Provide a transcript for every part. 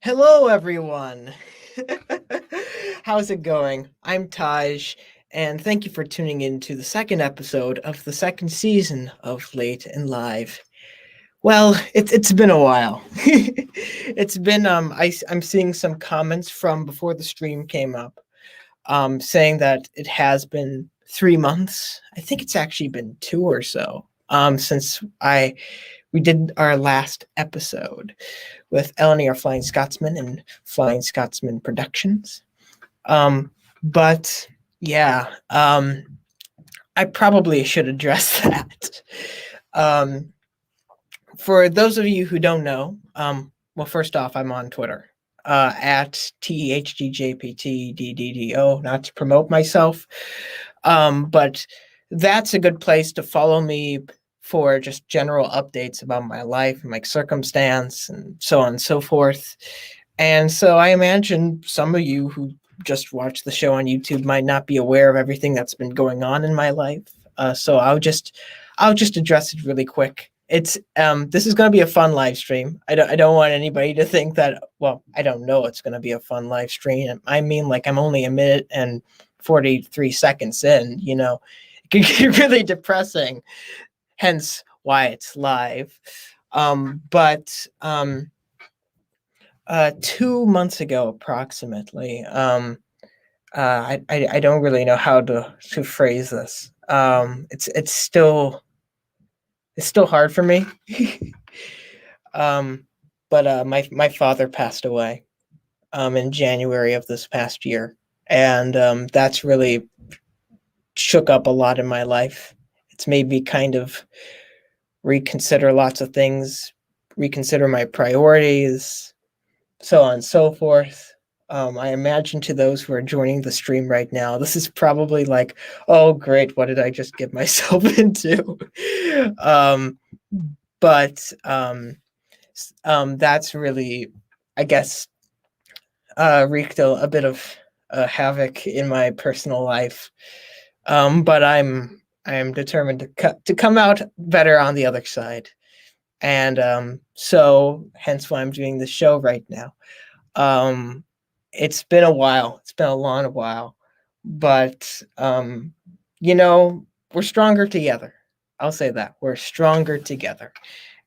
Hello, everyone. How's it going? I'm Taj, and thank you for tuning in to the second episode of the second season of Late and Live. Well, it's been a while. It's been I'm seeing some comments from before the stream came up, saying that it has been 3 months. I think it's actually been two or so, since we did our last episode with Eleni, our Flying Scotsman, and Flying Scotsman Productions. But yeah, I probably should address that. For those of you who don't know, well, first off, I'm on Twitter at THGJPTDDDO, not to promote myself, but that's a good place to follow me for just general updates about my life and my circumstance and so on and so forth. And so I imagine some of you who just watch the show on YouTube might not be aware of everything that's been going on in my life. So I'll just address it really quick. It's this is going to be a fun live stream. I don't want anybody to think that, well, I don't know it's going to be a fun live stream. I mean, like, I'm only a minute and 43 seconds in, it can get really depressing, hence why it's live. But 2 months ago, approximately, I don't really know how to phrase this. It's still hard for me. But my father passed away in January of this past year, and that's really shook up a lot in my life. It's made me kind of reconsider lots of things, reconsider my priorities, so on and so forth. I imagine to those who are joining the stream right now, this is probably like, oh, great, what did I just get myself into? But that's really, I guess, wreaked a bit of havoc in my personal life. But I'm determined to come out better on the other side. And so hence why I'm doing this show right now. It's been a while. It's been a long while. But, we're stronger together. I'll say that. We're stronger together.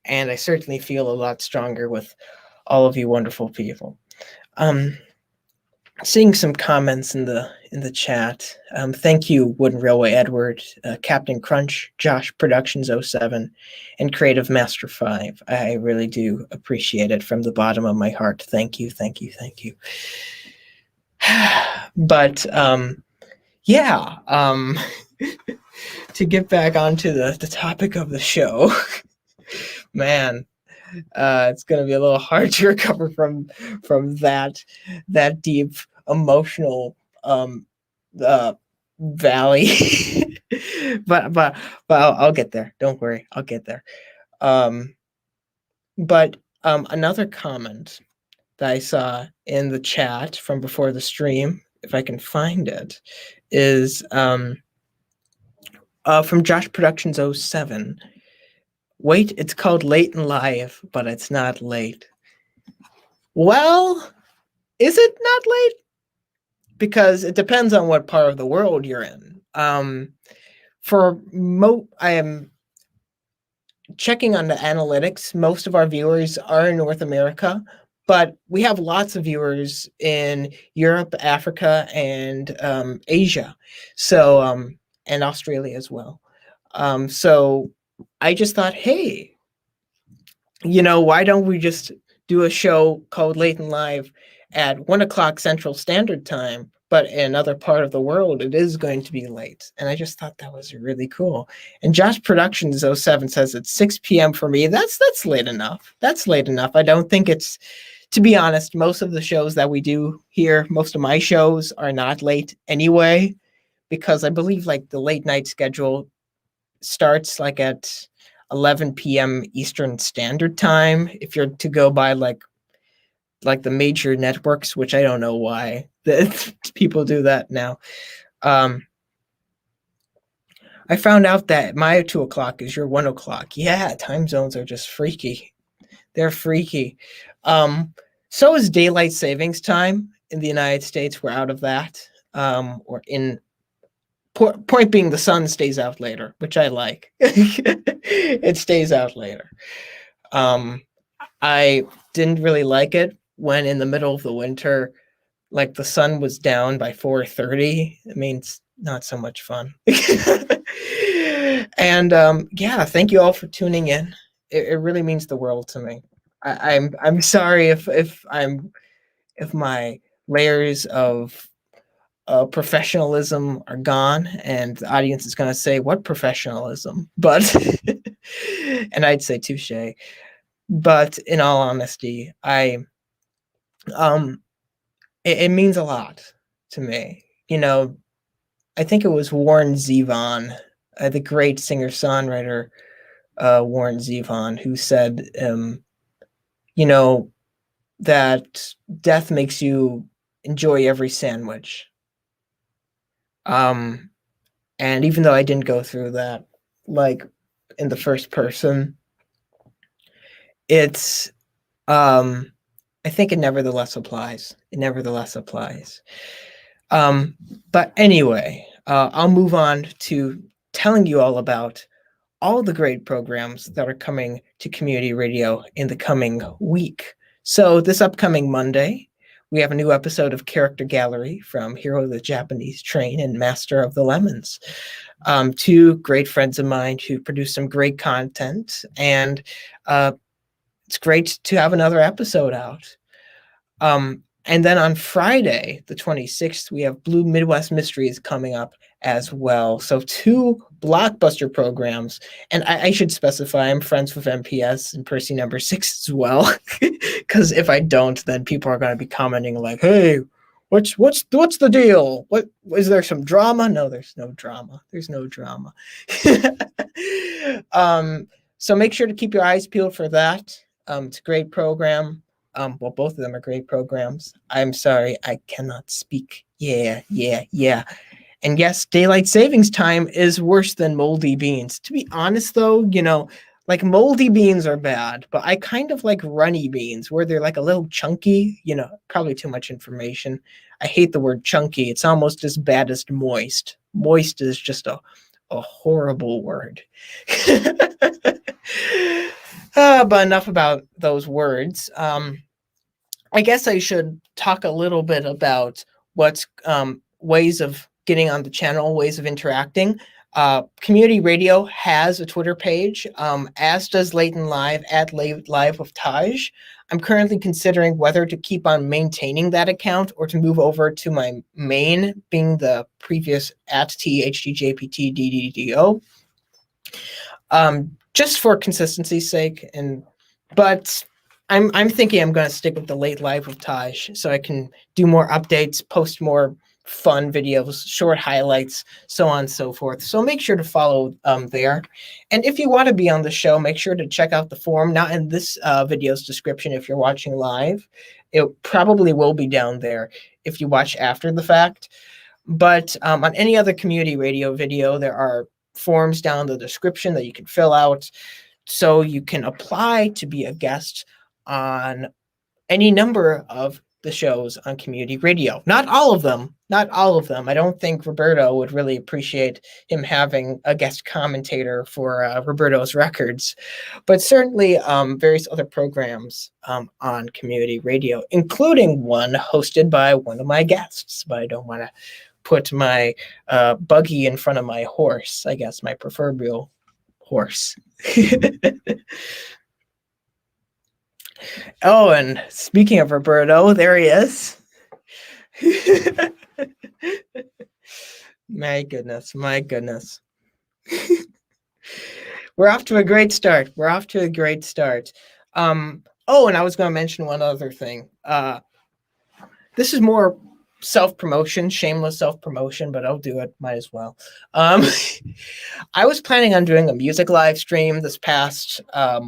And I certainly feel a lot stronger with all of you wonderful people. Seeing some comments in the chat. Thank you, Wooden Railway Edward, Captain Crunch, Josh Productions 07, and Creative Master 5. I really do appreciate it from the bottom of my heart. Thank you, thank you, thank you. But yeah, to get back onto the topic of the show, man, it's going to be a little hard to recover from that deep emotional valley. but I'll get there. Don't worry, I'll get there. But another comment that I saw in the chat from before the stream, if I can find it, is from Josh Productions 07. Wait, it's called Late and Live, but it's not late. Well, is it not late? Because it depends on what part of the world you're in. I am checking on the analytics. Most of our viewers are in North America, but we have lots of viewers in Europe, Africa, and Asia. So, and Australia as well. So I just thought, hey, why don't we just do a show called Late and Live at 1 o'clock Central Standard Time, but in another part of the world, it is going to be late. And I just thought that was really cool. And Josh Productions 07 says it's 6 p.m. for me. That's late enough. That's late enough. I don't think it's, to be honest, most of the shows that we do here, most of my shows are not late anyway, because I believe like the late night schedule starts like at 11 p.m. Eastern Standard Time, if you're to go by like the major networks, which I don't know why people do that now. I found out that my 2 o'clock is your 1 o'clock. Yeah, time zones are just freaky. They're freaky. So is daylight savings time in the United States. We're out of that. Or in point being, the sun stays out later, which I like. It stays out later. I didn't really like it when in the middle of the winter, like the sun was down by 4:30. I mean, it's not so much fun. And yeah, thank you all for tuning in. It really means the world to me. I'm sorry if my layers of professionalism are gone, and the audience is going to say, "What professionalism?" But and I'd say touche. But in all honesty, it means a lot to me. You know, I think it was Warren Zevon, the great singer-songwriter Warren Zevon, who said, you know, that death makes you enjoy every sandwich. And even though I didn't go through that, like in the first person, it's, I think it nevertheless applies. It nevertheless applies. But anyway, I'll move on to telling you all about all the great programs that are coming to community radio in the coming week. So this upcoming Monday, we have a new episode of Character Gallery from Hero of the Japanese Train and Master of the Lemons. Two great friends of mine who produce some great content, and it's great to have another episode out. And then on Friday, the 26th, we have Blue Midwest Mysteries coming up as well. So two blockbuster programs. And I should specify I'm friends with MPS and Percy number 6 as well. Because if I don't, then people are going to be commenting like, hey, what's the deal? What is there some drama? No, there's no drama. There's no drama. So make sure to keep your eyes peeled for that. It's a great program. Well, both of them are great programs. I'm sorry, I cannot speak. Yeah. And yes, daylight savings time is worse than moldy beans. To be honest, though, like moldy beans are bad, but I kind of like runny beans where they're like a little chunky, probably too much information. I hate the word chunky. It's almost as bad as moist. Moist is just a horrible word. But enough about those words. I guess I should talk a little bit about what's ways of getting on the channel, ways of interacting. Community Radio has a Twitter page, as does Leighton Live at Live with Taj. I'm currently considering whether to keep on maintaining that account or to move over to my main, being the previous at THDJPTDDDO. Just for consistency's sake, but I'm thinking I'm going to stick with the late live with Taj so I can do more updates, post more fun videos, short highlights, so on and so forth. So make sure to follow there. And if you want to be on the show, make sure to check out the forum, not in this video's description if you're watching live. It probably will be down there if you watch after the fact. But on any other community radio video, there are forms down in the description that you can fill out so you can apply to be a guest on any number of the shows on community radio. Not all of them. I don't think Roberto would really appreciate him having a guest commentator for Roberto's Records, but certainly various other programs on community radio, including one hosted by one of my guests. But I don't want to put my buggy in front of my horse, I guess, my proverbial horse. Oh, and speaking of Roberto, there he is. My goodness. We're off to a great start. Oh, and I was going to mention one other thing. This is more self-promotion, shameless self-promotion, but I'll do it. Might as well. I was planning on doing a music live stream this past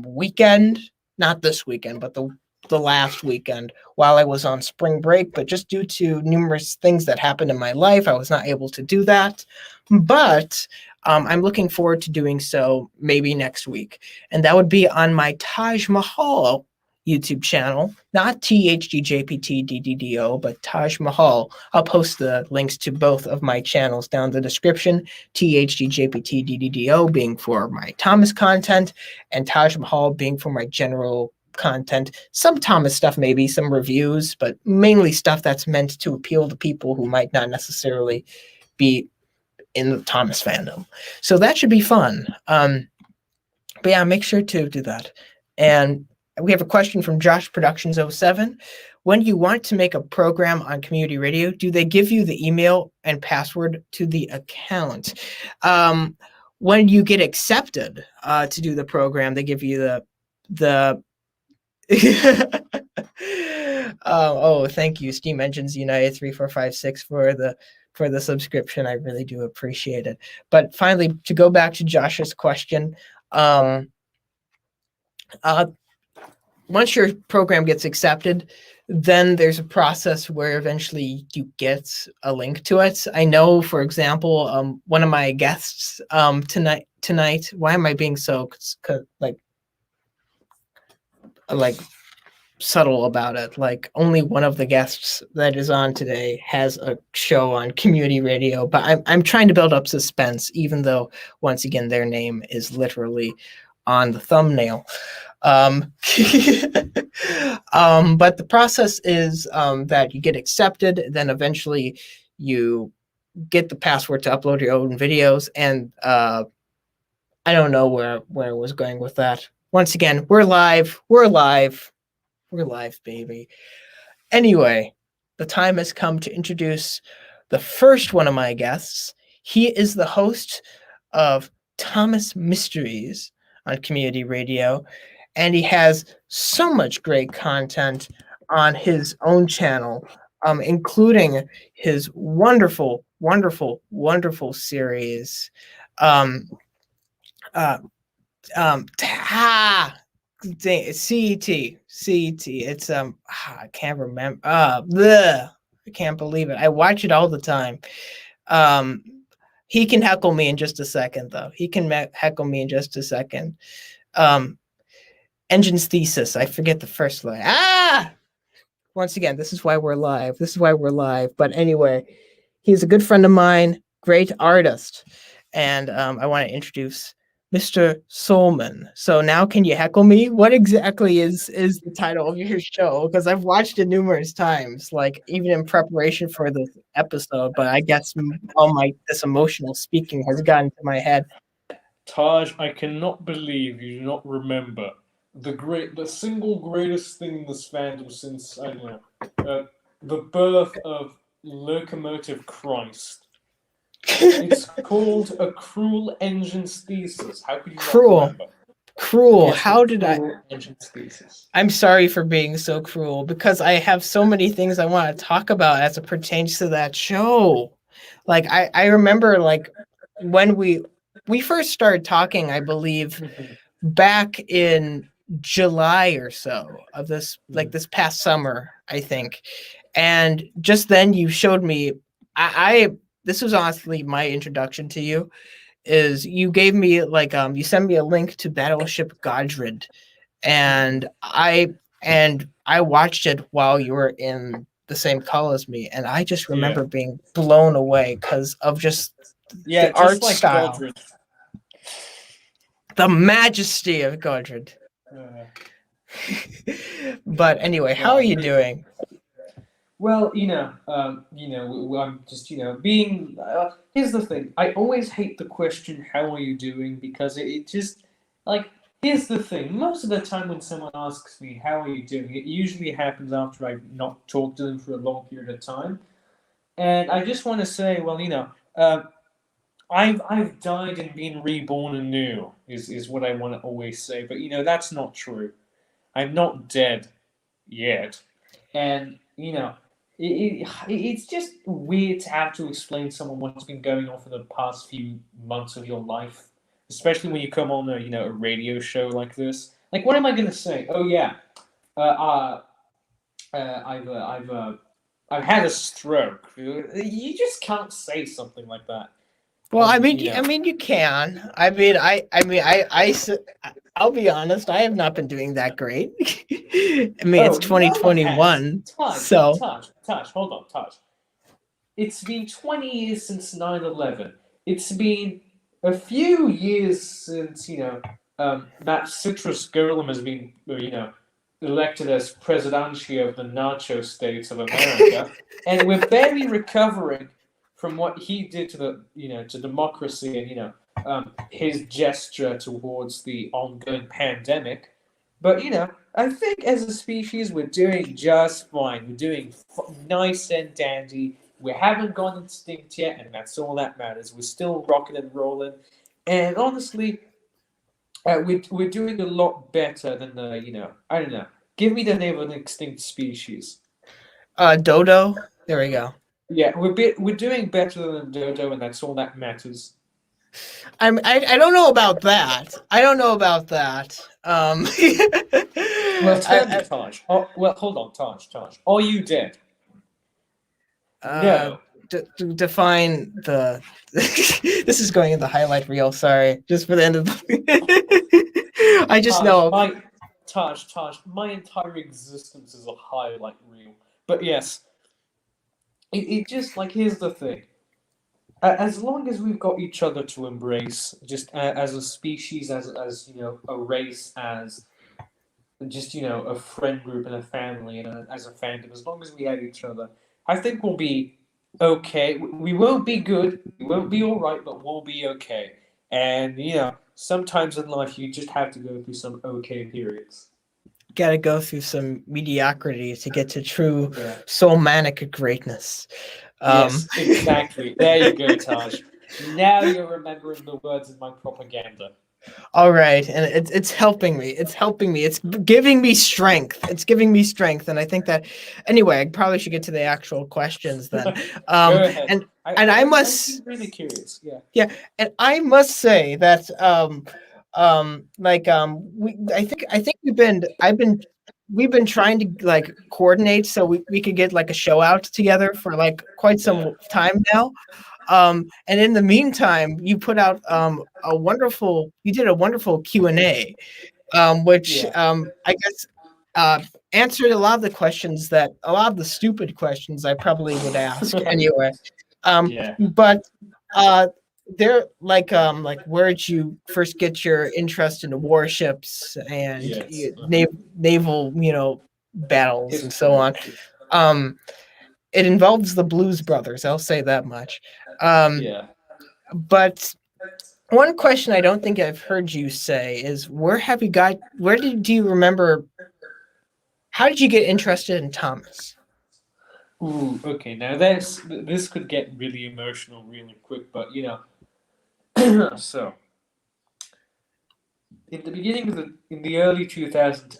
weekend. Not this weekend, but the last weekend while I was on spring break. But just due to numerous things that happened in my life, I was not able to do that. But I'm looking forward to doing so maybe next week. And that would be on my Taj Mahal YouTube channel, not THGJPTDDDO, but Taj Mahal. I'll post the links to both of my channels down in the description. THGJPTDDDO being for my Thomas content, and Taj Mahal being for my general content. Some Thomas stuff, maybe some reviews, but mainly stuff that's meant to appeal to people who might not necessarily be in the Thomas fandom. So that should be fun. But yeah, make sure to do that. And we have a question from Josh Productions 07. When you want to make a program on community radio, do they give you the email and password to the account? When you get accepted to do the program, they give you the oh, thank you, Steam Engines United 3456 for the subscription. I really do appreciate it. But finally, to go back to Josh's question, once your program gets accepted, then there's a process where eventually you get a link to it. I know, for example, one of my guests tonight. Why am I being so like subtle about it? Like, only one of the guests that is on today has a show on community radio, but I'm trying to build up suspense, even though once again their name is literally on the thumbnail. But the process is that you get accepted, then eventually you get the password to upload your own videos, and I don't know where I was going with that. Once again, we're live, baby. Anyway, the time has come to introduce the first one of my guests. He is the host of Thomas Mysteries on community radio, and he has so much great content on his own channel, including his wonderful series. CET. It's I can't remember. I can't believe it. I watch it all the time. He can heckle me in just a second, though. He can heckle me in just a second. Engine's thesis. I forget the first line. Once again, this is why we're live. But anyway, he's a good friend of mine, great artist, and I want to introduce Mr. Solmon. So now, can you heckle me? What exactly is the title of your show? Because I've watched it numerous times, like even in preparation for this episode. But I guess this emotional speaking has gotten to my head. Taj, I cannot believe you do not remember the single greatest thing in this fandom since I don't know the birth of Locomotive Christ. It's called A Cruel Engine's Thesis. How could you not remember? Cruel. Yes, How did Engine's Thesis. I'm sorry for being so cruel, because I have so many things I want to talk about as it pertains to that show. Like I remember, like, when we first started talking, I believe back in July or so of this, like this past summer, I think. And just then you showed me, this was honestly my introduction to you, is you gave me like, you sent me a link to Battleship Godred, and I watched it while you were in the same call as me, and I just remember being blown away because of just the art style. Godred. The majesty of Godred. But anyway, how are you doing? Well, I'm just, being. Here's the thing. I always hate the question, "How are you doing?" because it just, like, here's the thing. Most of the time when someone asks me, "How are you doing?" it usually happens after I've not talked to them for a long period of time, and I just want to say, well, I've died and been reborn anew is what I want to always say. But that's not true. I'm not dead yet, and it's just weird to have to explain to someone what's been going on for the past few months of your life, especially when you come on a radio show like this. Like, what am I gonna say? Oh yeah, I've had a stroke. You just can't say something like that. Well, I mean, you can. I I'll be honest, I have not been doing that great. I mean, it's Oh, no one has. 2021, Taj, so Taj, hold on, Taj. It's been 20 years since 9/11. It's been a few years since, that citrus golem has been, elected as presidential of the nacho states of America. And we're barely recovering from what he did to to democracy and, his gesture towards the ongoing pandemic. But, I think as a species, we're doing just fine. We're doing nice and dandy. We haven't gone extinct yet, and that's all that matters. We're still rocking and rolling. And honestly, we're doing a lot better than I don't know. Give me the name of an extinct species. dodo. There we go. Yeah, we're doing better than dodo, and that's all that matters. I don't know about that. I don't know about that. Well, turn to I, Taj. Oh, well, hold on, Taj. Are you dead? uh, No. define the. This is going in the highlight reel. Sorry, just for the end of the. I just Taj, know. my my entire existence is a highlight reel. But yes, it just like here's the thing. As long as we've got each other to embrace, just as a species, as a race, as just a friend group and a family and as a fandom, as long as we have each other, I think we'll be okay. We won't be good, we won't be all right, but we'll be okay. And sometimes in life you just have to go through some okay periods. Got to go through some mediocrity to get to true Yeah. soulmanic greatness. Yes, exactly. There you go, Taj. Now you're remembering the words in my propaganda. All right, and it's helping me. It's helping me. It's giving me strength. It's giving me strength, and I think that anyway, I probably should get to the actual questions then. Go ahead. And I, and I, I I'm, I'm must really curious. Yeah. yeah, and I must say that I think we've been trying to like coordinate so we could get like a show out together for like quite Yeah. some time now. And in the meantime, you did a wonderful Q&A, which Yeah. I guess answered a lot of the stupid questions I probably would ask anyway. Yeah. But uh, they're like where'd you first get your interest in warships and Yes. naval, battles and so History. on. Um, it involves the Blues Brothers, I'll say that much. Um, Yeah. but one question I don't think I've heard you say is do you remember, how did you get interested in Thomas? Ooh. Okay. Now this could get really emotional really quick, but so in the beginning of in the early 2000s.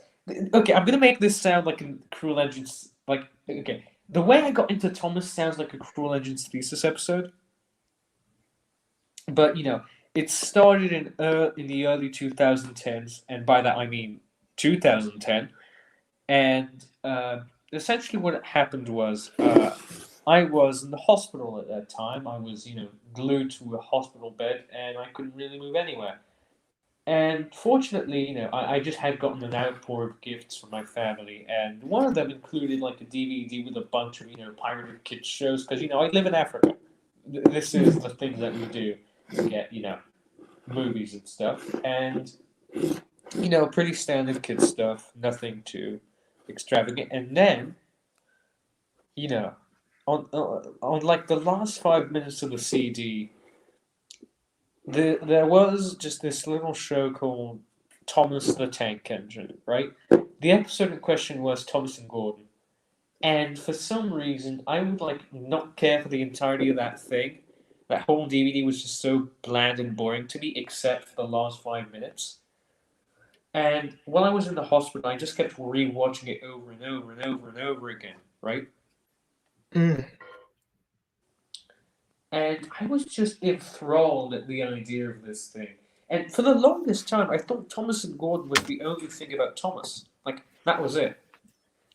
Okay, I'm gonna make this sound like a Cruel Engines. Like, okay, the way I got into Thomas sounds like a Cruel Engines thesis episode, but it started in the early 2010s, and by that I mean 2010. And essentially, what happened was I was in the hospital at that time. I was glued to a hospital bed, and I couldn't really move anywhere. And fortunately, I just had gotten an outpour of gifts from my family, and one of them included like a DVD with a bunch of pirated kids shows because I live in Africa. This is the thing that we do to get movies and stuff, and pretty standard kid stuff, nothing too extravagant. And then on like the last 5 minutes of the CD, there was just this little show called Thomas the Tank Engine, right? The episode in question was Thomas and Gordon. And for some reason, I would like not care for the entirety of that thing. That whole DVD was just so bland and boring to me, except for the last 5 minutes. And while I was in the hospital, I just kept rewatching it over and over and over and over again, right? Mm. And I was just enthralled at the idea of this thing. And for the longest time, I thought Thomas and Gordon was the only thing about Thomas. Like, that was it.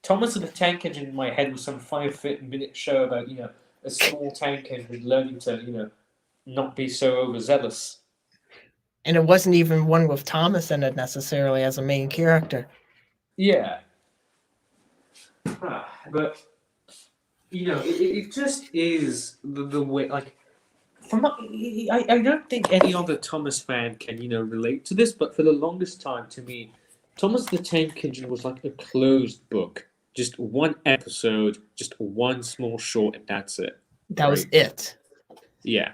Thomas and the Tank Engine in my head was some 5 minute show about, a small tank engine learning to, not be so overzealous. And it wasn't even one with Thomas in it necessarily as a main character. Yeah. But it just is the way. Like, I don't think any other Thomas fan can relate to this, but for the longest time, to me, Thomas the Tank Engine was like a closed book. Just one episode, just one small short, and that's it. That was Right? it. Yeah.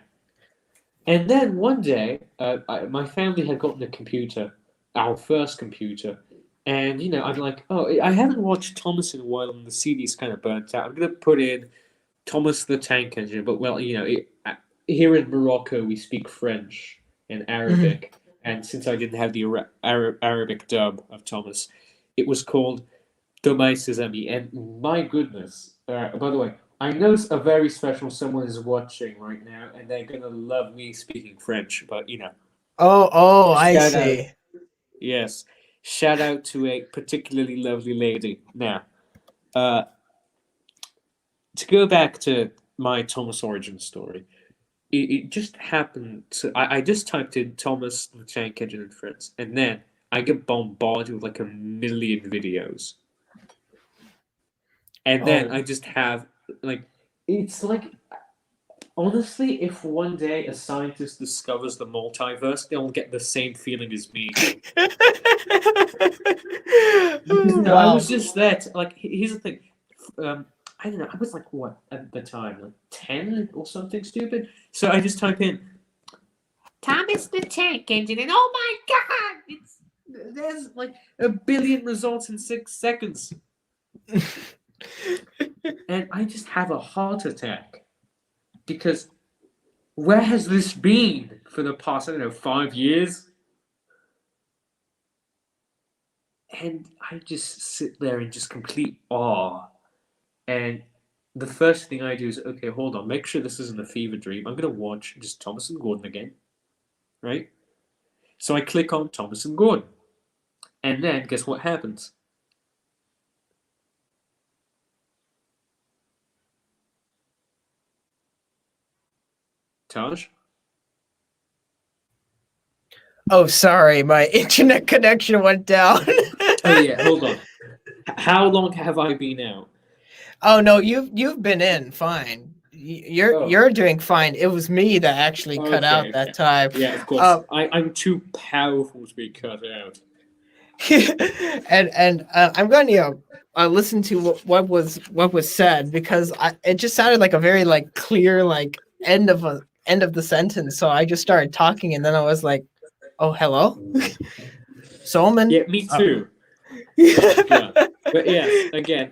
And then one day, my family had gotten a computer, our first computer, and I'm like, oh, I haven't watched Thomas in a while, and the CD's kind of burnt out. I'm gonna put in Thomas the Tank Engine, but well, here in Morocco we speak French and Arabic, and since I didn't have the Arabic dub of Thomas, it was called Thomas ses amis. And my goodness, by the way, I know a very special someone is watching right now, and they're gonna love me speaking French. But Oh, I shout out, see. yes, shout out to a particularly lovely lady. Now, uh, to go back to my Thomas origin story, it just happened. I just typed in Thomas the Tank Engine in French, and then I get bombarded with like a million videos. And then I just have it's like, honestly, if one day a scientist discovers the multiverse, they'll get the same feeling as me. Because I Wow. was just there. Here's the thing. I don't know. I was like, what at the time, like 10 or something stupid. So I just type in Thomas the Tank Engine, and oh my god, there's like a billion results in 6 seconds. And I just have a heart attack because where has this been for the past, 5 years? And I just sit there in just complete awe. And the first thing I do is, okay, hold on, make sure this isn't a fever dream. I'm going to watch just Thomas and Gordon again, right? So I click on Thomas and Gordon. And then guess what happens? Taj? Oh, sorry, my internet connection went down. Oh yeah, hold on. How long have I been out? Oh no, you've been in fine. You're doing fine. It was me that actually cut out Okay. that time. Yeah, of course. I'm too powerful to be cut out. and I'm going to listen to what was said because it just sounded like a very like clear like end of the sentence. So I just started talking, and then I was like, "Oh, hello, Solmon." Yeah, me too. Yeah. But yes, again,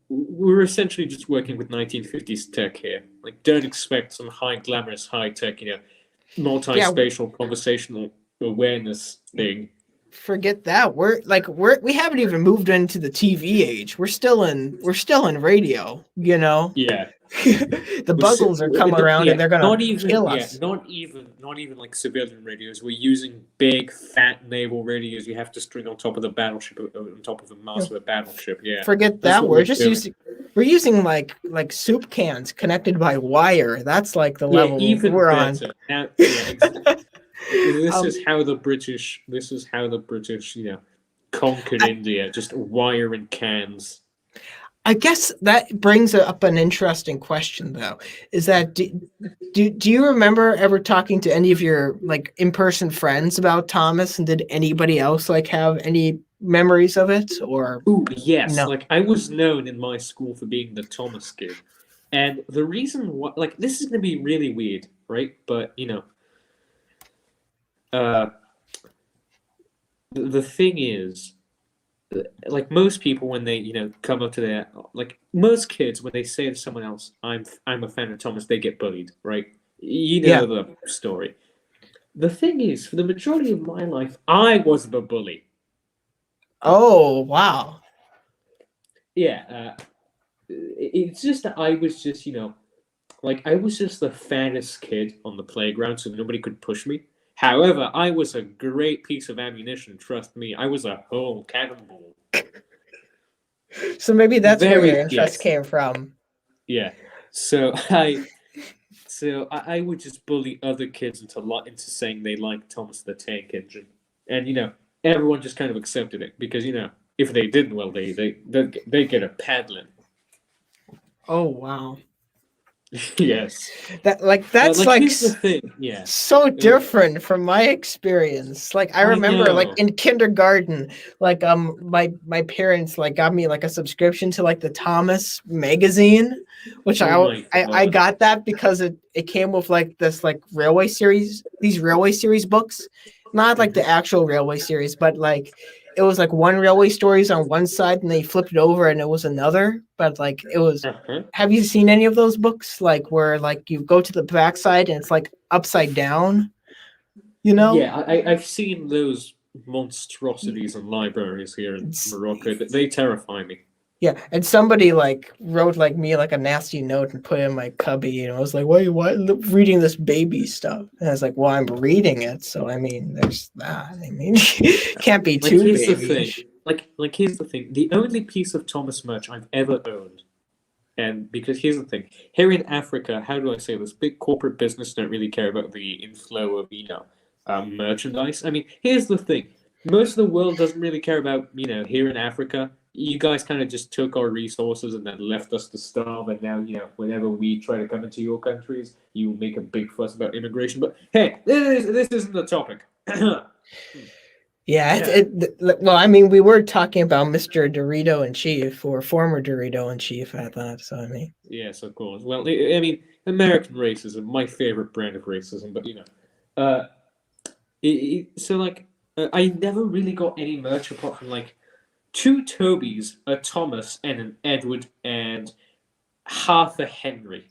we're essentially just working with 1950s tech here. Like, don't expect some high glamorous, high tech, multi-spatial conversational awareness thing. Forget that. We haven't even moved into the TV age. We're still in radio. Yeah. The Buggles are coming around and they're gonna kill us. Not even like civilian radios. We're using big fat naval radios you have to string on top of the battleship, on top of the mast of the battleship. Yeah. Forget that. We're just using like soup cans connected by wire. That's like the level we're better. on. Now, exactly. This is how the British, conquered India. Just wire and cans. I guess that brings up an interesting question, though. Is that do you remember ever talking to any of your like in-person friends about Thomas, and did anybody else like have any memories of it? Or ooh, yes, no? like I was known in my school for being the Thomas kid, and the reason why, like, this is gonna be really weird, right? But the thing is, like most people when they come up to their, like most kids when they say to someone else, I'm a fan of Thomas, they get bullied, right? The story. The thing is, for the majority of my life, I was the bully. Oh wow. Yeah, it's just that I was just like I was just the fattest kid on the playground, so nobody could push me. However, I was a great piece of ammunition. Trust me, I was a whole cannonball. So maybe that's where your interest came from. Yeah. So So I would just bully other kids into saying they like Thomas the Tank Engine, and everyone just kind of accepted it because if they didn't, well, they get a paddling. Oh wow. Yes. That's Like like here's the thing. Yeah. so different from my experience. Like I I remember like know. in kindergarten, like my parents like got me like a subscription to like the Thomas magazine, which Oh my I God. got that because it came with like this like these railway series books. Not like the actual railway series, but like it was like one railway stories on one side and they flipped it over and it was another. But like it was, Uh-huh. have you seen any of those books? Like where like you go to the backside and it's like upside down, you know? Yeah, I've seen those monstrosities in libraries here in It's, Morocco. They terrify me. yeah, and somebody like wrote like me like a nasty note and put it in my cubby, and I was like, why reading this baby stuff? And I was like, well, I'm reading it, so I mean, there's that. I mean, can't be Like too here's the thing. babyish. Like here's the thing. The only piece of Thomas merch I've ever owned, and because here's the thing. Here in Africa, how do I say this? Big corporate business don't really care about the inflow of merchandise. I mean, here's the thing. Most of the world doesn't really care about here in Africa. You guys kind of just took our resources and then left us to starve. And now whenever we try to come into your countries, you make a big fuss about immigration. But hey, this isn't the topic. Yeah, Yeah. well, I mean, we were talking about Mr. Dorito in Chief or former Dorito in Chief. I thought so. I mean, Yes, of course. Well, I mean, American racism, my favorite brand of racism, but uh, so like, I never really got any merch apart from like two Tobys, a Thomas, and an Edward, and half a Henry.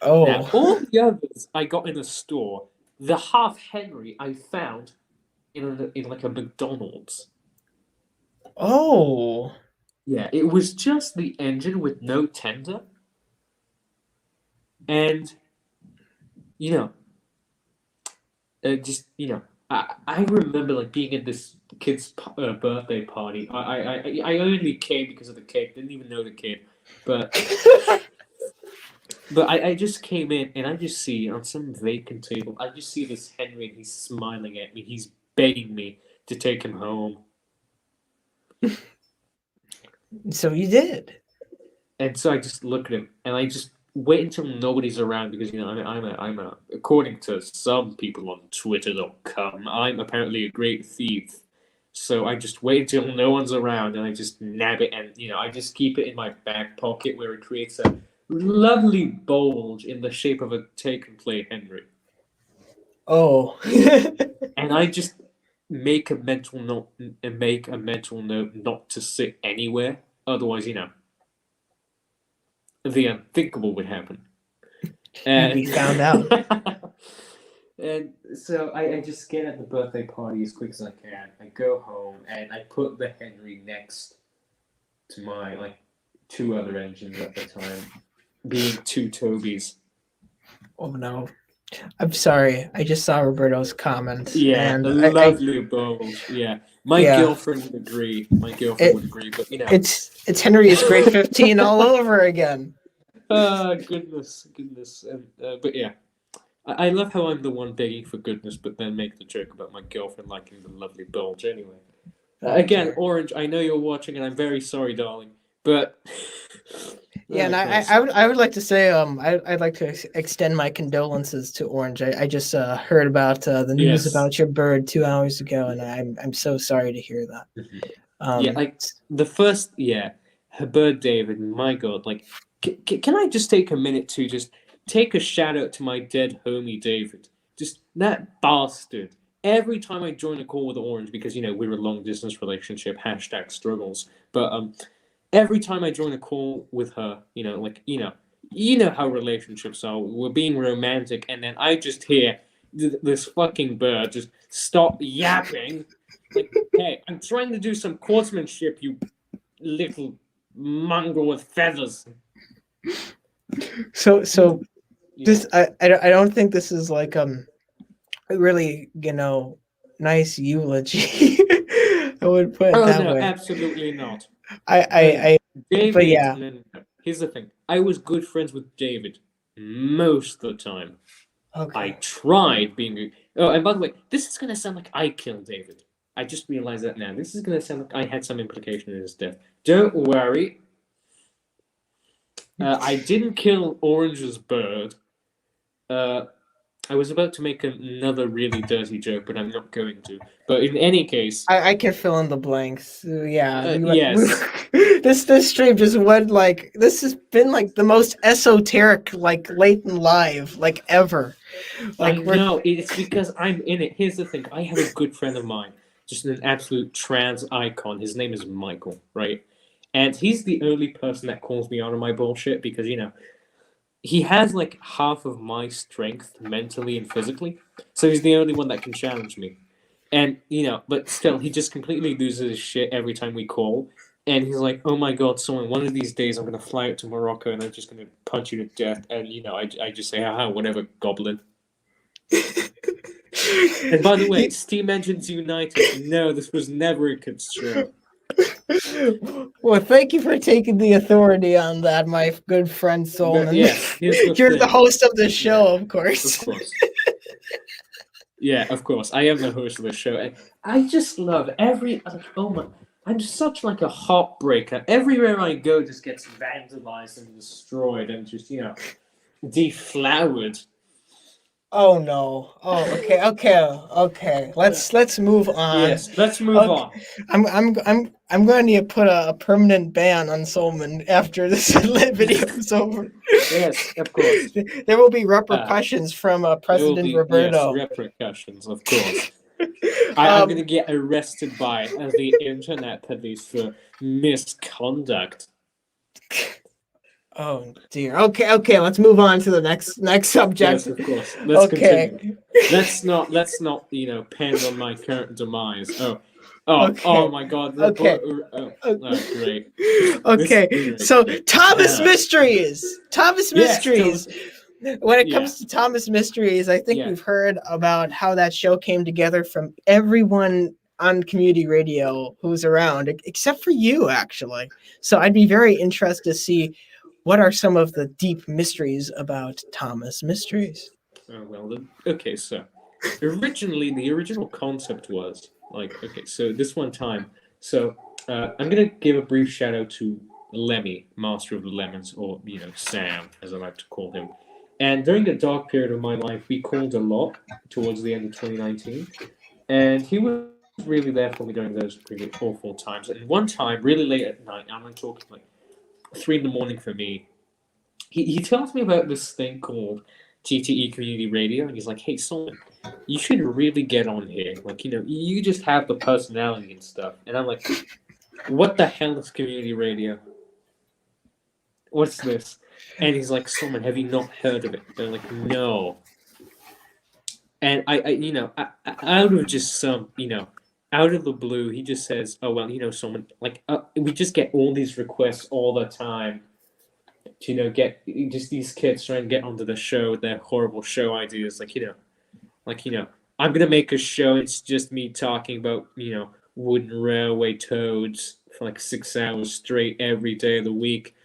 Now, oh, all the others I got in a store. The half Henry I found in like a McDonald's. oh, Yeah, it was just the engine with no tender, and you know, just I remember like being at this kid's birthday party. I only came because of the cake. Didn't even know the kid, but I just came in and I just see on some vacant table. I just see this Henry and he's smiling at me. He's begging me to take him home. so you did. And so I just look at him and I just wait until nobody's around because I'm a according to some people on Twitter.com, I'm apparently a great thief. So I just wait until no one's around and I just nab it and I just keep it in my back pocket where it creates a lovely bulge in the shape of a take and play Henry. Oh, And I just make a mental note not to sit anywhere. Otherwise, the unthinkable would happen. you'd be found out. And so I just get at the birthday party as quick as I can. I go home and I put the Henry next to my like two other engines at the time, being two Tobys. Oh no. I'm sorry. I just saw Roberto's comment. Yeah, And a lovely bulge. Yeah, my girlfriend would agree. My girlfriend would agree, but it's Henry is grade 15 all over again. Goodness. But yeah, I love how I'm the one begging for goodness, but then make the joke about my girlfriend liking the lovely bulge anyway. Again, Orange, I know you're watching, and I'm very sorry, darling, but yeah, and I would like to say I'd like to extend my condolences to Orange. I just heard about the news about your bird 2 hours ago, and I'm so sorry to hear that. Yeah, like the first her bird David. My God, like can I just take a minute to just take a shout out to my dead homie David? Just that bastard. Every time I join a call with Orange, because we're a long distance relationship, #struggles. But every time I join a call with her, how relationships are. We're being romantic, and then I just hear this fucking bird just stop yapping. Like, hey, I'm trying to do some courtsmanship, you little mongrel with feathers. So this I don't think this is like really nice eulogy. I would put it that way. Absolutely not. I David, but yeah. Here's the thing. I was good friends with David. most of the time. I Okay. tried being. Oh, and by the way, this is gonna sound like I killed David. I just realized that now. This is gonna sound like I had some implication in his death. Don't worry. I didn't kill Orange's bird. Uh, I was about to make another really dirty joke, but I'm not going to. But in any case, I can fill in the blanks. Yeah, yes, this stream just went like this has been like the most esoteric like late and live like ever. I Like we're know. It's because I'm in it. Here's the thing. I have a good friend of mine, just an absolute trans icon. His name is Michael, right? And he's the only person that calls me out on my bullshit because, he has like half of my strength mentally and physically. So he's the only one that can challenge me. And, but still, he just completely loses his shit every time we call. And he's like, oh my god, someone, one of these days I'm going to fly out to Morocco and I'm just going to punch you to death. And, I just say, haha, whatever, goblin. And by the way, Steam Engines United, no, this was never a kid's show. Well, thank you for taking the authority on that, my good friend Solmon. Yes, here's the You're the thing. host of the show, Yeah, of course. Of course. Yeah, of course. I am the host of the show. And I just love oh my, I'm such like a heartbreaker. Everywhere I go just gets vandalized and destroyed and just, deflowered. Oh no. Oh, okay. Let's move on. Yes, let's move on. I'm going to need to put a permanent ban on Solman after this video is over. Yes, of course. There will be repercussions from President Roberto. Yes, repercussions, of course. I'm going to get arrested by the internet police for misconduct. Oh dear. Okay. Let's move on to the next subject. Yes, of course. Let's continue. Let's not pen on my current demise. Oh my God. Okay. Great. Okay. So Thomas Mysteries. Mysteries. When it comes to Thomas Mysteries, I think we've heard about how that show came together from everyone on community radio who's around, except for you, actually. So I'd be very interested to see what are some of the deep mysteries about Thomas Mysteries. Okay, so originally the original concept was so this one time, I'm gonna give a brief shout out to Lemmy, Master of the Lemons, or Sam, as I like to call him. And during the dark period of my life, we called a lot towards the end of 2019, and he was really there for me during those pretty awful times. And one time, really late at night, I'm talking like 3 in the morning for me. He tells me about this thing called TTE Community Radio, and he's like, "Hey, Solomon, you should really get on here. Like, you just have the personality and stuff." And I'm like, "What the hell is community radio? What's this?" And he's like, "Solomon, have you not heard of it?" And I'm like, "No." And I out of just some, out of the blue, he just says, "Oh well, Solomon, we just get all these requests all the time to get just these kids trying to get onto the show with their horrible show ideas, I'm gonna make a show. It's just me talking about wooden railway toads for like 6 hours straight every day of the week."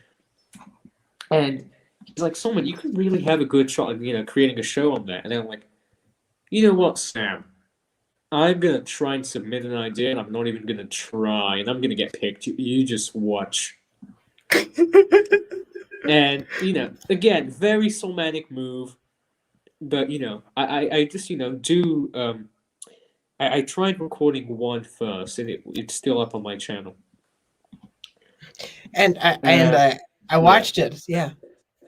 And he's like, "Solomon, you could really have a good shot at creating a show on that." And I'm like, "You know what, Sam? I'm gonna try and submit an idea, and I'm not even gonna try, and I'm gonna get picked. You just watch." And again, very Solmanic move, but I just do I tried recording one first, and it's still up on my channel. And I watched it. Yeah.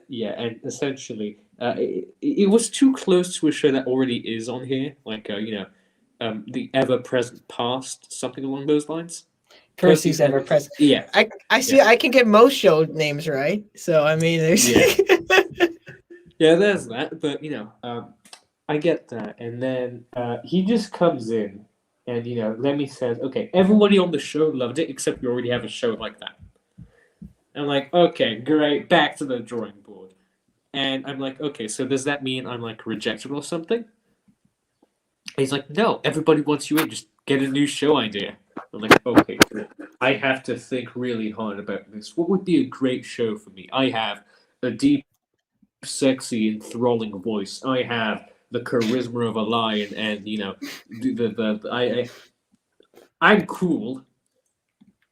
Yeah, and essentially, it was too close to a show that already is on here, like the ever-present past, something along those lines. Percy's ever present. Yeah. I see. Yeah. I can get most show names right. So I mean, there's yeah, there's that. But I get that, and then he just comes in, and Lemmy says, "Okay, everybody on the show loved it, except you already have a show like that." I'm like, "Okay, great, back to the drawing board." And I'm like, "Okay, so does that mean I'm like rejected or something?" And he's like, "No, everybody wants you in. Just get a new show idea." I'm like, "Okay, I have to think really hard about this. What would be a great show for me? I have a deep sexy, enthralling voice. I have the charisma of a lion, and I'm cool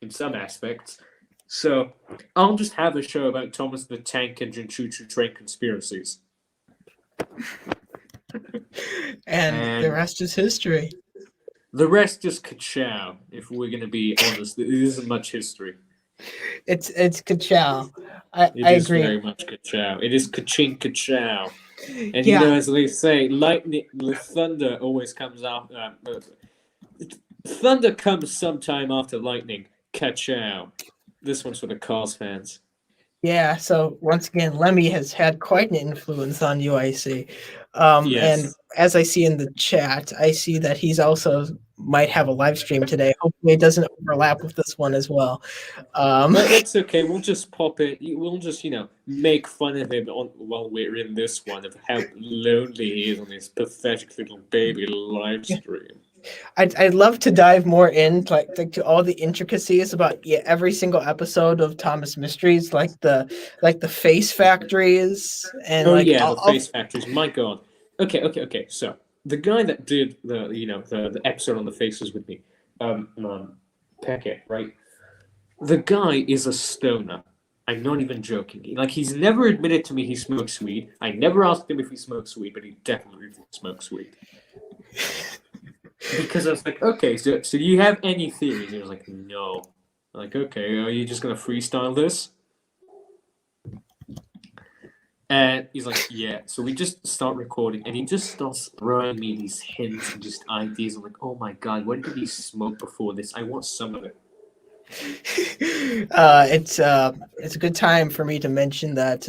in some aspects. So I'll just have a show about Thomas the Tank Engine choo-choo train conspiracies. And the rest is history. The rest is ka-chow, if we're going to be honest. There isn't much history. It's ka-chow. I It is agree. very much ka-chow. It is ka-ching ka-chow. And Yeah. as they say, lightning, the thunder always comes out. Thunder comes sometime after lightning. Ka-chow. This one's for the Cars fans. Yeah, so once again, Lemmy has had quite an influence on you, I see. Yes. And as I see in the chat, I see that he's also might have a live stream today. Hopefully it doesn't overlap with this one as well. But it's okay. We'll just pop it. We'll just, make fun of him while we're in this one of how lonely he is on his pathetic little baby live stream. I'd love to dive more in like to all the intricacies about every single episode of Thomas Mysteries, like the face factories and the face factories. My God. Okay. So the guy that did the episode on the faces with me, Peckett, right? The guy is a stoner. I'm not even joking. Like, he's never admitted to me he smokes weed. I never asked him if he smokes weed, but he definitely smokes weed. Because I was like, okay, so do you have any theories? He was like, no. I'm like, okay, are you just gonna freestyle this? And he's like, yeah. So we just start recording, and he just starts throwing me these hints and just ideas. I'm like, oh my God, when did he smoke before this? I want some of it. It's a good time for me to mention that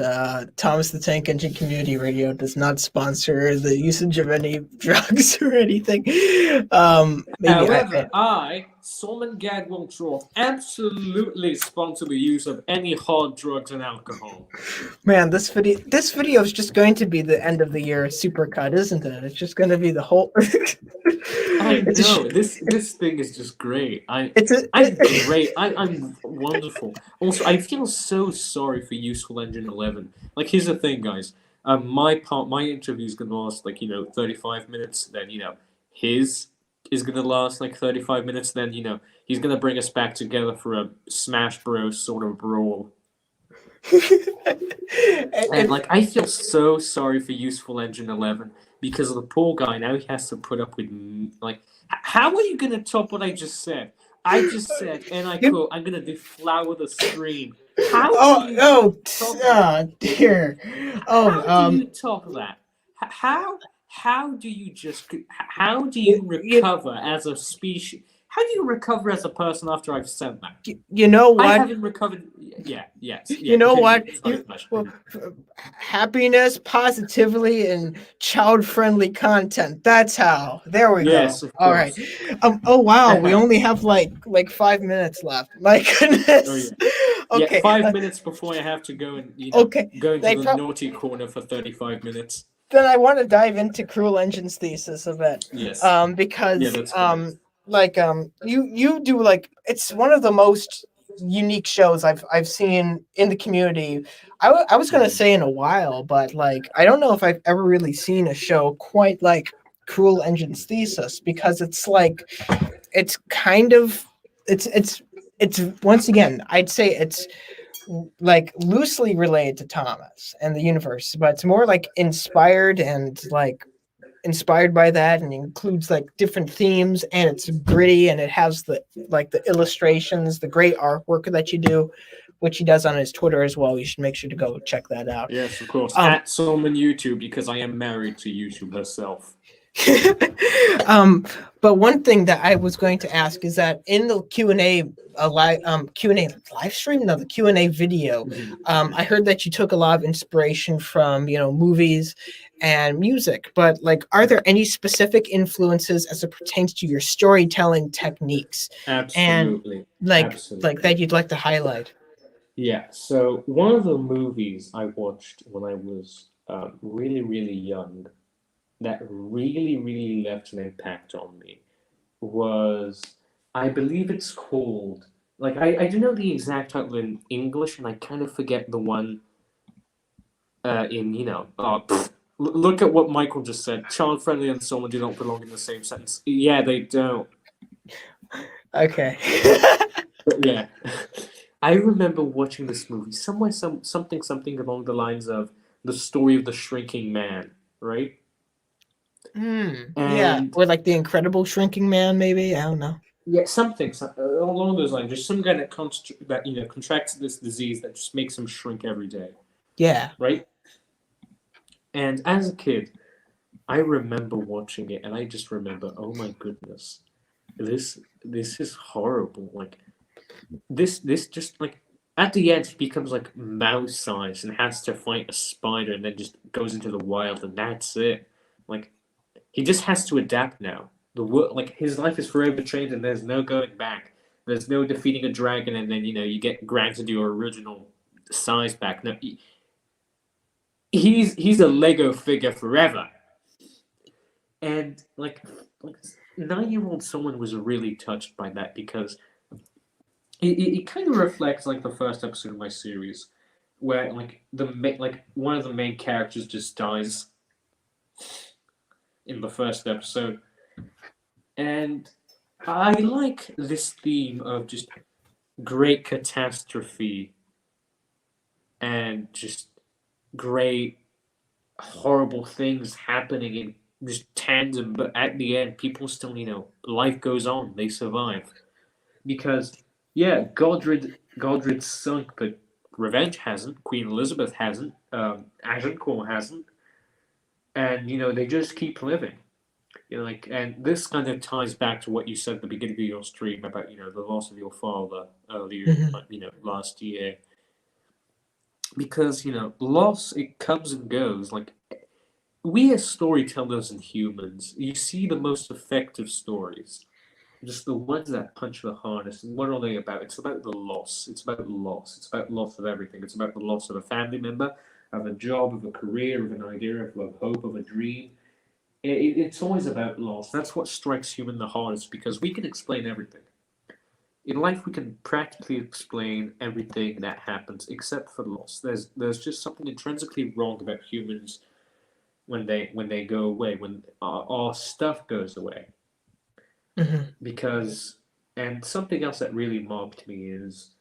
Thomas the Tank Engine Community Radio does not sponsor the usage of any drugs or anything. However, Solmon Gagwell absolutely sponsor the use of any hard drugs and alcohol. Man, this video is just going to be the end of the year supercut, isn't it? It's just going to be the whole. I know this thing is just great. I'm great. I'm wonderful. Also, I feel so sorry for Useful Engine 11. Like, here's the thing, guys. My interview is gonna last 35 minutes. Then his is gonna last 35 minutes. Then he's gonna bring us back together for a Smash Bros sort of brawl. And I feel so sorry for Useful Engine 11 because of the poor guy. Now he has to put up with how are you gonna top what I just said? I just said, and I quote, "I'm gonna deflower the screen." How do you dear. How do you top that? How do you recover as a species? How do you recover as a person after I've said that? You know what? I haven't recovered. Yes. You know what? Happiness, positively, and child-friendly content. That's how. There we go. Yes, of course. All right. Oh wow, we only have like 5 minutes left. My goodness. Oh, yeah. Okay. 5 minutes before I have to go and go into the naughty corner for 35 minutes. Then I want to dive into Cruel Engine's thesis a bit. Yes. Because you you do it's one of the most unique shows I've seen in the community. I was gonna say in a while, but I don't know if I've ever really seen a show quite like Cruel Engine's thesis, because it's kind of it's once again, I'd say it's loosely related to Thomas and the universe, but it's more inspired by that, and includes different themes, and it's gritty, and it has the illustrations, the great artwork that you do, which he does on his Twitter as well. You should make sure to go check that out. Yes, of course. At Solmon YouTube, because I am married to YouTube herself. But one thing that I was going to ask is that in the Q&A live stream, no, the Q&A video, I heard that you took a lot of inspiration from movies and music, but are there any specific influences as it pertains to your storytelling techniques? Absolutely. And Absolutely. that you'd like to highlight? Yeah. So one of the movies I watched when I was really, really young that really, really left an impact on me was, I believe it's called, I don't know the exact title in English, and I kind of forget the one in look at what Michael just said. Child friendly and someone do not belong in the same sentence. Yeah, they don't. Okay. But yeah, I remember watching this movie somewhere, something along the lines of the story of the shrinking man, right? Yeah, And or like the Incredible Shrinking Man, maybe. I don't know. yeah, something along those lines. There's some guy that contracts this disease that just makes him shrink every day, Yeah. right? And as a kid, I remember watching it, and I just remember, oh my goodness, this is horrible. Like this just like at the end he becomes like mouse sized and has to fight a spider, and then just goes into the wild, and that's it. Like he just has to adapt now. Like his life is forever changed, and there's no going back. There's no defeating a dragon, and then you get granted your original size back. No, he's a Lego figure forever. And like 9-year-old someone was really touched by that because it kind of reflects like the first episode of my series, where like one of the main characters just dies in the first episode, and I like this theme of just great catastrophe and just great horrible things happening in just tandem, but at the end, people still, life goes on. They survive because, yeah, Godred sunk, but Revenge hasn't. Queen Elizabeth hasn't. Agincourt hasn't, and they just keep living. And this kind of ties back to what you said at the beginning of your stream about the loss of your father earlier, Mhm. last year. Because loss, it comes and goes. Like we as storytellers and humans, you see the most effective stories, just the ones that punch the hardest. And what are they about? It's about the loss. It's about loss. It's about loss of everything. It's about the loss of a family member, of a job, of a career, of an idea, of a hope, of a dream. It's always about loss. That's what strikes human the hardest because we can explain everything. In life, we can practically explain everything that happens except for loss. There's just something intrinsically wrong about humans when they go away, when our stuff goes away. Mhm. Because and something else that really mocked me is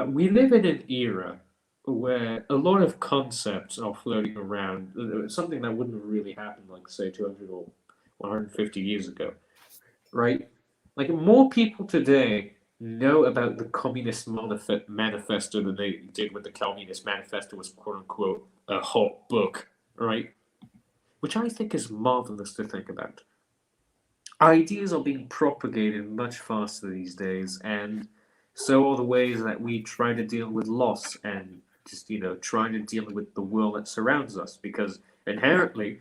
we live in an era where a lot of concepts are floating around, something that wouldn't really happen, like say 200 or 150 years ago, right? Like more people today know about the Communist Manifesto than they did when the Communist Manifesto was quote unquote a hot book, right? Which I think is marvelous to think about. Ideas are being propagated much faster these days, and so are the ways that we try to deal with loss and just trying to deal with the world that surrounds us. Because inherently,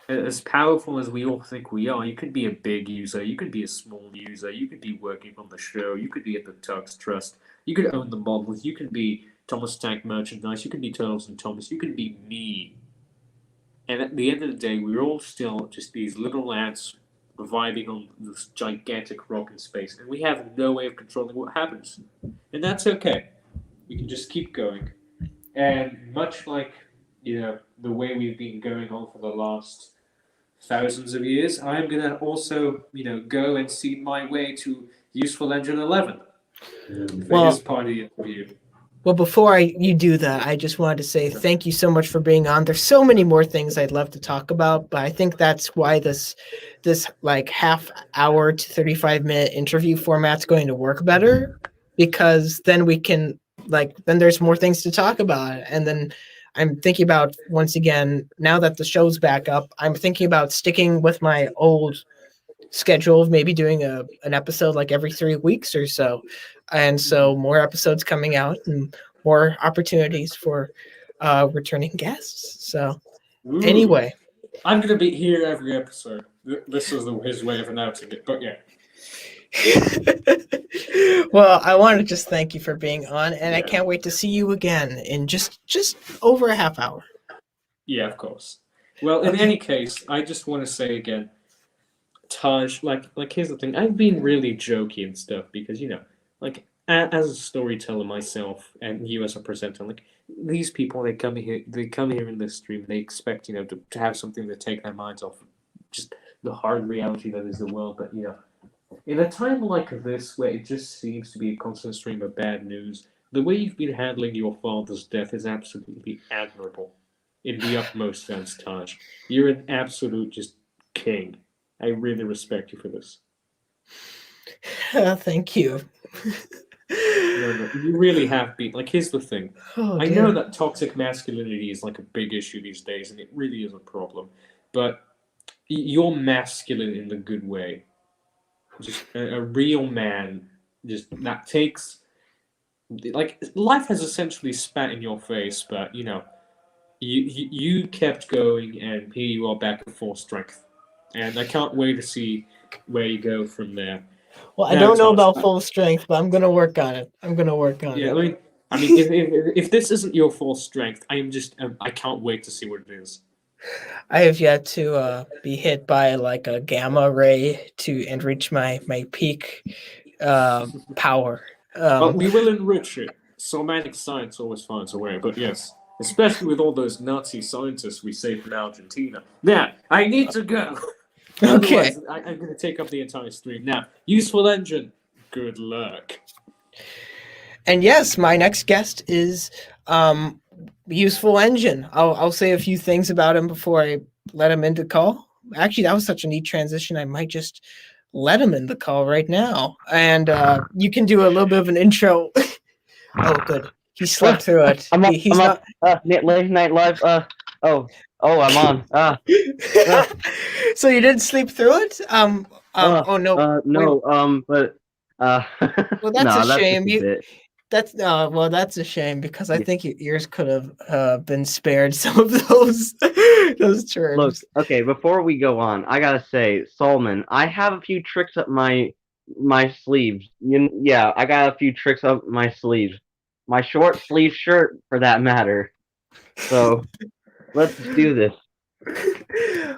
as powerful as we all think we are, you could be a big user, you could be a small user, you could be working on the show, you could be at the Tux Trust, you could own the models, you could be Thomas Tank Merchandise, you could be Turtles and Thomas, you could be me. And at the end of the day, we're all still just these little lads vibing on this gigantic rock in space, and we have no way of controlling what happens. And that's okay. We can just keep going. And much like the way we've been going on for the last thousands of years, I'm gonna also go and see my way to Useful Engine 11 for his Well, part of the interview. Well, before you do that, I just wanted to say thank you so much for being on. There's so many more things I'd love to talk about, but I think that's why this like half hour to 35-minute interview format's going to work better, because then we can then there's more things to talk about. And then I'm thinking about, once again, now that the show's back up, I'm thinking about sticking with my old schedule of maybe doing an episode like every 3 weeks or so. And so more episodes coming out and more opportunities for returning guests. So Ooh, anyway, I'm gonna be here every episode. This is his way of announcing it, but yeah. well, I want to just thank you for being on, and I can't wait to see you again in just over a half hour. Yeah, of course. Well, in Okay. any case, I just want to say again, Taj, like here's the thing. I've been really jokey and stuff because like as a storyteller myself, and you as a presenter, like these people, they come here in this stream, they expect to have something to take their minds off just the hard reality that is the world. But in a time like this, where it just seems to be a constant stream of bad news, the way you've been handling your father's death is absolutely admirable, in the utmost sense, Taj. You're an absolute just king. I really respect you for this. Thank you. No, you really have been. Like, here's the thing. Oh I know dear. that toxic masculinity is like a big issue these days, and it really is a problem. But you're masculine in the good way. Just a real man, just that takes. Like, life has essentially spat in your face, but you kept going, and here you are back at full strength. And I can't wait to see where you go from there. Well, I Now, don't know Tosh, about full strength, but I'm gonna work on it. I'm gonna work on yeah, it. I mean, if this isn't your full strength, I can't wait to see what it is. I have yet to be hit by like a gamma ray to enrich my peak power. But we will enrich it. Somatic science always finds a way. But yes, especially with all those Nazi scientists we saved from Argentina. Now, I need to go. Okay. Otherwise, I'm going to take up the entire stream. Now, Useful Engine, good luck. And yes, my next guest is Useful Engine. I'll say a few things about him before I let him into the call. Actually, that was such a neat transition. I might just let him in the call right now. And you can do a little bit of an intro. Oh, good. He slept through it. I'm up. He's I'm not. up. Late night live. I'm on. So you didn't sleep through it? Oh no. No. But Well, that's no, a that's shame. just a bit. That's a shame because I Yeah. think your ears could have been spared some of those terms. Look, okay. Before we go on, I gotta say, Solomon, I have a few tricks up my sleeves. Yeah, I got a few tricks up my sleeves. My short sleeve shirt, for that matter. So let's do this.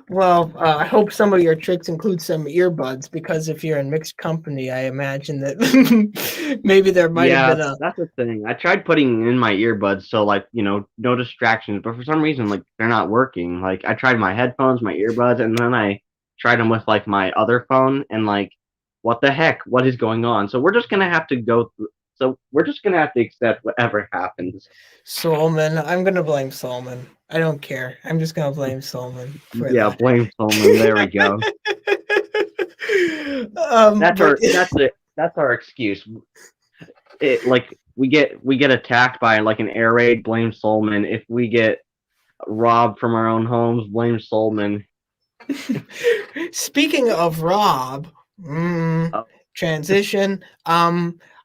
Well, I hope some of your tricks include some earbuds because if you're in mixed company, I imagine that maybe there might have been a. That's the thing. I tried putting in my earbuds so like, no distractions, but for some reason like they're not working. Like I tried my headphones, my earbuds, and then I tried them with like my other phone and like what the heck? What is going on? So we're just going to have to go through we're just going to have to accept whatever happens. Solomon. I'm going to blame Solomon. I don't care. I'm just going to blame Solomon for Yeah, that. blame Solomon. There we go. That's our excuse. It like we get attacked by like an air raid, blame Solomon. If we get robbed from our own homes, blame Solomon. Speaking of Rob, transition.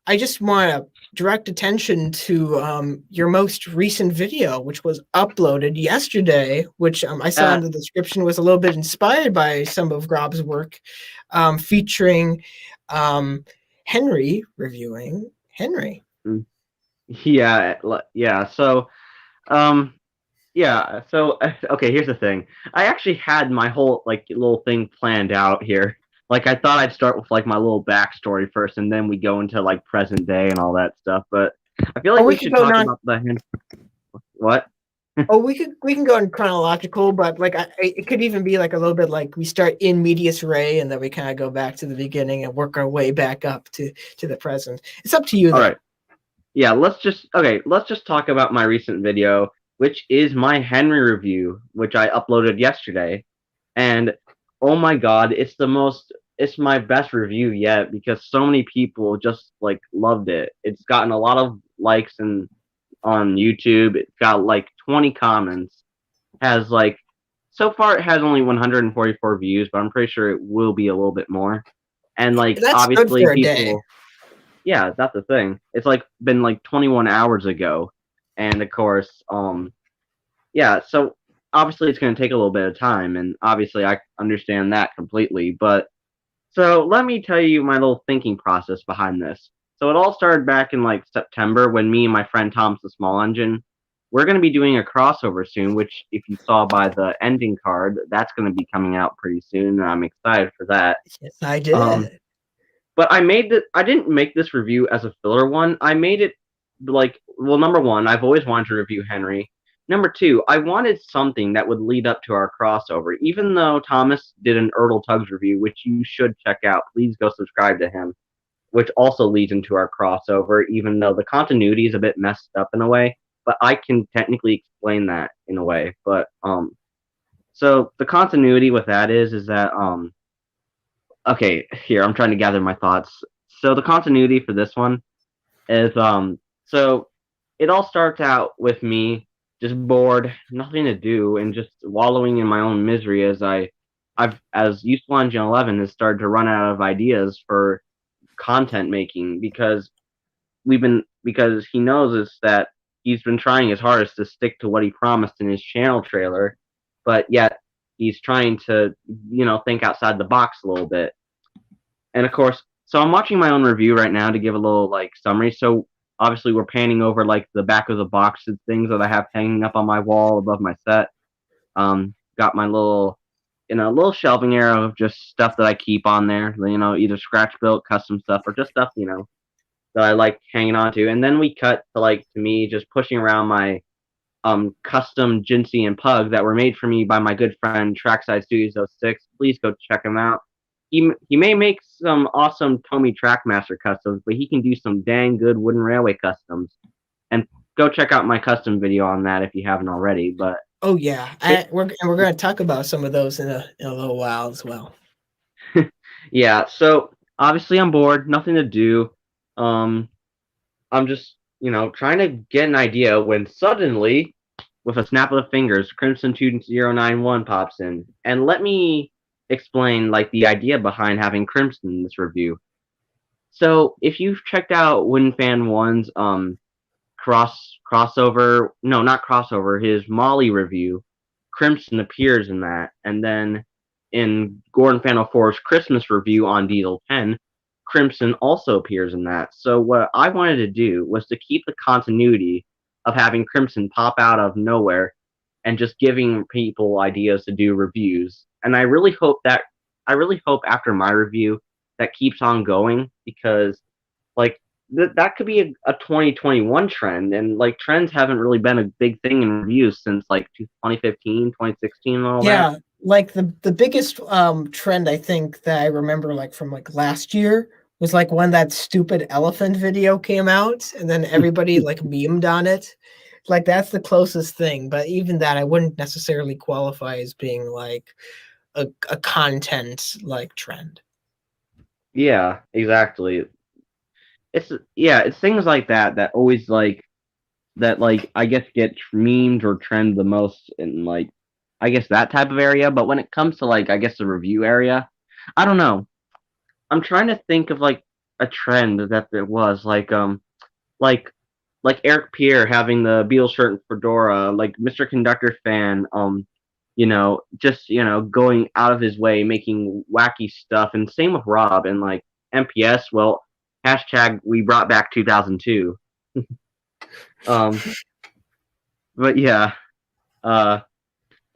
I just want to direct attention to your most recent video, which was uploaded yesterday, which I saw in the description was a little bit inspired by some of Rob's work, featuring Henry reviewing Henry. Yeah. So, okay, here's the thing. I actually had my whole like little thing planned out here. Like I thought I'd start with like my little backstory first, and then we go into like present day and all that stuff. But I feel like we should talk about the what? We can go in chronological, but like it could even be like a little bit like we start in medias res and then we kind of go back to the beginning and work our way back up to the present. It's up to you. All right. Yeah, let's just talk about my recent video, which is my Henry review, which I uploaded yesterday. And oh my god, it's my best review yet because so many people just like loved it. It's gotten a lot of likes on YouTube. It's got like 20 comments. Has like so far it has only 144 views, but I'm pretty sure it will be a little bit more. And like that's obviously good for a people day. Yeah, that's the thing. It's like been like 21 hours ago. And of course, yeah, so obviously it's going to take a little bit of time, and obviously I understand that completely, but so let me tell you my little thinking process behind this. So it all started back in like September when me and my friend Tom's the Small Engine, we're going to be doing a crossover soon, which if you saw by the ending card, that's going to be coming out pretty soon, and I'm excited for that. Yes, I did. But I didn't make this review as a filler one. I made it like, well, number one, I've always wanted to review Henry. Number two, I wanted something that would lead up to our crossover. Even though Thomas did an Ertl Tugs review, which you should check out, please go subscribe to him, which also leads into our crossover, even though the continuity is a bit messed up in a way. But I can technically explain that in a way. But so the continuity with that is that okay, here I'm trying to gather my thoughts. So the continuity for this one is so it all starts out with me just bored, nothing to do, and just wallowing in my own misery as Useful Engine 11 has started to run out of ideas for content making because he knows is that he's been trying his hardest to stick to what he promised in his channel trailer, but yet he's trying to think outside the box a little bit. And of course, so I'm watching my own review right now to give a little summary. So obviously we're panning over the back of the box and things that I have hanging up on my wall above my set. Got my little shelving area of just stuff that I keep on there, either scratch built, custom stuff, or just stuff, that I like hanging on to. And then we cut to me just pushing around my custom Jinsey and Pug that were made for me by my good friend Trackside Studios 06. Please go check him out. He may make some awesome Tomy Trackmaster customs, but he can do some dang good wooden railway customs. And go check out my custom video on that if you haven't already. But oh yeah, we're going to talk about some of those in a little while as well. Yeah, so obviously I'm bored, nothing to do. I'm just trying to get an idea when suddenly, with a snap of the fingers, Crimson 2091 pops in. And let me explain the idea behind having Crimson in this review. So if you've checked out Wooden Fan 1's crossover, no, not crossover, his Molly review, Crimson appears in that. And then in Gordon Fan 04's Christmas review on Diesel 10, Crimson also appears in that. So what I wanted to do was to keep the continuity of having Crimson pop out of nowhere and just giving people ideas to do reviews. And I really hope after my review that keeps on going, because that could be a 2021 trend, and trends haven't really been a big thing in reviews since 2015, 2016 and all that. Yeah, the biggest trend I think that I remember from last year was when that stupid elephant video came out and then everybody memed on it. That's the closest thing, but even that I wouldn't necessarily qualify as being a content trend. Yeah, exactly. It's things like that always that I guess get memed or trend the most in I guess that type of area. But when it comes to I guess the review area, I don't know. I'm trying to think of a trend that there was Eric Pierre having the Beatles shirt and fedora, Mr. Conductor fan, just going out of his way making wacky stuff, and same with Rob and MPS. Well, hashtag we brought back 2002. But yeah,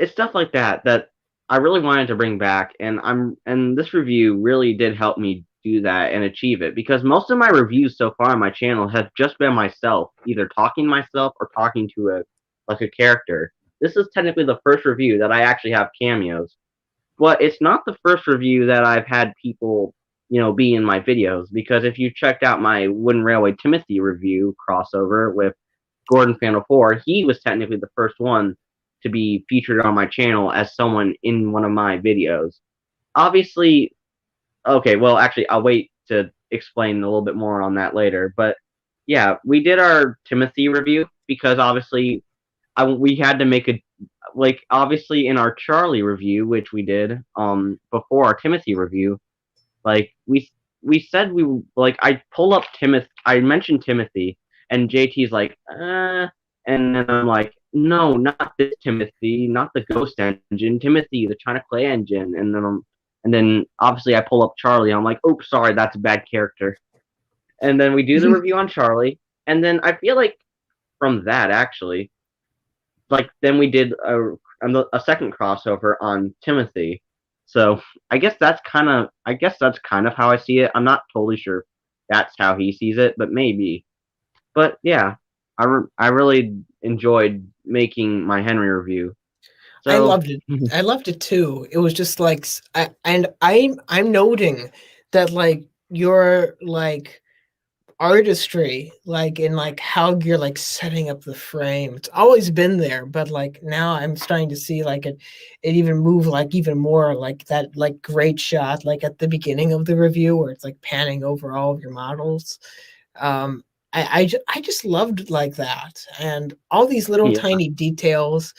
it's stuff like that I really wanted to bring back, and this review really did help me do that and achieve it, because most of my reviews so far on my channel have just been myself, either talking to myself or talking to a character. This is technically the first review that I actually have cameos, but it's not the first review that I've had people be in my videos, because if you checked out my Wooden Railway Timothy review crossover with Gordon Fan 04, he was technically the first one to be featured on my channel as someone in one of my videos. Obviously, okay, well, actually, I'll wait to explain a little bit more on that later. But yeah, we did our Timothy review because obviously we had to make obviously in our Charlie review, which we did before our Timothy review, we said I pull up Timothy, I mentioned Timothy, and JT's and then I'm no, not this Timothy, not the Ghost engine, Timothy, the China Clay engine, and then obviously I pull up Charlie, I'm oops, sorry, that's a bad character. And then we do the review on Charlie, and then I feel from that actually, then we did a second crossover on Timothy. So I guess that's kind of how I see it. I'm not totally sure that's how he sees it, but maybe. But yeah, I really enjoyed making my Henry review. I So loved it. I loved it too. It was just like, and I'm noting that like your like artistry, like in like how you're like setting up the frame. It's always been there, but like now I'm starting to see like it even move like even more like that like great shot like at the beginning of the review where it's like panning over all of your models. Um, I just loved like that and all these little yeah, tiny details.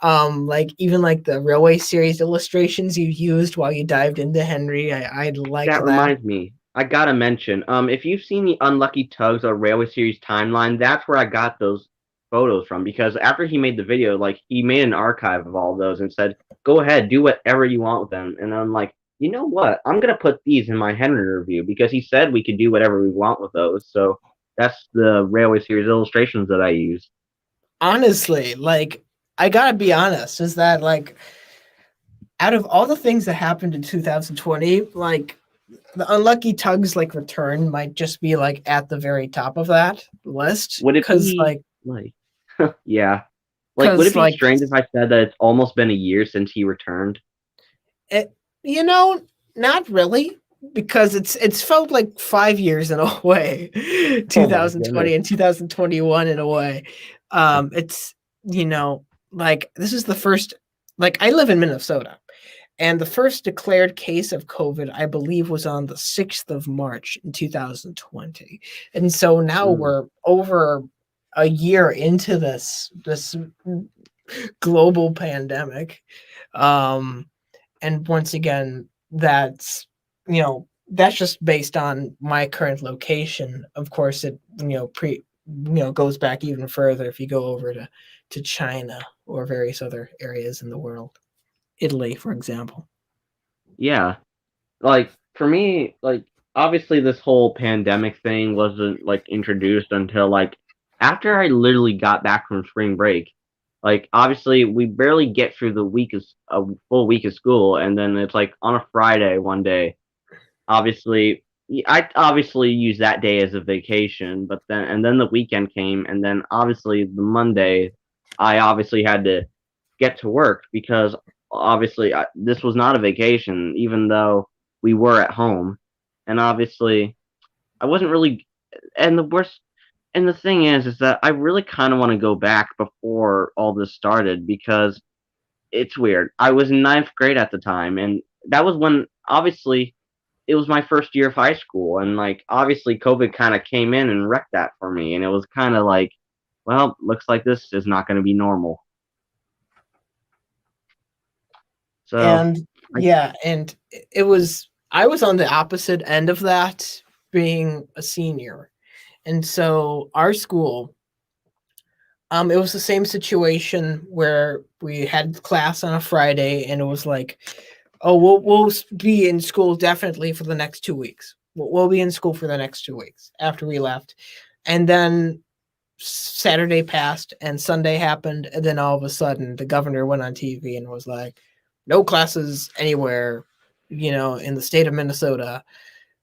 Like even like the railway series illustrations you used while you dived into Henry, I liked that that. reminds me. I gotta mention, if you've seen the Unlucky Tugs or Railway Series timeline, that's where I got those photos from. Because after he made the video, like he made an archive of all those and said, "Go ahead, do whatever you want with them." And I'm like, you know what? I'm gonna put these in my Henry review because he said we could do whatever we want with those. So that's the Railway Series illustrations that I use. Honestly, like I gotta be honest, is that like out of all the things that happened in 2020, like the Unlucky Tugs like return might just be like at the very top of that list. Would it Cause be like like, yeah, like would it cause be like strange if I said that it's almost been a year since he returned? it, you know, not really. Because it's felt like 5 years in a way, Oh my goodness. 2020 and 2021 in a way. It's like this is the first like I live in Minnesota. And the first declared case of COVID, I believe, was on the 6th of March in 2020. And so now Mm, we're over a year into this global pandemic. Um, and once again, that's just based on my current location. Of course, it goes back even further if you go over to China or various other areas in the world, Italy, for example. yeah. Like for me, like obviously this whole pandemic thing wasn't like introduced until like after I literally got back from spring break. Like obviously we barely get through the week of a full week of school, and then it's like on a Friday one day. Obviously, I obviously used that day as a vacation, but then the weekend came, and then obviously the Monday, I obviously had to get to work because obviously this was not a vacation, even though we were at home, and obviously I wasn't really. And the worst, and the thing is that I really kind of want to go back before all this started because it's weird. I was in ninth grade at the time, and that was when obviously it was my first year of high school, and like obviously COVID kind of came in and wrecked that for me, and it was kind of like, well, looks like this is not going to be normal. So, And I, yeah, and I was on the opposite end of that, being a senior. And so our school, it was the same situation where we had class on a Friday and it was like, oh, we'll be in school definitely for the next 2 weeks. We'll be in school for the next 2 weeks after we left. And then Saturday passed and Sunday happened, and then all of a sudden the governor went on TV and was like, "No classes anywhere, in the state of Minnesota,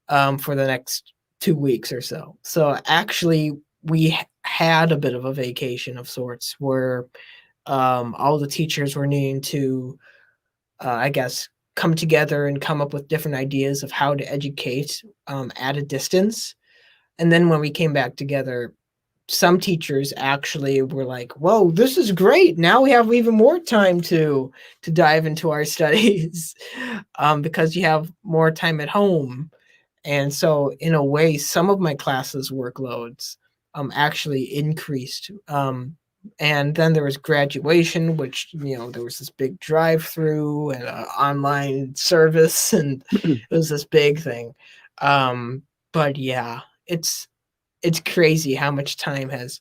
for the next 2 weeks or so." So actually, we had a bit of a vacation of sorts where all the teachers were needing to, I guess, come together and come up with different ideas of how to educate at a distance. And then when we came back together, some teachers actually were like, "Whoa, this is great! Now we have even more time to dive into our studies, because you have more time at home." And so, in a way, some of my classes' workloads actually increased. And then there was graduation, which there was this big drive-through and online service, and it was this big thing. But yeah, it's crazy how much time has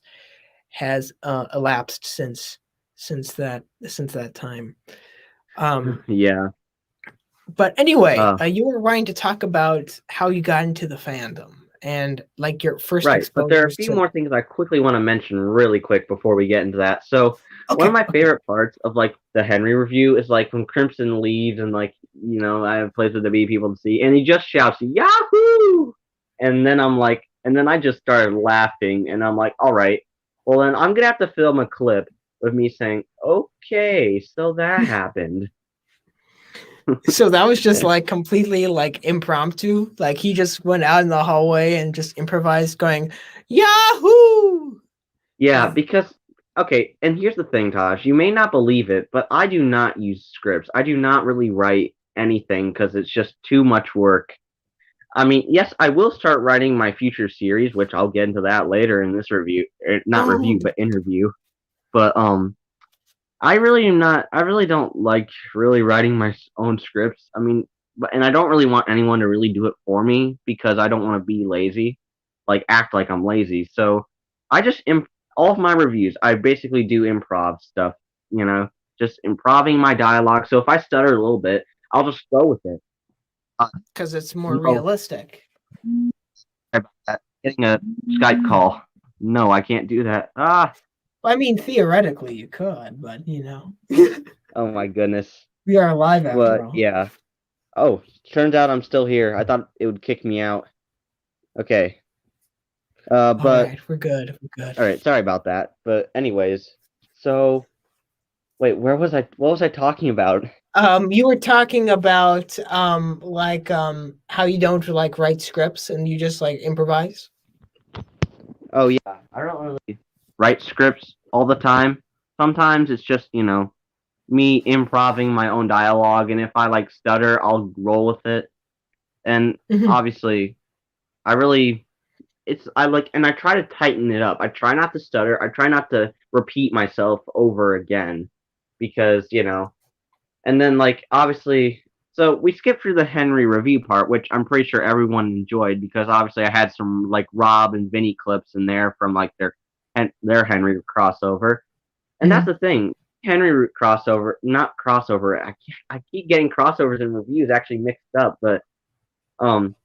elapsed since that time. Um, yeah, but anyway, uh, you were wanting to talk about how you got into the fandom and like your first right. But there are a exposures few to. more things I quickly want to mention really quick before we get into that. So, one of Okay, my okay. favorite parts of like the Henry review is like when Crimson leaves and like I have places to be, people to see, and he just shouts Yahoo! And then I just started laughing, and I'm like, all right, well then I'm gonna have to film a clip of me saying, okay, so that happened. So that was just like completely like impromptu. Like he just went out in the hallway and just improvised, going Yahoo! Yeah, Yeah. because okay, and here's the thing, Tosh. You may not believe it, but I do not use scripts. I do not really write anything because it's just too much work. I mean, yes, I will start writing my future series, which I'll get into that later in this review, not Oh, review, but interview. But I really am not. I really don't like really writing my own scripts. I mean, and I don't really want anyone to really do it for me because I don't want to be lazy, like act like I'm lazy. So I just all of my reviews. I basically do improv stuff. Just improving my dialogue. So if I stutter a little bit, I'll just go with it. because it's more No, realistic. about that. Getting a Skype call. No, I can't do that. Ah, Well, I mean, theoretically you could, but oh my goodness. we are alive after But all. yeah. Oh, turns out I'm still here. I thought it would kick me out. Okay. All But right, we're good. We're good. all right. Sorry about that. But anyways, so wait, where was I? What was I talking about? You were talking about how you don't like write scripts and you just like improvise. Oh yeah, I don't really write scripts all the time. Sometimes it's just me improving my own dialogue, and if I like stutter, I'll roll with it. And Mhm. obviously, I really I like, and I try to tighten it up. I try not to stutter. I try not to repeat myself over again because and then like obviously, so we skipped through the Henry review part, which I'm pretty sure everyone enjoyed because obviously I had some like Rob and Vinny clips in there from like their Henry crossover, and that's Mhm. the thing. Henry crossover, not crossover. I keep getting crossovers and reviews actually mixed up, but um,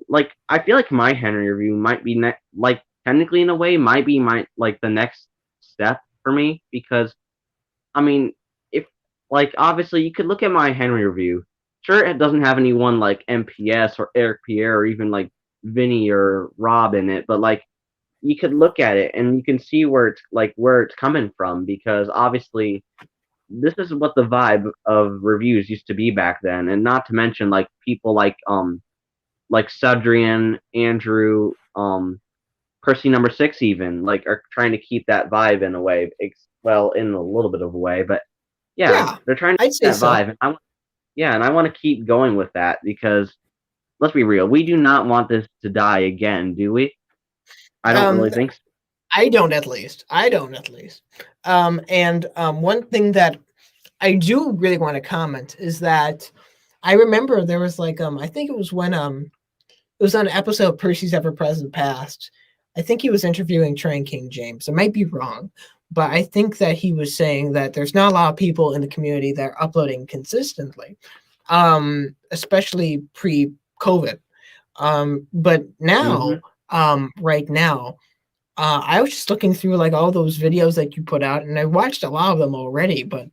like I feel like my Henry review might be like technically in a way might be my like the next step for me because I mean if like obviously you could look at my Henry review. Sure, it doesn't have anyone like MPS or Eric Pierre or even like Vinny or Rob in it, but like you could look at it and you can see where it's coming from because obviously this is what the vibe of reviews used to be back then, and not to mention like people like Sudrian, Andrew, Percy number 6 even like are trying to keep that vibe in a way. Well, in a little bit of a way, but yeah, Yeah, they're trying to I'd keep say that so. vibe. And I want to keep going with that because let's be real, we do not want this to die again, do we? I don't Um, really think so. I don't at least. I don't at least. And one thing that I do really want to comment is that I remember there was like I think it was when it was on an episode of Percy's Ever Present Past. I think he was interviewing Train King James. I might be wrong, but I think that he was saying that there's not a lot of people in the community that are uploading consistently, especially pre-COVID. But Hmm. now, right now, I was just looking through like all those videos that you put out, and I watched a lot of them already. But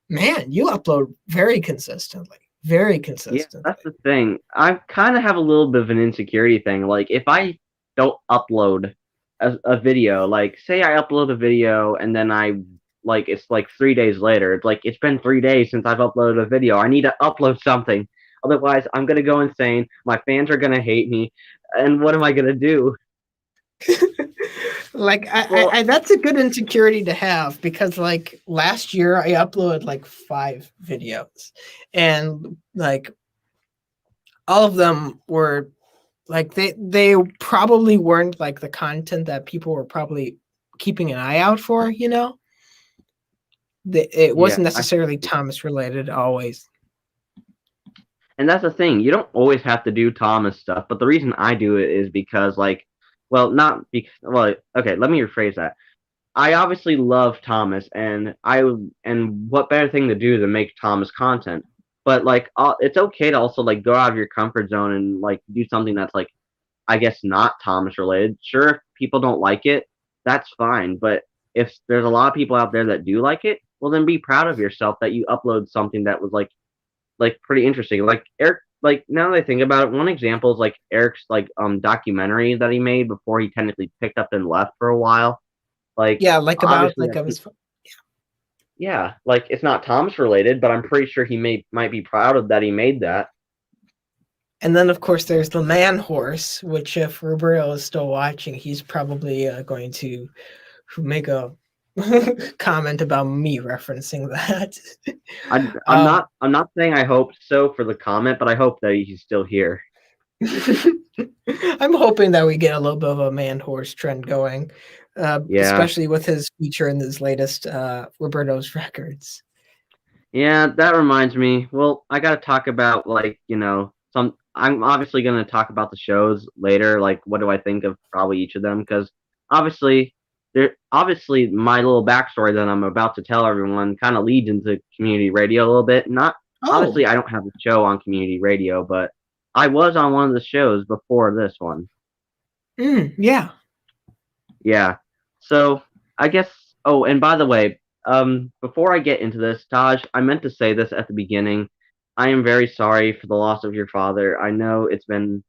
man, you upload very consistently, very Yeah, consistently. that's the thing. I kind of have a little bit of an insecurity thing. Like, if I don't upload a video, like, say I upload a video and then it's like 3 days later, it's like, it's been 3 days since I've uploaded a video. I need to upload something. Otherwise, I'm going to go insane. My fans are going to hate me. And what am I going to do? Like Well, that's a good insecurity to have because like last year I uploaded like 5 videos and like all of them were like they probably weren't like the content that people were probably keeping an eye out for, it yeah. wasn't necessarily Thomas related always. And that's the thing. You don't always have to do Thomas stuff, but the reason I do it is because, like, well, not because, well, okay, let me rephrase that. I obviously love Thomas, and what better thing to do than make Thomas content? But like, it's okay to also like go out of your comfort zone and like do something that's like, I guess not Thomas related. Sure, if people don't like it, that's fine. But if there's a lot of people out there that do like it, well, then be proud of yourself that you upload something that was like pretty interesting. Like Eric, like now that I think about it, one example is like Eric's like documentary that he made before he technically picked up and left for a while. Like Yeah, like about obviously, like I was. yeah, like it's not Thomas related, but I'm pretty sure he might be proud of that he made that. And then, of course, there's the man horse, which if Roberto is still watching, he's probably going to make a comment about me referencing that. I'm not saying I hope so for the comment, but I hope that he's still here. I'm hoping that we get a little bit of a man horse trend going, especially with his feature in his latest Roberto's Records. Yeah, that reminds me. Well, I got to talk about like, some I'm obviously going to talk about the shows later, like what do I think of probably each of them because obviously obviously my little backstory that I'm about to tell everyone kind of leads into community radio a little bit. Not obviously I don't have a show on community radio, but I was on one of the shows before this one. Yeah. Yeah. So, I guess and by the way, before I get into this, Taj, I meant to say this at the beginning. I am very sorry for the loss of your father. I know it's been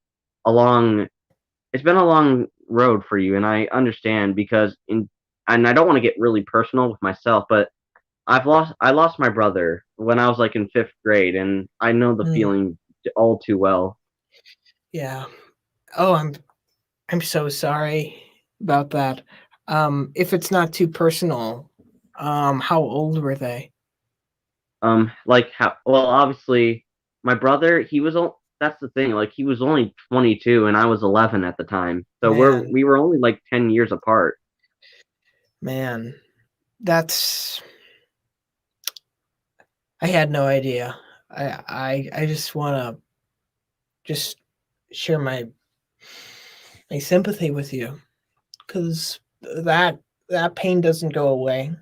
a long road for you, and I understand and I don't want to get really personal with myself, but I lost my brother when I was like in 5th grade, and I know the feeling all too well. Yeah. Oh, I'm so sorry about that. If it's not too personal, how old were they? Like how? Well, obviously, my brother, that's the thing. Like he was only 22, and I was 11 at the time. So we were only like 10 years apart. Man, I had no idea. I just want to just share my sympathy with you because that pain doesn't go away.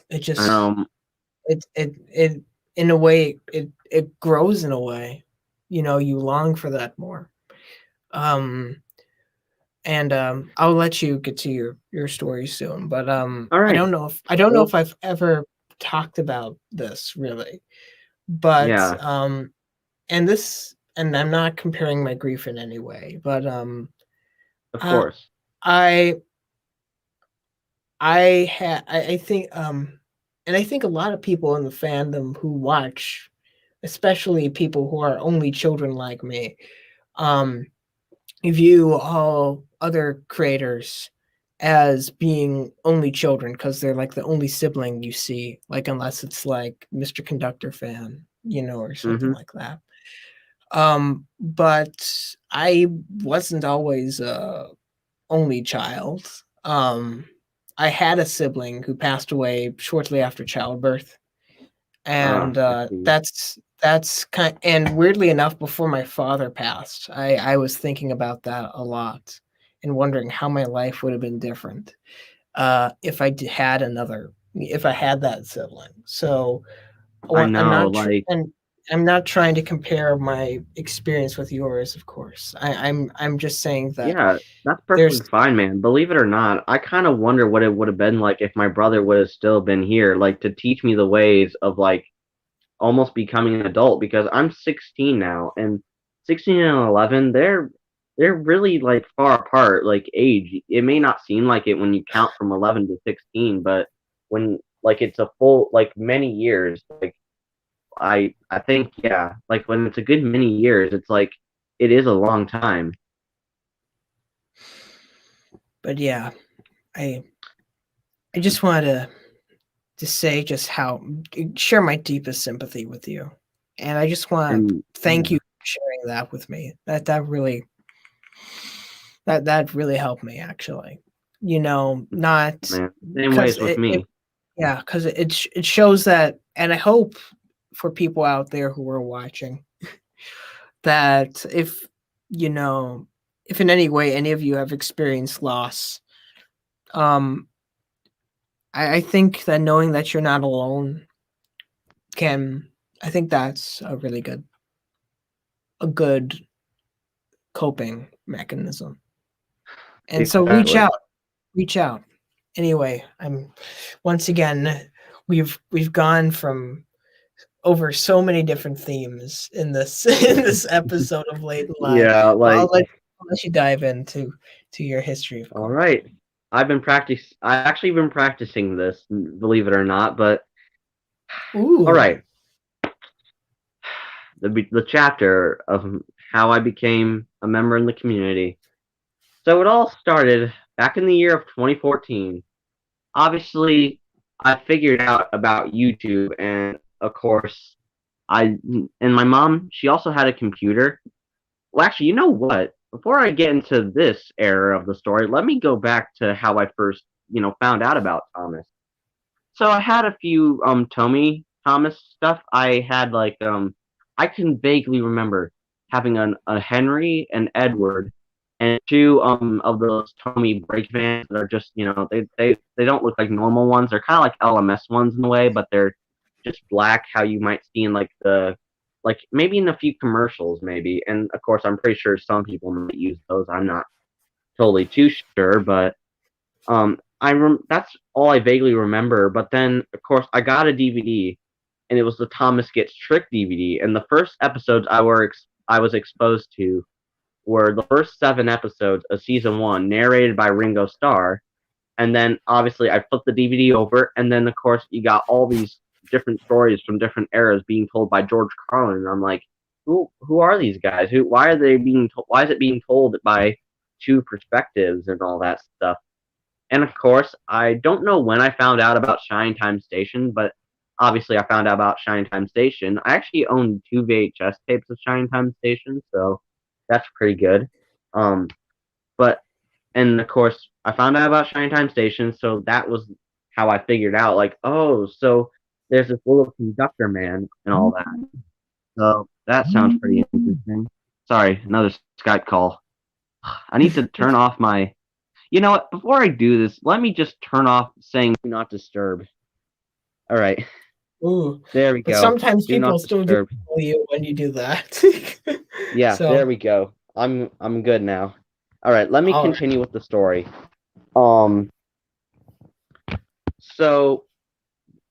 It just it in a way it grows in a way. You long for that more. And I'll let you get to your story soon. But all right. I don't know if I've ever talked about this really. But yeah. And I'm not comparing my grief in any way, but of course. I think and I think a lot of people in the fandom who watch, especially people who are only children like me, view all other creators as being only children because they're like the only sibling you see, like unless it's like Mr. Conductor fan, or something like that. But I wasn't always a only child. I had a sibling who passed away shortly after childbirth, and that's kind. And weirdly enough, before my father passed, I was thinking about that a lot and wondering how my life would have been different if I had that sibling. So I know, I'm not trying to compare my experience with yours, of course. I'm just saying that. Yeah, that's perfectly fine, man. Believe it or not, I kind of wonder what it would have been like if my brother would have still been here, like to teach me the ways of like almost becoming an adult because I'm 16 now, and 16 and 11, they're really like far apart, like age. It may not seem like it when you count from 11 to 16, but when like it's a full like many years, like I think like when it's a good many years, it's like it is a long time. But yeah, I just wanted to say just share my deepest sympathy with you, and I just want to thank you for sharing that with me. That really helped me actually. Not same ways with me. Because it shows that, and I hope for people out there who are watching that if in any way any of you have experienced loss, I think that knowing that you're not alone I think that's a really good coping mechanism. And exactly. So reach out. Anyway, once again, we've gone from over so many different themes in this in this episode of Late Live. Yeah, But like, I'll let you dive into your history, of all course. right. I've actually been practicing this, believe it or not, but Ooh. all right. The chapter of how I became a member in the community. So it all started back in the year of 2014. Obviously, I figured out about YouTube, and of course, my mom, she also had a computer. Well, actually, you know what? Before I get into this era of the story, let me go back to how I first, found out about Thomas. So I had a few Tommy Thomas stuff. I had I can vaguely remember having a Henry and Edward and two of those Tommy brake vans that are just they don't look like normal ones. They're kind of like LMS ones in a way, but they're just black, how you might see in like maybe in a few commercials maybe. And of course, I'm pretty sure some people might use those. I'm not totally too sure, but that's all I vaguely remember. But then, of course, I got a DVD, and it was the Thomas Gets Tricked DVD. And the first episodes I was exposed to were the first 7 episodes of season 1, narrated by Ringo Starr. And then, obviously, I flipped the DVD over, and then, of course, you got all these different stories from different eras being told by George Carlin. And I'm like, who are these guys? Why are they being? Why is it being told by 2 perspectives and all that stuff? And of course, I don't know when I found out about Shine Time Station, but obviously I found out about Shine Time Station. I actually own 2 VHS tapes of Shine Time Station, so that's pretty good. But and of course I found out about Shine Time Station, so that was how I figured out, like, oh, so there's this little conductor man and all that. So that sounds pretty interesting. Sorry, another Skype call. I need to turn off my. You know what? Before I do this, let me just turn off saying "Do not disturb." All right. Ooh. There we But go. sometimes Do people not still do disturb. call you when you do that. Yeah, So, there we go. I'm good now. All right, let me all right. continue with the story. So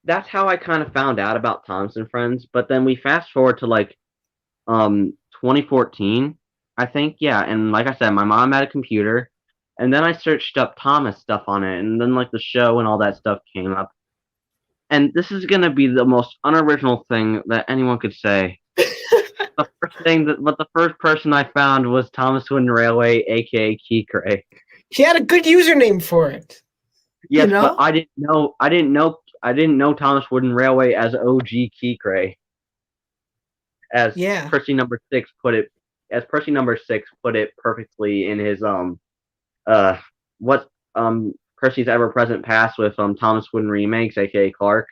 that's how I kind of found out about Thomas and Friends. But then we fast forward to 2014, I think. Yeah, and like I said, my mom had a computer, and then I searched up Thomas stuff on it, and then the show and all that stuff came up. And this is gonna be the most unoriginal thing that anyone could say. The first person I found was Thomas Wooden Railway, aka Keycray. He had a good username for it. Yes, You know? but I didn't know Thomas Wooden Railway as OG Keycray. As Yeah. Percy number 6 put it, perfectly in his what Percy's Ever Present Past with Thomas Wooden Remakes, aka Clark.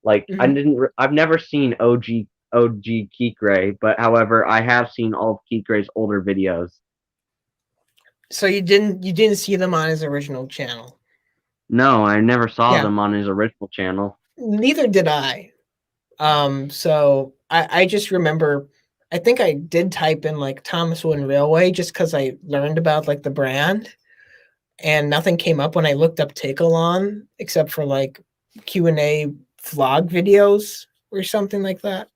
Like I've never seen OG Keycray, but however, I have seen all of Keycray's older videos. So you didn't see them on his original channel? No, I never saw them on his original channel. Neither did I. So I just remember, I think I did type in like Thomas Wooden Railway just because I learned about like the brand, and nothing came up when I looked up Take-A-Lawn except for like Q&A vlog videos or something like that.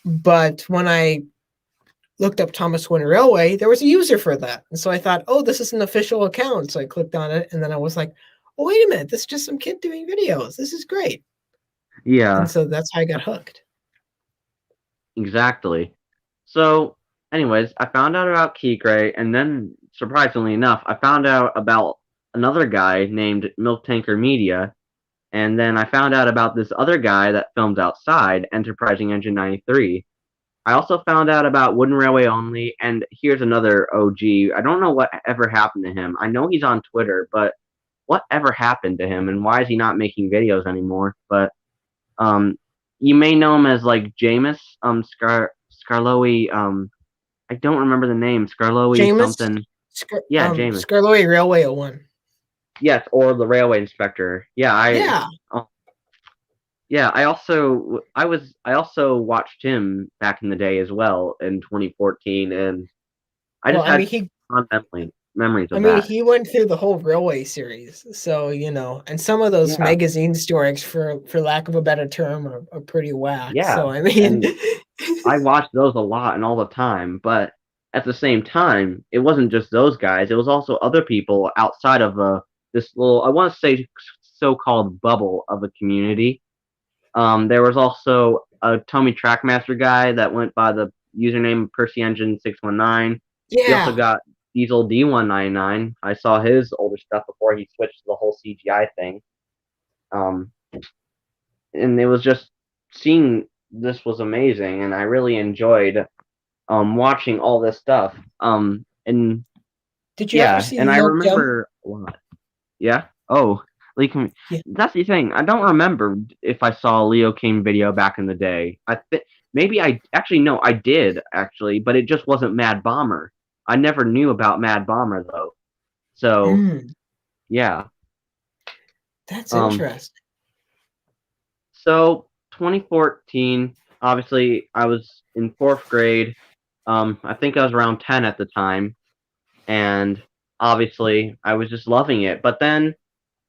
But when I looked up Thomas Wooden Railway, there was a user for that. And so I thought, oh, this is an official account. So I clicked on it, and then I was like, oh, wait a minute, this is just some kid doing videos. This is great. Yeah. And so that's how I got hooked. Exactly. So, anyways, I found out about Keycray, and then, surprisingly enough, I found out about another guy named Milk Tanker Media, and then I found out about this other guy that films outside, Enterprising Engine 93. I also found out about Wooden Railway Only, and here's another OG. I don't know what ever happened to him. I know he's on Twitter, but what ever happened to him, and why is he not making videos anymore? But you may know him as like Jameis Scarlowy. I don't remember the name. Scarlowy Jameis? something. Jameis. Scarlowy Railway 01. Yes, or the railway inspector. Yeah, I also watched him back in the day as well in 2014, and I just had fun memories I of mean, that. he went through the whole Railway series, so and some of those Yeah, magazine stories, for lack of a better term, are pretty whack. yeah, So I mean, and I watched those a lot and all the time, but at the same time, it wasn't just those guys. It was also other people outside of this little, I want to say, so-called bubble of a community. There was also a Tommy Trackmaster guy that went by the username Percy Engine 619. You also yeah. got Diesel D199. I saw his older stuff before he switched to the whole CGI thing. Um, and it was just seeing this was amazing, and I really enjoyed watching all this stuff. And Did you ever yeah, see and I Lil Kim? remember a lot. Yeah. Oh, Yeah. that's the thing. I don't remember if I saw a Leo King video back in the day. Maybe I actually no, I did actually, but it just wasn't Mad Bomber. I never knew about Mad Bomber though. So Mm, yeah. that's Um. interesting. So 2014. Obviously, I was in fourth grade. I think I was around 10 at the time, and obviously, I was just loving it. But then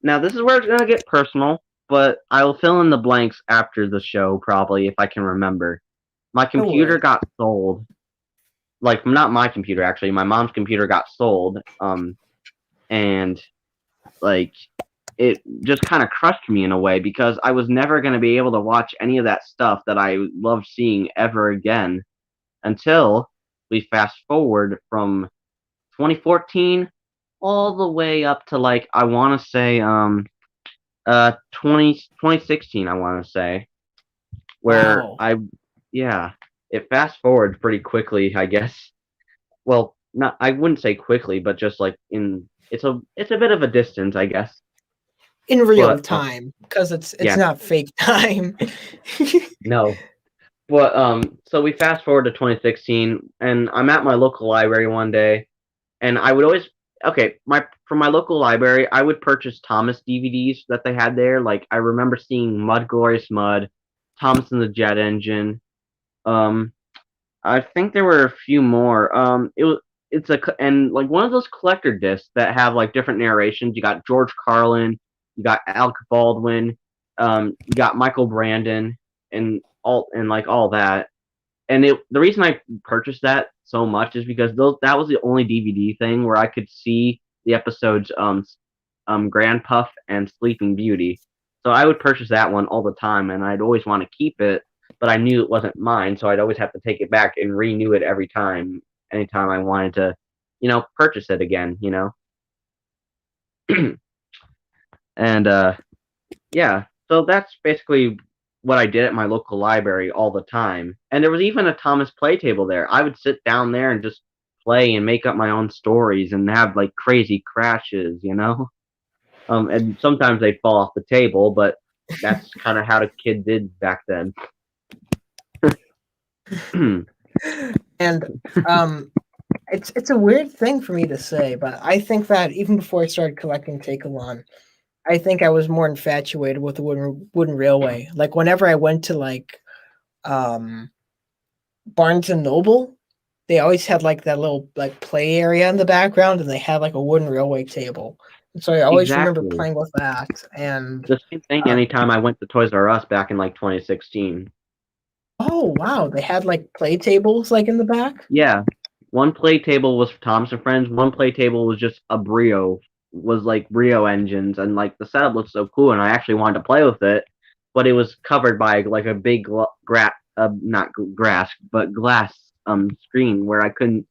now this is where it's gonna get personal, but I will fill in the blanks after the show probably if I can remember. My No computer worries. got sold. Like not my computer actually, my mom's computer got sold. And like it just kind of crushed me in a way because I was never gonna be able to watch any of that stuff that I loved seeing ever again until we fast forward from 2014 all the way up to like I want to say 2016 I want to say where Wow. yeah, it fast forwards pretty quickly, I guess. Well, not I wouldn't say quickly, but just like it's a bit of a distance, I guess. In real But time, because it's yeah, not fake time. no. But so we fast forward to 2016, and I'm at my local library one day, and I would always okay my from my local library I would purchase Thomas DVDs that they had there. Like I remember seeing Mud Glorious Mud, Thomas and the Jet Engine. Um, I think there were a few more. And like one of those collector discs that have like different narrations. You got George Carlin, you got Alec Baldwin, you got Michael Brandon, and like all that. And the reason I purchased that so much is because that was the only DVD thing where I could see the episodes Grand Puff and Sleeping Beauty. So I would purchase that one all the time, and I'd always want to keep it, but I knew it wasn't mine, so I'd always have to take it back and renew it every time, anytime I wanted to, purchase it again, And yeah, so that's basically what I did at my local library all the time. And there was even a Thomas play table there. I would sit down there and just play and make up my own stories and have like crazy crashes. And sometimes they'd fall off the table, but that's kind of how the kid did back then. And it's a weird thing for me to say, but I think that even before I started collecting Take-A-Lon, I think I was more infatuated with the wooden railway. Like whenever I went to like um Barnes and Noble, they always had like that little like play area in the background, and they had like a wooden railway table. And so I always remember Exactly. playing with that. And The same thing anytime I went to Toys R Us back in like 2016. oh wow, they had like play tables like in the back. Yeah. One play table was for Thomas and Friends. One play table was just was like Brio engines, and like the setup looked so cool, and I actually wanted to play with it, but it was covered by like a big not grass, but glass screen where I couldn't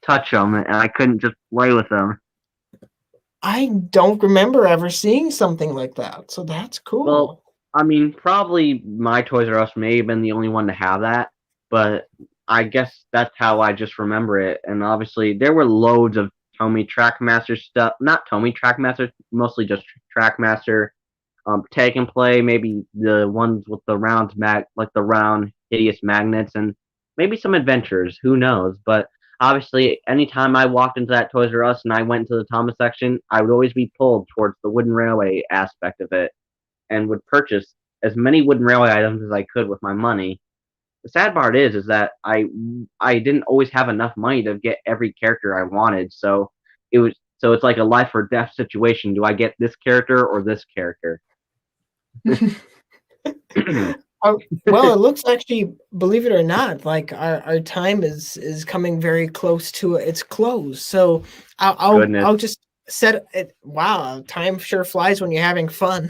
touch them, and I couldn't just play with them. I don't remember ever seeing something like that, so that's Well, cool. I mean, probably my Toys R Us may have been the only one to have that, but I guess that's how I just remember it. And obviously, there were loads of Tomy Trackmaster stuff. Not Tomy Trackmaster, mostly just Trackmaster. Take and Play, maybe the ones with the like the round hideous magnets, and maybe some adventures. Who knows? But obviously, anytime I walked into that Toys R Us and I went into the Thomas section, I would always be pulled towards the wooden railway aspect of it and would purchase as many wooden railway items as I could with my money. The sad part is that I didn't always have enough money to get every character I wanted, so it was So it's like a life or death situation. Do I get this character or this character? Well, it looks actually, believe it or not, like our time is coming very close to its close. So Goodness. I'll just set it. Wow, time sure flies when you're having fun.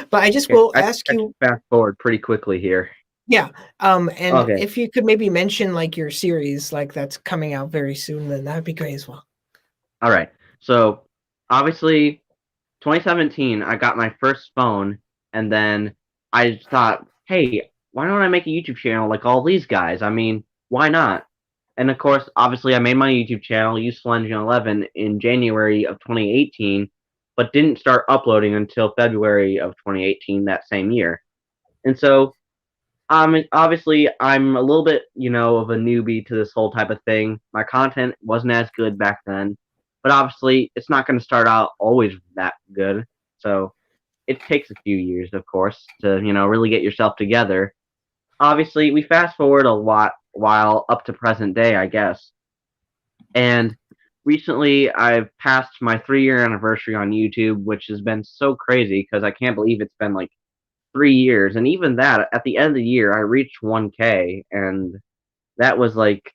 But I just Okay, will I ask should you, fast forward pretty quickly here. yeah, and Okay. if you could maybe mention like your series like that's coming out very soon, then that'd be great as well. All right. So obviously, 2017, I got my first phone, and then I just thought, hey, why don't I make a YouTube channel like all these guys? I mean, why not? And of course, obviously, I made my YouTube channel, Useful Engine 11, in January of 2018, but didn't start uploading until February of 2018 that same year. And so, obviously, I'm a little bit, of a newbie to this whole type of thing. My content wasn't as good back then, but obviously, it's not going to start out always that good. So, it takes a few years, of course, to, really get yourself together. Obviously, we fast forward a lot while up to present day, I guess. And recently, I've passed my 3-year anniversary on YouTube, which has been so crazy because I can't believe it's been like 3 years. And even that, at the end of the year, I reached 1K, and that was like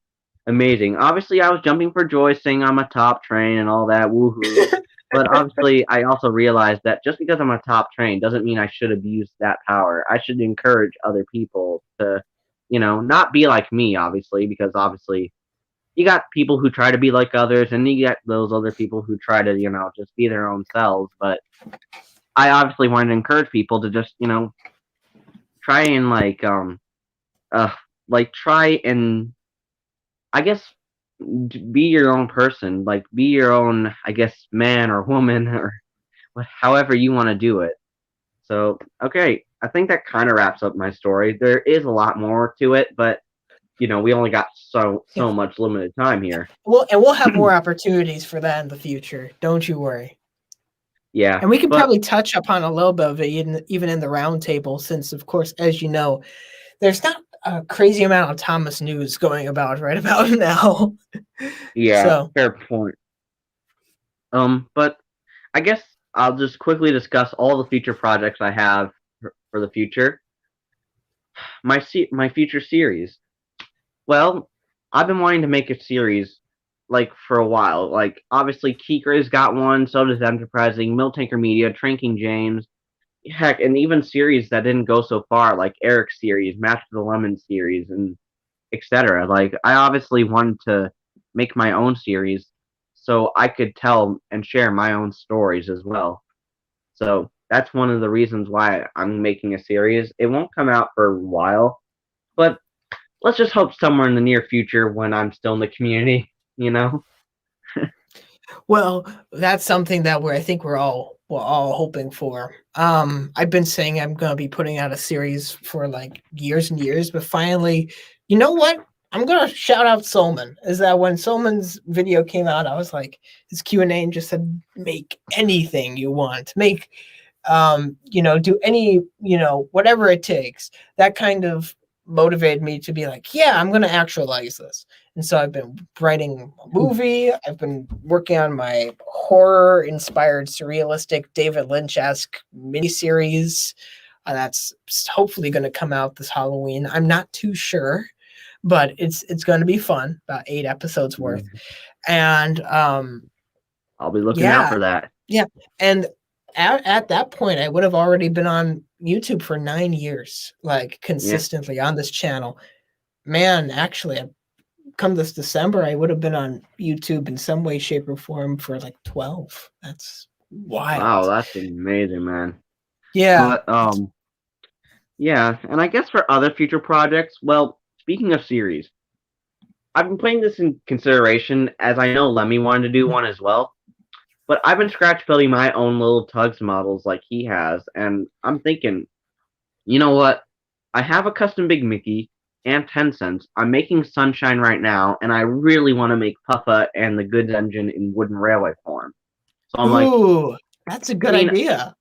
amazing. Obviously, I was jumping for joy, saying I'm a top train and all that, woohoo. But obviously, I also realized that just because I'm a top train doesn't mean I should abuse that power. I should encourage other people to, not be like me, obviously, because obviously you got people who try to be like others, and you got those other people who try to, just be their own selves. But I obviously wanted to encourage people to just, try and try and I guess be your own person, like be your own, I guess, man or woman or however you want to do it. So, okay, I think that kind of wraps up my story. There is a lot more to it, but we only got so Yeah. much limited time here. We'll have more opportunities for that in the future. Don't you worry. Yeah, And we can but probably touch upon a little bit of it even in the roundtable, since, of course, as you know, there's not a crazy amount of Thomas news going about right about now. yeah, So, fair point. But I guess I'll just quickly discuss all the future projects I have for the future. My future series. Well, I've been wanting to make a series like for a while. Like obviously Kikra's got one, so does Enterprising, Miltanker Media, Tranking James, heck, and even series that didn't go so far, like Eric's series, Match of the Lemon series, and etc. Like I obviously wanted to make my own series so I could tell and share my own stories as well. So that's one of the reasons why I'm making a series. It won't come out for a while, but let's just hope somewhere in the near future when I'm still in the community, well, that's something that I think we're all hoping for. I've been saying I'm going to be putting out a series for like years and years, but finally, you know what? I'm going to shout out Solman. Is that when Solman's video came out, I was like, his Q&A and just said, make anything you want. Make do any, whatever it takes. That kind of motivated me to be like, yeah, I'm going to actualize this. And so I've been writing a movie. I've been working on my horror-inspired, surrealistic, David Lynch-esque miniseries. That's hopefully going to come out this Halloween. I'm not too sure, but it's going to be fun. About 8 episodes worth, and I'll be looking out yeah, for that. yeah. And at that point, I would have already been on YouTube for 9 years, like consistently on this channel. Man, actually, come this December, I would have been on YouTube in some way, shape, or form for like 12. That's wild. Wow, that's amazing, man. Yeah. But yeah, and I guess for other future projects, well, speaking of series, I've been putting this in consideration as I know Lemmy wanted to do one as well. But I've been scratch building my own little tugs models like he has, and I'm thinking, you know what? I have a custom Big Mickey and 10 cents. I'm making Sunshine right now, and I really want to make Puffa and the goods engine in wooden railway form. So I'm like, Ooh, that's a good idea.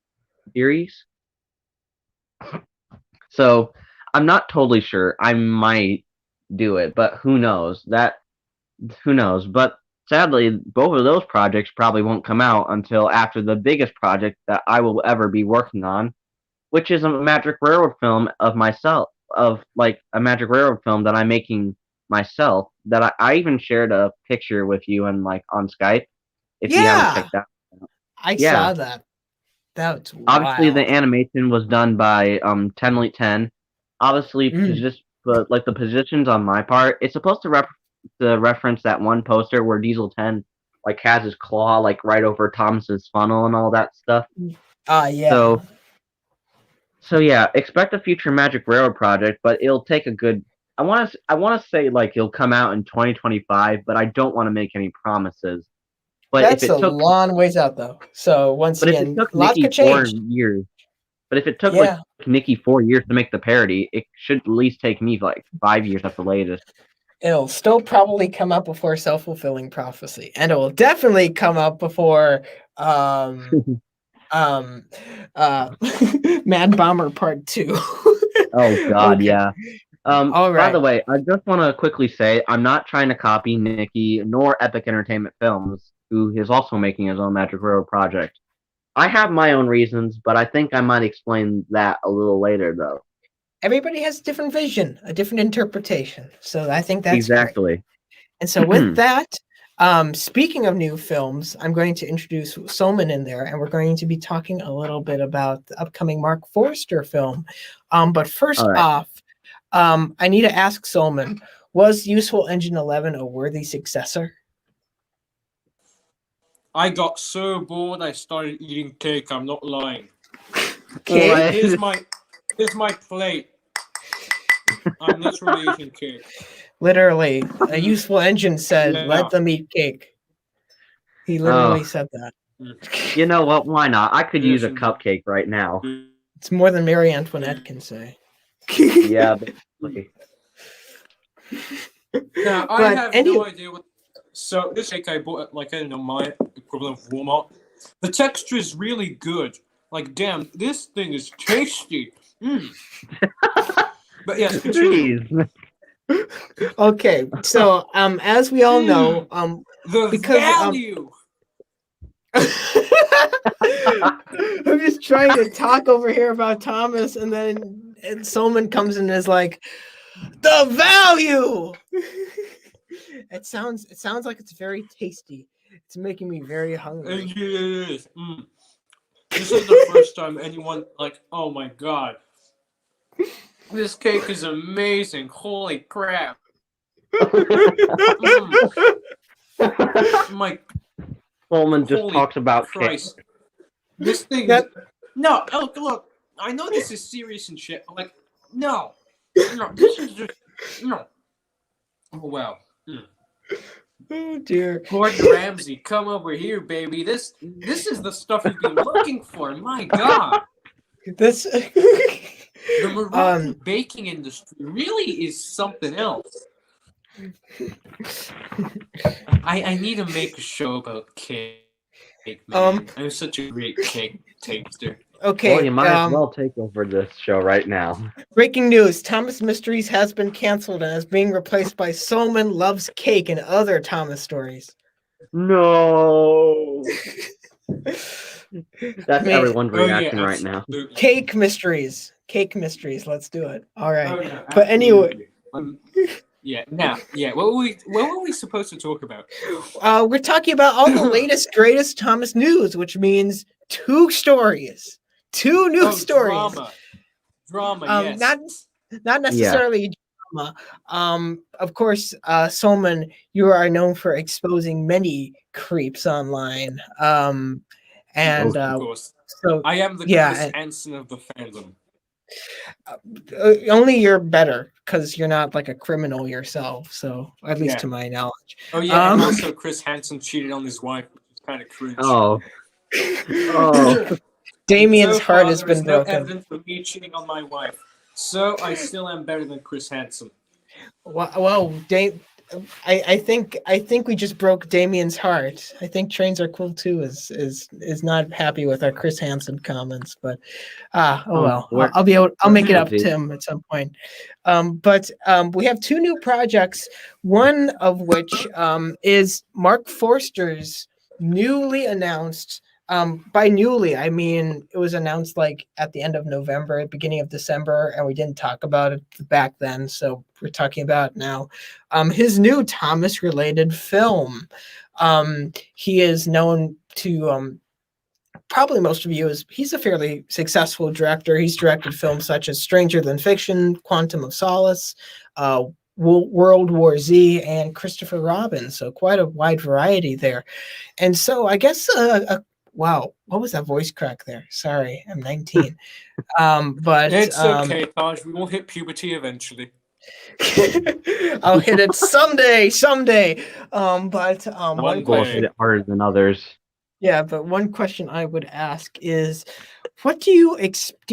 Series? So I'm not totally sure. I might do it, but who knows? Who knows? But sadly, both of those projects probably won't come out until after the biggest project that I will ever be working on, which is a Magic Railroad film of myself, of like a Magic Railroad film that I'm making myself. That I even shared a picture with you and like on Skype. If you haven't Yeah, checked that, I yeah. saw that. That's Obviously, the wild. animation was done by 10 Obviously, Mm. but like the positions on my part, it's supposed to reference that one poster where Diesel 10 like has his claw like right over Thomas's funnel and all that stuff. Yeah. So so yeah, expect a future Magic Railroad project, but it'll take a good. I want to say like it'll come out in 2025, but I don't want to make any promises. But if That's it a took long ways out, though. So once but if it again, took lots could Nikki four change. years, but if it took like Yeah, Nikki 4 years to make the parody, it should at least take me like 5 years at the latest. it'll still probably come up before self-fulfilling prophecy, and it will definitely come up before um Mad Bomber Part 2. Oh God, Okay. yeah. All By the right. way, I just want to quickly say I'm not trying to copy Nikki nor Epic Entertainment Films, who is also making his own Magic Railroad project. I have my own reasons, but I think I might explain that a little later, though. Everybody has a different vision, a different interpretation. So I think that's great. Exactly. And so with that, speaking of new films, I'm going to introduce Solmon in there, and we're going to be talking a little bit about the upcoming Mark Forster film. But first All right. off, I need to ask Solmon, was Useful Engine 11 a worthy successor? I got so bored I started eating cake. I'm not lying. Okay. What? Here's my plate. I'm literally eating cake. Literally, a Useful Engine said, Yeah. let them eat cake. He literally said that. You know what? Why not? I could use a Yes, cupcake right now. It's more than Marie Antoinette can say. Yeah, basically. Now, I But have any- no idea what. So, this cake I bought at, like, I don't know, my equivalent of Walmart. The texture is really good. Like, damn, this thing is tasty. But yes, continue. Jeez. Okay, so as we all know, The because value. I'm just trying to talk over here about Thomas, and then Solomon comes in and is like, the value. It sounds like it's very tasty. It's making me very hungry. And it is. This is the first time anyone like, oh my god, this cake is amazing! Holy crap! My Coleman just holy talks about Christ! cake. This thing. That- No, look. I know this is serious and shit. But like, no, this is just no. Oh wow. Oh dear. Gordon Ramsay, come over here, baby. This is the stuff you've been looking for. My God, This. the Moroccan baking industry really is something else. I need to make a show about cake. Man. I'm such a great cake taster. Okay. Well, you might as well take over this show right now. Breaking news: Thomas Mysteries has been canceled and is being replaced by Solomon Loves Cake and Other Thomas Stories. No. That's everyone's reaction right now. Cake Mysteries. Cake Mysteries. Let's do it. All right. Oh, yeah, but anyway. What were we supposed to talk about? We're talking about all the latest, greatest Thomas news, which means 2 stories. 2 new stories. Drama, yes. Not necessarily drama. Of course, Solomon, you are known for exposing many creeps online. Of course. So I am the Chris Hansen of the fandom. Only you're better because you're not like a criminal yourself. So at least to my knowledge. Oh yeah, and also Chris Hansen cheated on his wife, which is kind of cringe. Oh. Damien's heart has been no broken. evidence of me cheating on my wife, so I still am better than Chris Hansen. Well, I think we just broke Damien's heart. I think Trains Are Cool Too is not happy with our Chris Hansen comments, but oh well. I'll make it up to him at some point. But we have two new projects. One of which is Mark Forster's newly announced. By newly, I mean it was announced like at the end of November, beginning of December, and we didn't talk about it back then, so we're talking about it now. His new Thomas-related film. He is known to probably most of you as he's a fairly successful director. He's directed films such as Stranger Than Fiction, Quantum of Solace, World War Z, and Christopher Robin. So quite a wide variety there. And so I guess wow, what was that voice crack there? Sorry, I'm 19. But it's okay, Taj. We will hit puberty eventually. I'll hit it someday. But one will hit it harder than others. Yeah, but one question I would ask is, what do you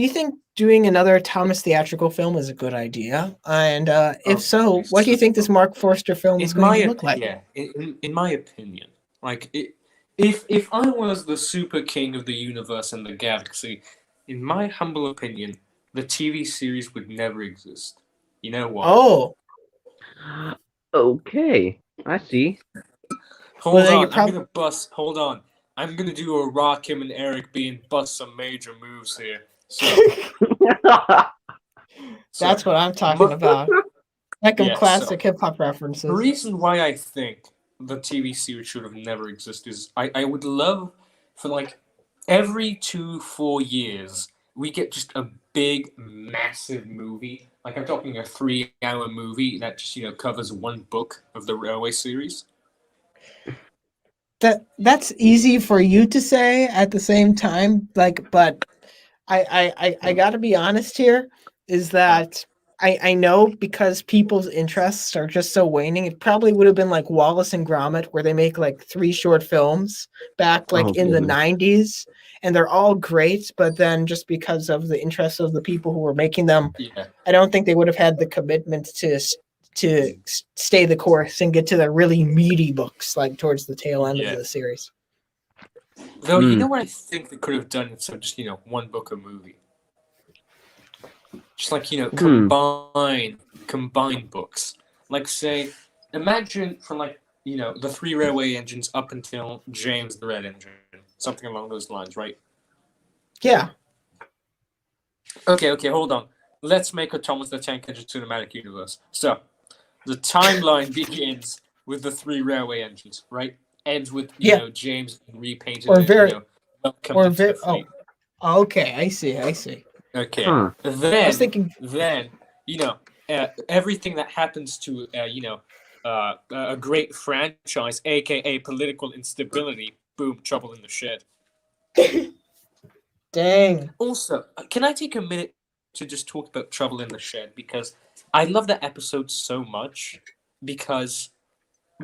think doing another Thomas theatrical film is a good idea? And if so, what do you think this Mark Forster film is going to look like? Yeah, in my opinion, like if I was the super king of the universe and the galaxy, in my humble opinion, the TV series would never exist. You know why? Oh. Okay, I see. Hold on. I'm gonna do a Rakim and Eric B and bust some major moves here. So that's what I'm talking about. Like classic hip hop references. The reason why I think the TV series should have never existed is I would love for like every 2-4 years we get just a big massive movie. Like I'm talking a 3-hour movie that just covers one book of the Railway series. That's easy for you to say at the same time, like, but I gotta be honest here, is that I know because people's interests are just so waning, it probably would have been like Wallace and Gromit, where they make like 3 short films back like in the 90s, and they're all great, but then just because of the interests of the people who were making them, I don't think they would have had the commitment to stay the course and get to the really meaty books like towards the tail end of the series. Though you know what I think they could have done instead of just one book a movie? Just like combine books. Like say, imagine from like the 3 railway engines up until James the Red Engine, something along those lines, right? Yeah. Okay, hold on. Let's make a Thomas the Tank Engine cinematic universe. So, the timeline begins with the 3 railway engines, right? Ends with James repainted. Okay, I see. Okay. Then I was thinking. Then everything that happens to a great franchise, aka political instability. Boom, trouble in the shed. Dang. Also, can I take a minute to just talk about Trouble in the Shed, because I love that episode so much, because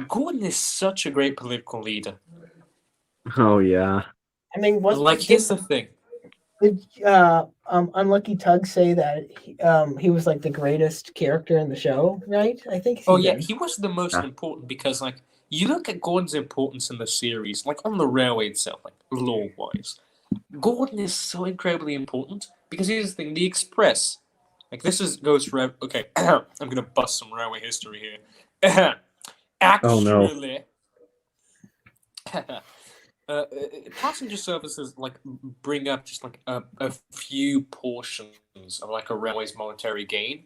Gordon is such a great political leader. Oh yeah. I mean, here's the thing. Did Unlucky Tug say that he was like the greatest character in the show, right? I think. He was the most important, because like you look at Gordon's importance in the series, like on the railway itself, like lore-wise, Gordon is so incredibly important. Because here's the thing, the Express, like goes for, okay, I'm going to bust some railway history here. Actually, passenger services like bring up just like a few portions of like a railway's monetary gain.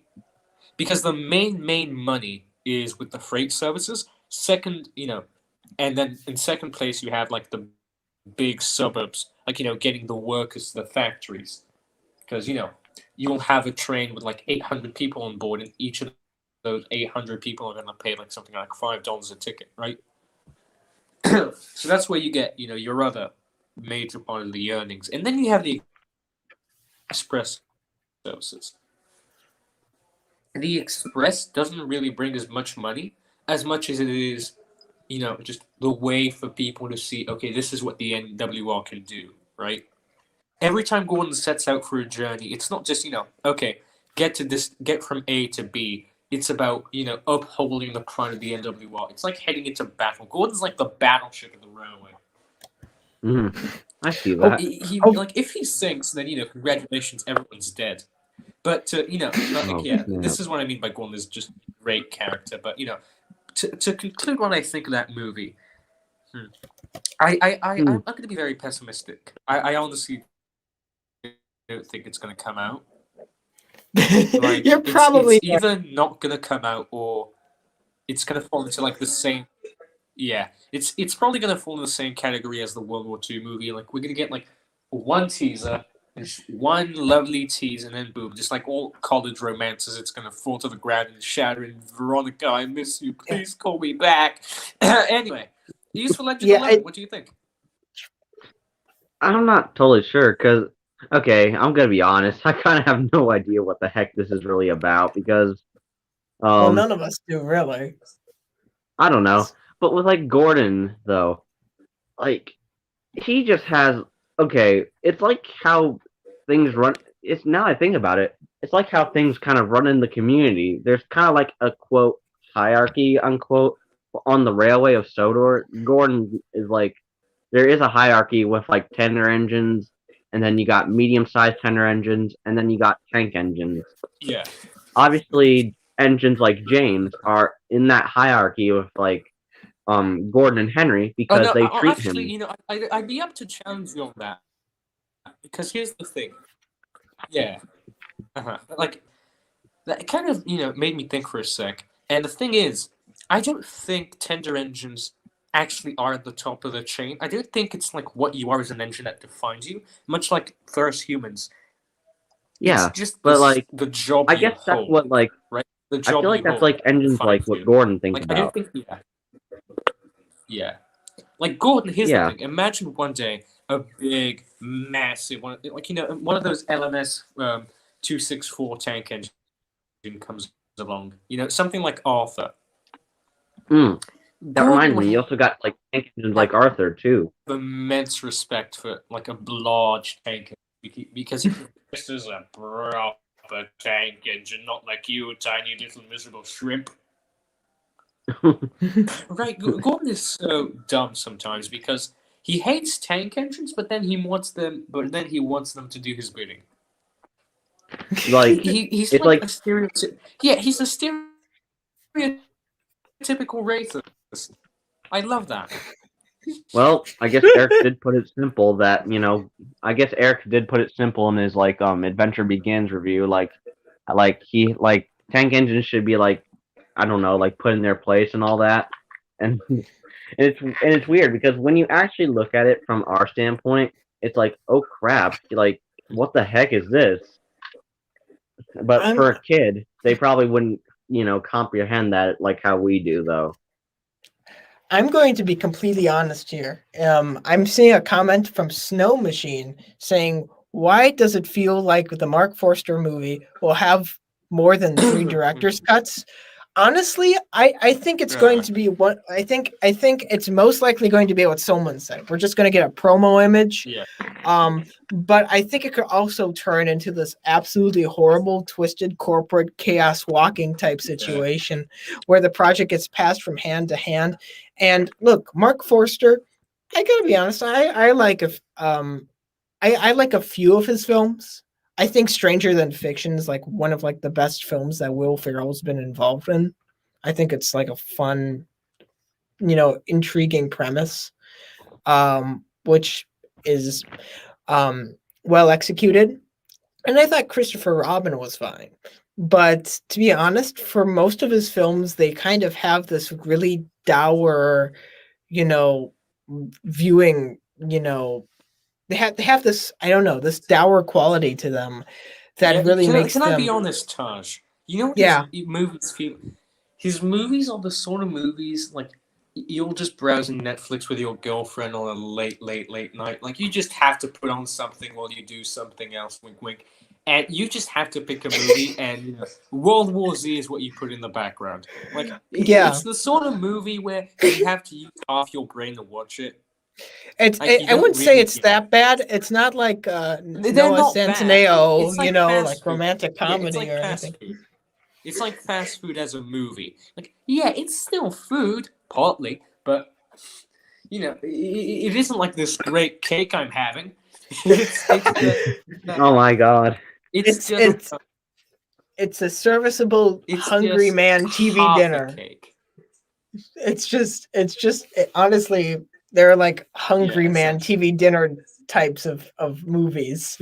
Because the main money is with the freight services. Second, and then in second place you have like the big suburbs, like, getting the workers to the factories. Because, you'll have a train with like 800 people on board, and each of those 800 people are going to pay like something like $5 a ticket, right? So that's where you get, your other major part of the earnings. And then you have the Express services. The Express doesn't really bring as much money as much as it is, just the way for people to see, okay, this is what the NWR can do, right? Every time Gordon sets out for a journey, it's not just, okay, get from A to B. It's about upholding the pride of the NWR. It's like heading into battle. Gordon's like the battleship of the railway. I see Hope, that. hope, Like if he sinks, then congratulations, everyone's dead. But this is what I mean by Gordon is just a great character. But to conclude what I think of that movie, I'm going to be very pessimistic. I honestly don't think it's going to come out. Like, you're probably it's either not going to come out or it's going to fall into like the same. Yeah, it's probably going to fall in the same category as the World War II movie. Like we're going to get like one teaser, one lovely tease, and then boom, just like all college romances, it's going to fall to the ground and shatter. And Veronica, I miss you. Please call me back. Anyway, Useful Engine 11. What do you think? I'm not totally sure because, okay, I'm gonna be honest. I kind of have no idea what the heck this is really about because, well, none of us do really. I don't know. But with like Gordon though, like he just has it's like how things run. It's now I think about it, it's like how things kind of run in the community. There's kind of like a quote hierarchy unquote on the railway of Sodor. Gordon is like there is a hierarchy with like tender engines, and then you got medium-sized tender engines, and then you got tank engines. Yeah. Obviously, engines like James are in that hierarchy with like Gordon and Henry because they treat him. I'd be up to challenge you on that because here's the thing. Yeah. Like that kind of made me think for a sec. And the thing is, I don't think tender engines actually are at the top of the chain. I don't think it's like what you are as an engine that defines you. Much like for us humans. Yeah, it's just the job. I guess that's what right. I feel like that's like engines like what Gordon thinks about. I don't think. Yeah. Like Gordon, here's the thing. Imagine one day a big, massive one, like one of those LMS 264 tank engine comes along. Something like Arthur. That reminds me, you also got like tank engines like Arthur too. Immense respect for like a large tank because this is a proper tank engine, not like you, tiny little miserable shrimp. Right, Gordon is so dumb sometimes because he hates tank engines, but then he wants them to do his bidding. Like he's like a stereotypical. Yeah, he's a stereotypical racist. I love that. Well, I guess Eric did put it simple that I guess Eric did put it simple in his like Adventure Begins review. Like he like tank engines should be like, I don't know, like put in their place and all that. And it's weird because when you actually look at it from our standpoint, it's like, oh crap, like what the heck is this? But for a kid, they probably wouldn't, comprehend that like how we do though. I'm going to be completely honest here. I'm seeing a comment from Snow Machine saying, why does it feel like the Mark Forster movie will have more than 3 director's cuts? Honestly, I think it's going to be what I think it's most likely going to be what Solmon said. We're just going to get a promo image. Yeah. But I think it could also turn into this absolutely horrible, twisted corporate chaos walking type situation where the project gets passed from hand to hand. And look, Mark Forster, I gotta be honest, I like I like a few of his films. I think Stranger Than Fiction is like one of like the best films that Will Ferrell's been involved in. I think it's like a fun, intriguing premise, which is well executed. And I thought Christopher Robin was fine. But to be honest, for most of his films, they kind of have this really dour, viewing, they have this, I don't know, this dour quality to them that really makes them. Can I be honest, Taj? You know what his movies feel? His movies are the sort of movies like you're just browsing Netflix with your girlfriend on a late night. Like you just have to put on something while you do something else. Wink, wink. And you just have to pick a movie, and World War Z is what you put in the background. Like, it's the sort of movie where you have to use half your brain to watch it. I wouldn't say it's that bad. It's not like Noah Centineo, like romantic comedy or anything. It's like fast food as a movie. Like, yeah, it's still food, partly, but it isn't like this great cake I'm having. Oh my god. It's a serviceable hungry just man TV half a dinner. cake. Honestly, they're like hungry Yeah, man essentially. TV dinner types of movies.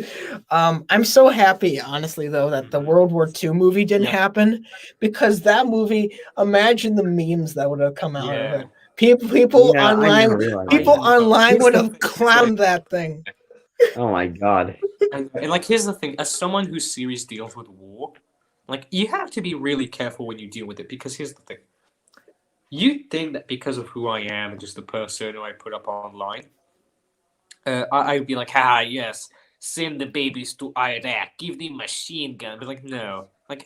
I'm so happy, honestly, though, that the World War II movie didn't happen, because that movie, imagine the memes that would have come out of it. People Yeah, I online, didn't realize people that. online Here's would the have thing, clowned that thing. Oh my god. And like, here's the thing: as someone whose series deals with war, like, you have to be really careful when you deal with it, because here's the thing: you think that because of who I am and just the persona I put up online, I'd be like, "Ha, yes, send the babies to Iraq, give them machine gun." But like, no, I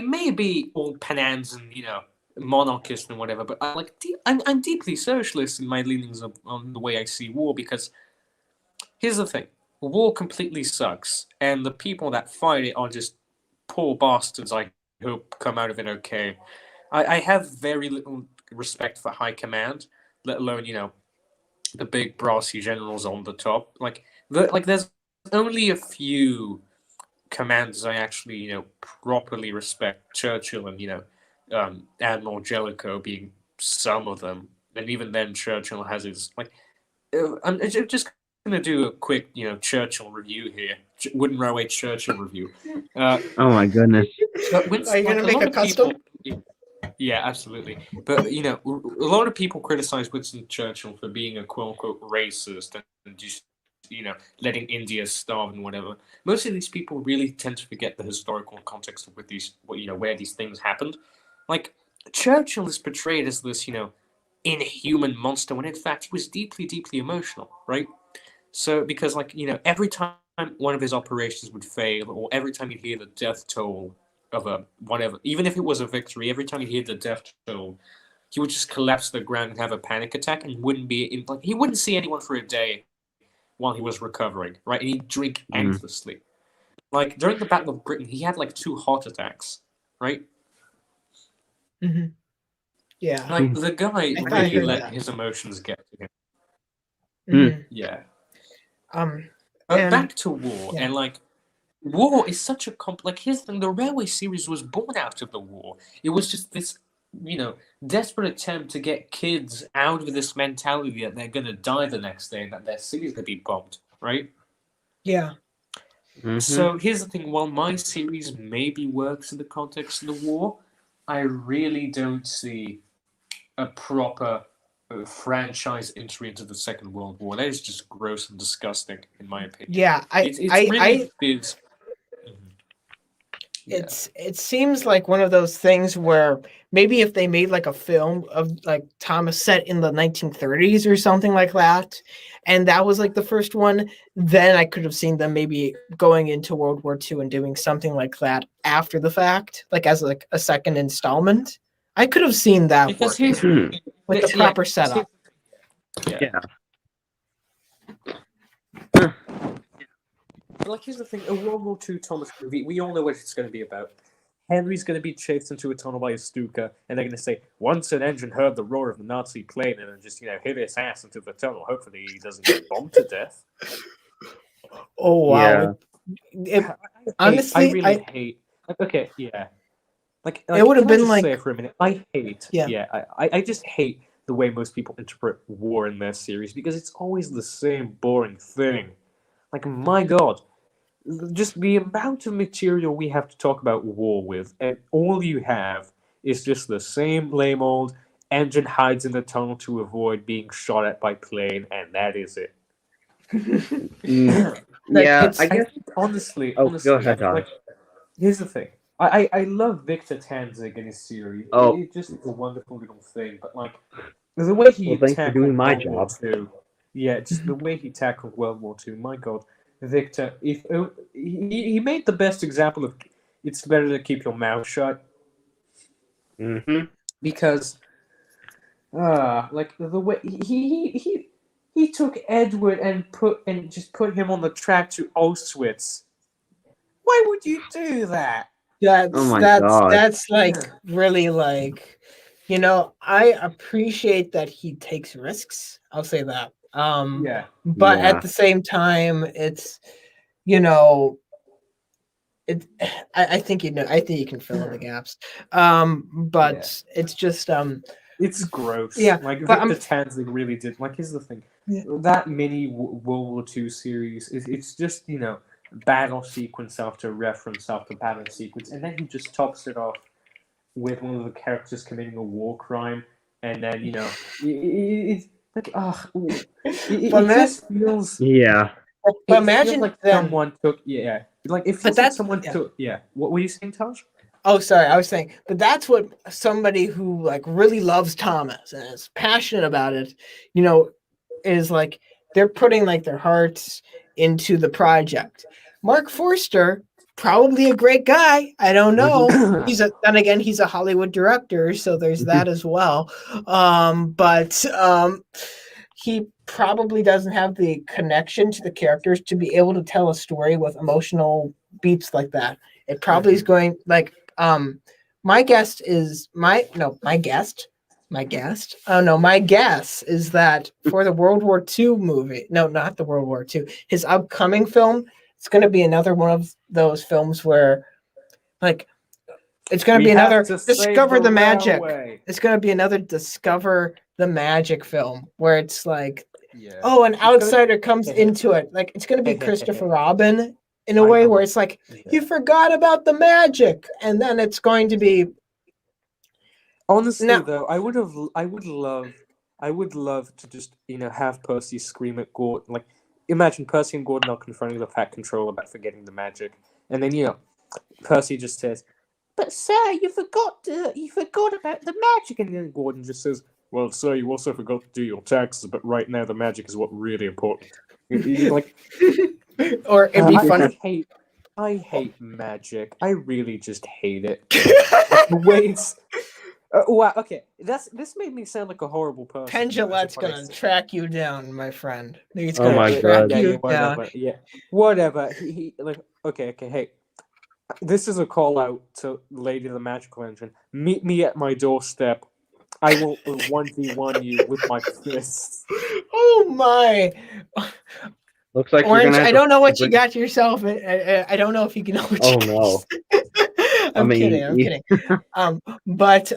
may be all panans and monarchist and whatever, but I'm deeply socialist in my leanings on the way I see war, because here's the thing: war completely sucks, and the people that fight it are just poor bastards. I hope come out of it okay. I have very little respect for high command, let alone the big brassy generals on the top. There's only a few commanders I actually properly respect. Churchill and Admiral Jellicoe being some of them, and even then Churchill has his I'm just gonna do a quick Churchill review here. Wooden Railway Churchill review. Oh my goodness. But when, Are you gonna make a custom? Yeah, absolutely. But a lot of people criticize Winston Churchill for being a quote unquote racist and just letting India starve and whatever. Most of these people really tend to forget the historical context of where these things happened. Like, Churchill is portrayed as this inhuman monster, when in fact he was deeply, deeply emotional, right? So because every time one of his operations would fail, or every time you'd hear the death toll of a whatever, even if it was a victory, every time you hear the death toll, he would just collapse to the ground and have a panic attack, and he wouldn't see anyone for a day while he was recovering, right? And he'd drink endlessly. Like, during the Battle of Britain, he had 2 heart attacks, right? Mm-hmm. Yeah. Like, the guy really let his emotions get to him. Mm-hmm. Yeah. And back to war, and war is such a here's the thing: the Railway series was born out of the war. It was just this, desperate attempt to get kids out of this mentality that they're gonna die the next day and that their city's gonna be bombed, right? Yeah. So here's the thing: while my series maybe works in the context of the war, I really don't see a proper franchise entry into the Second World War. That is just gross and disgusting, in my opinion. Yeah, it seems like one of those things where maybe if they made a film of Thomas set in the 1930s or something like that, and that was the first one, then I could have seen them maybe going into World War II and doing something like that after the fact, as a second installment. I could have seen that because working with the proper setup. Yeah. But here's the thing: a World War II Thomas movie, we all know what it's going to be about. Henry's going to be chased into a tunnel by a Stuka, and they're going to say, "Once an engine heard the roar of the Nazi plane, and then just hit his ass into the tunnel. Hopefully, he doesn't get bombed to death." Oh wow! Yeah. Honestly, I really hate. Okay, yeah. It would have been say for a minute. I hate. Yeah. I just hate the way most people interpret war in their series, because it's always the same boring thing. My God, just the amount of material we have to talk about war with, and all you have is just the same lame old engine hides in the tunnel to avoid being shot at by plane, and that is it. Yeah, I guess. Honestly, Go ahead, Josh. Here's the thing. I love Victor Tanzig and his series. Oh. It just is a wonderful little thing, but the way he thanks for doing my World War II, just the way he tackled World War II. My God, Victor, if he made the best example of it's better to keep your mouth shut. Because, the way he took Edward and just put him on the track to Auschwitz. Why would you do that? Oh my God. That's like really like, I appreciate that he takes risks. I'll say that. Yeah. But Yeah. at the same time, it's you know it. I think I think you can fill in the gaps. But it's just It's gross. yeah. Like But Victor Tanzig really did. Like, here's the thing: Yeah. that mini World War II series it's just battle sequence after reference after battle sequence, and then he just tops it off with one of the characters committing a war crime, and then it's like But it man, just feels Yeah. but it feels imagine like then. someone took like it But feels like that's someone took What were you saying, Taj? Oh, sorry. I was saying, but that's what somebody who like really loves Thomas and is passionate about it, is like they're putting like their hearts into the project. Mark Forster, probably a great guy. I don't know. Then again, he's a Hollywood director, so there's that as well. But he probably doesn't have the connection to the characters to be able to tell a story with emotional beats like that. It probably is going like my guest is my no my guest my guest oh no my guess is that for the World War II movie, no, not the World War II, his upcoming film, it's going to be another one of those films where like it's going to We be have another to save discover the magic. railway. It's going to be another discover the magic film where it's like, Yeah. oh, an It's gonna- outsider comes into it. Like it's going to be Christopher Robin in a I way know. where it's like, Yeah. you forgot about the magic, and then it's going to be Honestly, Now- though, I would love to just have Percy scream at Gordon. Like, imagine Percy and Gordon are confronting the Fat Controller about forgetting the magic, and then Percy just says, "But sir, you forgot about the magic," and then Gordon just says, "Well, sir, you also forgot to do your taxes, but right now the magic is what really important." Like, or it'd be funny. I hate magic. I really just hate it. The way it's. Wow. Okay. This made me sound like a horrible person. Pendulette's gonna track you down, my friend. He's Oh gonna my track God. you whatever. down. Yeah, whatever. He like. Okay. Hey, this is a call out to Lady of the Magical Engine. Meet me at my doorstep. I will 1v1 you with my fists. Oh my! Looks like Orange, you're gonna I have don't know what you bring- got yourself. I don't know if you can know what Oh you no. I'm kidding. But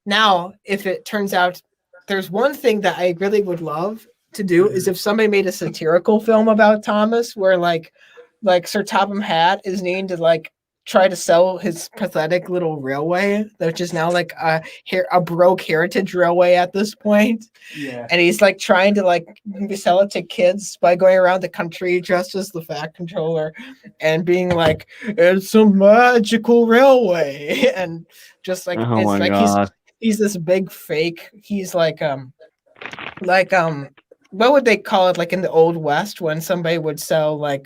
now if it turns out there's one thing that I really would love to do is if somebody made a satirical film about Thomas where like Sir Topham Hatt is needing to like try to sell his pathetic little railway, which is now like a broke heritage railway at this point. Yeah. And he's like trying to like sell it to kids by going around the country dressed as the Fat Controller and being like, "It's a magical railway," and just like Oh it's my like God. he's this big fake. He's like what would they call it like in the Old West when somebody would sell like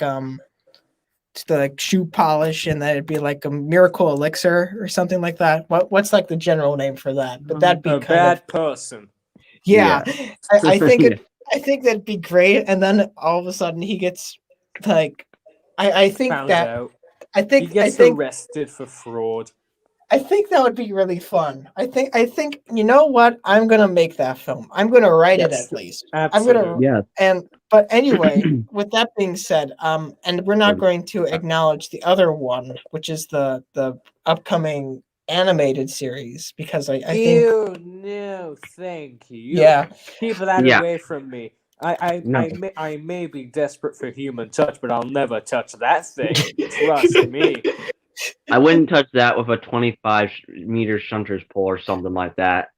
the like shoe polish and that'd be like a miracle elixir or something like that. What's like the general name for that? But that'd be a bad person. Yeah. I think Yeah. I think that'd be great. And then all of a sudden he gets like I think Found that out. I He think gets arrested for fraud. I think that would be really fun. I think you know what? I'm gonna make that film. I'm gonna write it Yes, at least. absolutely. I'm gonna Yeah. but anyway, with that being said, and we're not going to acknowledge the other one, which is the upcoming animated series, because I think Ew, no, thank you. Yeah. Keep that Yeah. away from me. I No. may be desperate for human touch, but I'll never touch that thing. Trust me. I wouldn't touch that with a 25-meter shunter's pole or something like that.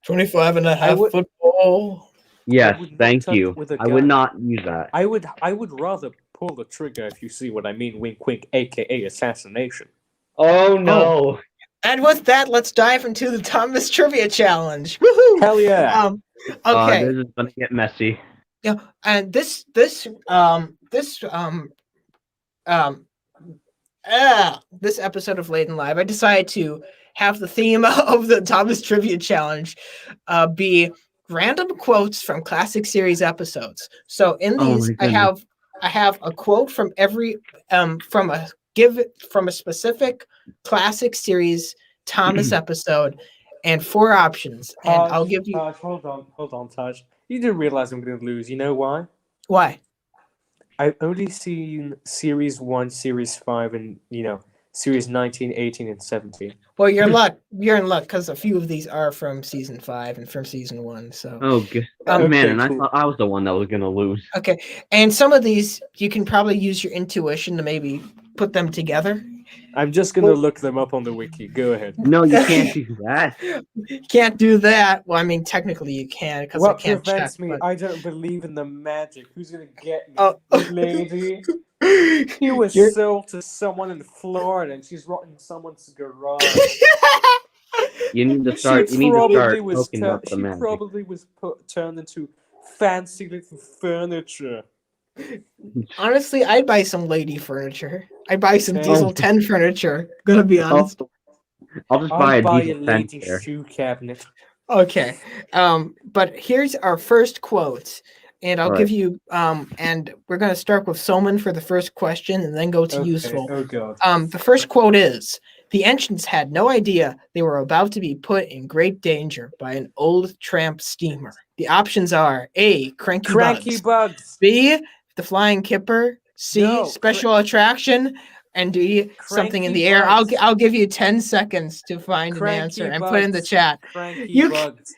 25 and a half would- football. Yes, would not thank touch you. with a I would gun. not use that. I would rather pull the trigger, if you see what I mean, wink wink, aka assassination. Oh no. And with that, let's dive into the Thomas Trivia Challenge. Woohoo! Hell yeah. Okay. This is gonna get messy. Yeah, and this episode of Late and Live, I decided to have the theme of the Thomas Trivia Challenge be random quotes from classic series episodes. So in these, my goodness. I have a quote from every from a give it from a specific classic series Thomas episode and 4 options. And I'll give you. Taj, hold on, Taj. You do realize I'm going to lose. You know why? Why? I've only seen Series 1, Series 5, and, Series 19, 18, and 17. Well, you're in luck because a few of these are from season 5 and from season 1. So. Oh, good. Okay, man, and cool. I thought I was the one that was gonna lose. Okay, and some of these you can probably use your intuition to maybe put them together. I'm just going to look them up on the wiki. Go ahead. No, you can't do that. Can't do that. Well, I mean, technically you can because I What can't prevents check. me? But... I don't believe in the magic. Who's going to get me? Oh. Lady. He was sold to someone in Florida, and she's rotting someone's garage. You need to start. You need to start poking up the She magic. probably was turned into fancy little furniture. Honestly, I'd buy some lady furniture. I'd buy some Diesel 10 furniture. Gonna be honest. I'll just buy a a Diesel lady 10 there. shoe cabinet. Okay. But here's our first quote. And I'll give you and we're gonna start with Solmon for the first question and then go to useful. Oh god. The first quote is: the ancients had no idea they were about to be put in great danger by an old tramp steamer. The options are A, cranky bugs. B, the flying kipper. C, special attraction. And D, something in the air. I'll give you 10 seconds to find an answer and put in the chat. Bugs.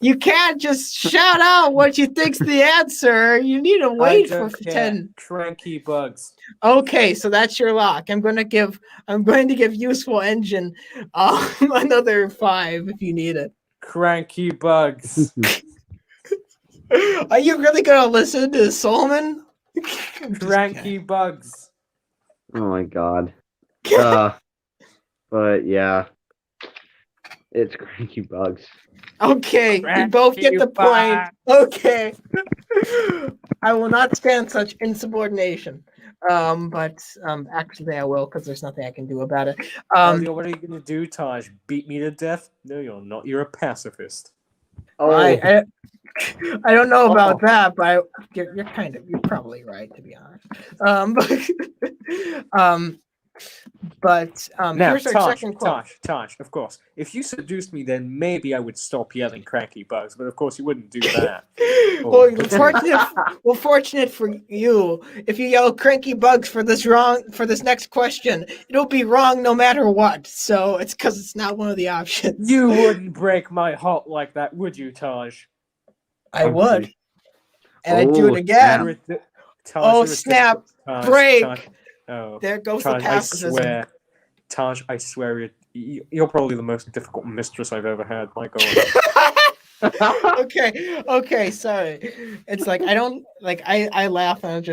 You can't just shout out what you think's the answer. You need to wait for 10. Cranky bugs. Okay, so that's your lock. I'm going to give Useful Engine another 5 if you need it. Cranky bugs. Are you really going to listen to Solomon? Cranky bugs. Oh my god. But yeah, it's cranky bugs. Okay, we both get the point. Okay. I will not stand such insubordination. But actually I will because there's nothing I can do about it. What are you going to do, Taj? Beat me to death? No, you're not. You're a pacifist. Oh, I don't know about that, but you're probably right, to be honest. Now, here's our second quote. Taj, of course. If you seduced me, then maybe I would stop yelling cranky bugs, but of course you wouldn't do that. Fortunate for you, if you yell cranky bugs for this next question, it'll be wrong no matter what. So it's because it's not one of the options. You wouldn't break my heart like that, would you, Taj? I would. And I'd do it again. Snap. Break. Taj. Oh, there goes Taj, the pacifism. I swear, you're probably the most difficult mistress I've ever had. My God. Okay, sorry. It's like I laugh and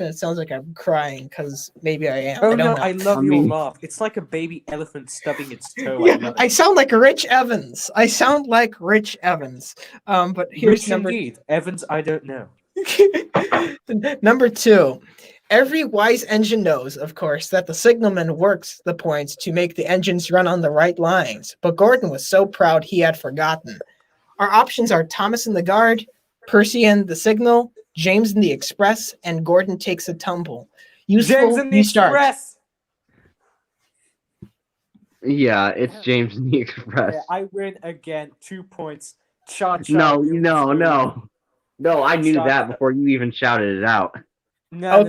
it sounds like I'm crying because maybe I am. Oh no, I love your laugh. It's like a baby elephant stubbing its toe. Yeah, I sound like Rich Evans. But here's Rich Evans, I don't know. Number 2. Every wise engine knows, of course, that the signalman works the points to make the engines run on the right lines, but Gordon was so proud he had forgotten. Our options are Thomas in the guard, Percy in the signal, James in the express, and Gordon takes a tumble. James in the express! Yeah, it's James in the express. Yeah, I win again. 2 points. No, I knew that before you even shouted it out. No,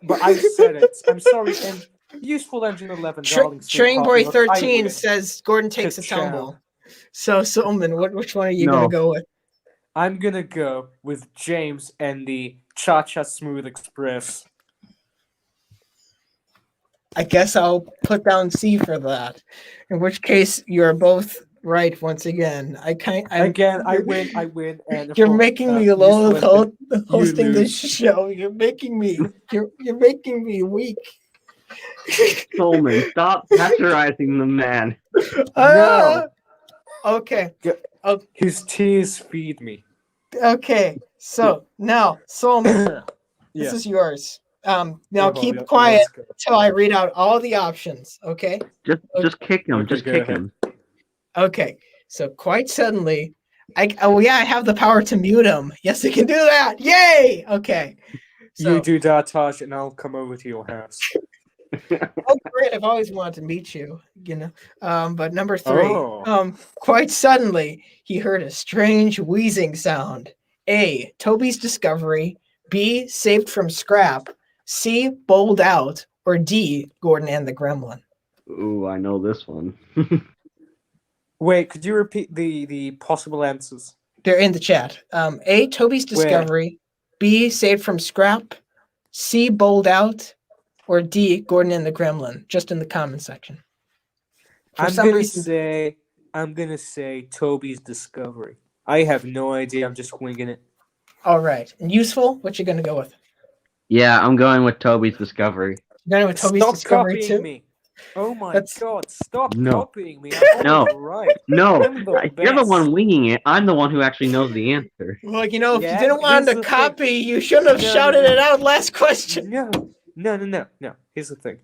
but I said it. I'm sorry. And Useful Engine 11. Train Boy 13 says Gordon takes a tumble. So, Solomon, which one are you going to go with? I'm going to go with James and the Cha-Cha Smooth Express. I guess I'll put down C for that. In which case, you're both right once again. I win. And you're making me loathe hosting this show. You're making me weak. Solomon, stop patronizing the man. No. Okay. His tears feed me. Okay. So now, Solomon, this is yours. Now keep quiet until I read out all the options. Okay. Just kick him. Just kick him. Okay, so quite suddenly, I have the power to mute him. Yes, I can do that. Yay! Okay, You do that, Tosh, and I'll come over to your house. Oh, great! I've always wanted to meet you. But number 3. Oh. Quite suddenly, he heard a strange wheezing sound. A. Toby's discovery. B. Saved from scrap. C. Bowled out. Or D. Gordon and the Gremlin. Ooh, I know this one. Wait, could you repeat the possible answers? They're in the chat. A. Toby's discovery. B. Saved from scrap. C. Bowled out. Or D. Gordon and the Gremlin. Just in the comment section. I'm gonna say Toby's discovery. I have no idea. I'm just winging it. All right. And useful? What you gonna go with? Yeah, I'm going with Toby's discovery. You're going with Toby's Stop discovery copying too? me. Oh my That's- god! Stop No. copying me. I'm No. right. No, I'm the you're the best. one winging it. I'm the one who actually knows the answer. Well, if you Yeah, didn't want here's to the copy, you shouldn't have No, shouted no. it out last question. No. Here's the thing.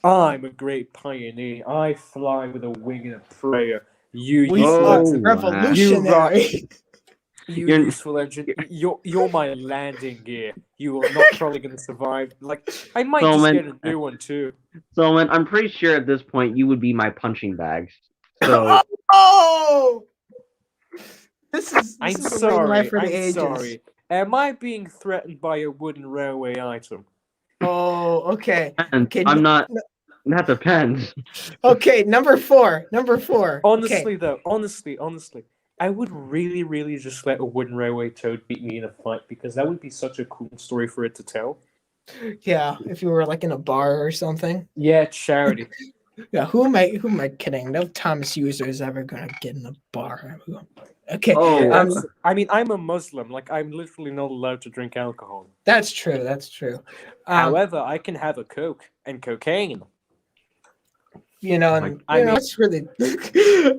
I'm a great pioneer. I fly with a wing and a prayer. You We Oh, are useful, wow. revolutionary. you useful engine. You're my landing gear. You are not probably going to survive. Like I might just Solomon- get a new one too. Solomon, I'm pretty sure at this point you would be my punching bags. So Oh! This is I'm a ring sorry. life for the I'm ages. sorry. Am I being threatened by a wooden railway item? Oh, okay. and Okay, I'm not. That depends. Okay, number 4. Honestly, though, honestly, I would really, really just let a wooden railway toad beat me in a fight because that would be such a cool story for it to tell. Yeah, if you were like in a bar or something. Yeah, charity. Yeah, who am I kidding? No Thomas user is ever gonna get in a bar. Okay, Oh, I mean, I'm a Muslim. Like, I'm literally not allowed to drink alcohol. that's true. However, I can have a Coke and cocaine. It's really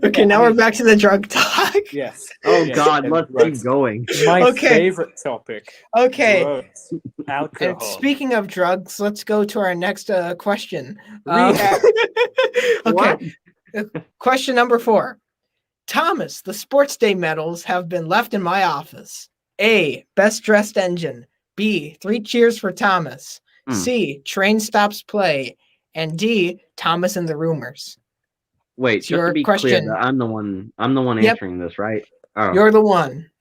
okay. Now we're back to the drug talk. Yes. oh yes, God, and let's drugs. keep going. My Okay. favorite topic. Okay, Drugs. Alcohol. and speaking of drugs, let's go to our next question. Rehab. Okay, question number 4. Thomas, the sports day medals have been left in my office. A. Best dressed engine. B. 3 cheers for Thomas. C. Train stops play. And D. Thomas and the rumors. Wait, It's just your to be question. clear, I'm the one Yep. answering this, right? Oh, You're the one.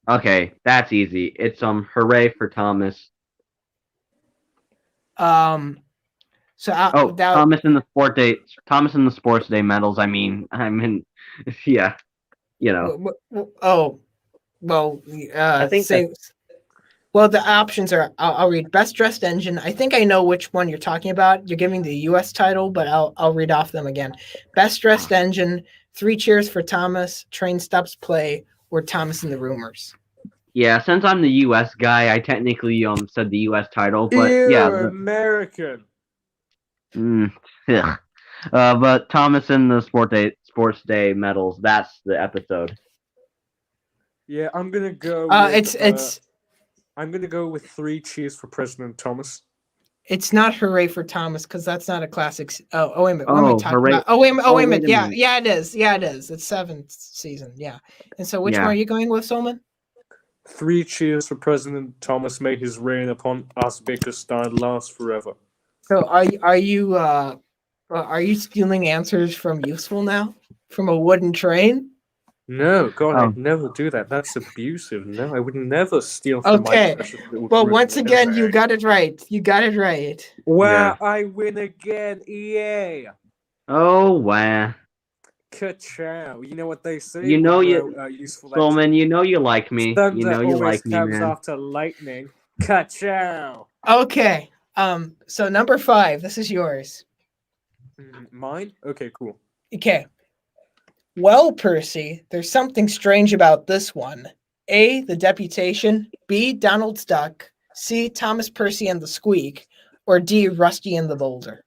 okay, that's easy. It's hooray for Thomas. So Thomas in the sports day medals. I mean, yeah, you know. I think Well, the options are. I'll read best dressed engine. I think I know which one you're talking about. You're giving the U.S. title, but I'll read off them again. Best dressed engine. 3 cheers for Thomas. Train stops play. Or Thomas and the rumors. Yeah, since I'm the U.S. guy, I technically said the U.S. title, but You're American. But Thomas and the sports day medals. That's the episode. Yeah, I'm gonna go. I'm gonna go with 3 cheers for President Thomas. It's not hooray for Thomas because that's not a classic. Oh wait a minute. What am I talking hooray. about? Oh wait a minute. Wait a minute. Yeah, it is. It's 7th season. Yeah. And so which one are you going with, Solman? 3 cheers for President Thomas. May his reign upon Uzbekistan last forever. So are you stealing answers from Useful now? From a wooden train? No, God, I'd never do that. That's abusive. No, I would never steal from my precious little Well, group. once again, you got it right. Wow, I win again. Yay. Oh wow. Ka-chow. You know what they say? Useful Solman, you know you like me. Thunder You know you always like me, comes man. after lightning. Ka-chow. Okay. So number 5, this is yours. Mine? Okay, cool. Okay. Well, Percy, there's something strange about this one. A, the deputation. B, Donald's duck. C, Thomas Percy and the squeak. Or D, Rusty and the boulder.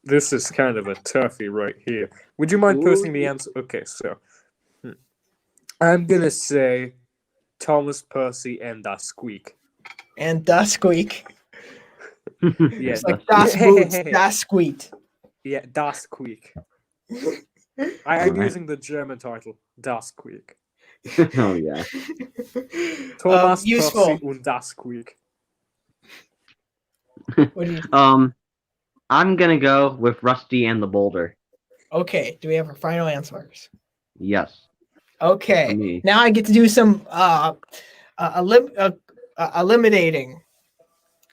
This is kind of a toughie right here. Would you mind posting the answer? Okay, so I'm gonna say Thomas Percy and the squeak. And the squeak. Yeah, It's like das boots, das squeak. Yeah, das Squeak. I'm using the German title, Das Squeak. Oh yeah. Thomas Useful. Percy und das Quick. What do you? I'm gonna go with Rusty and the Boulder. Okay. Do we have our final answers? Yes. For Okay. me. Now I get to do some eliminating.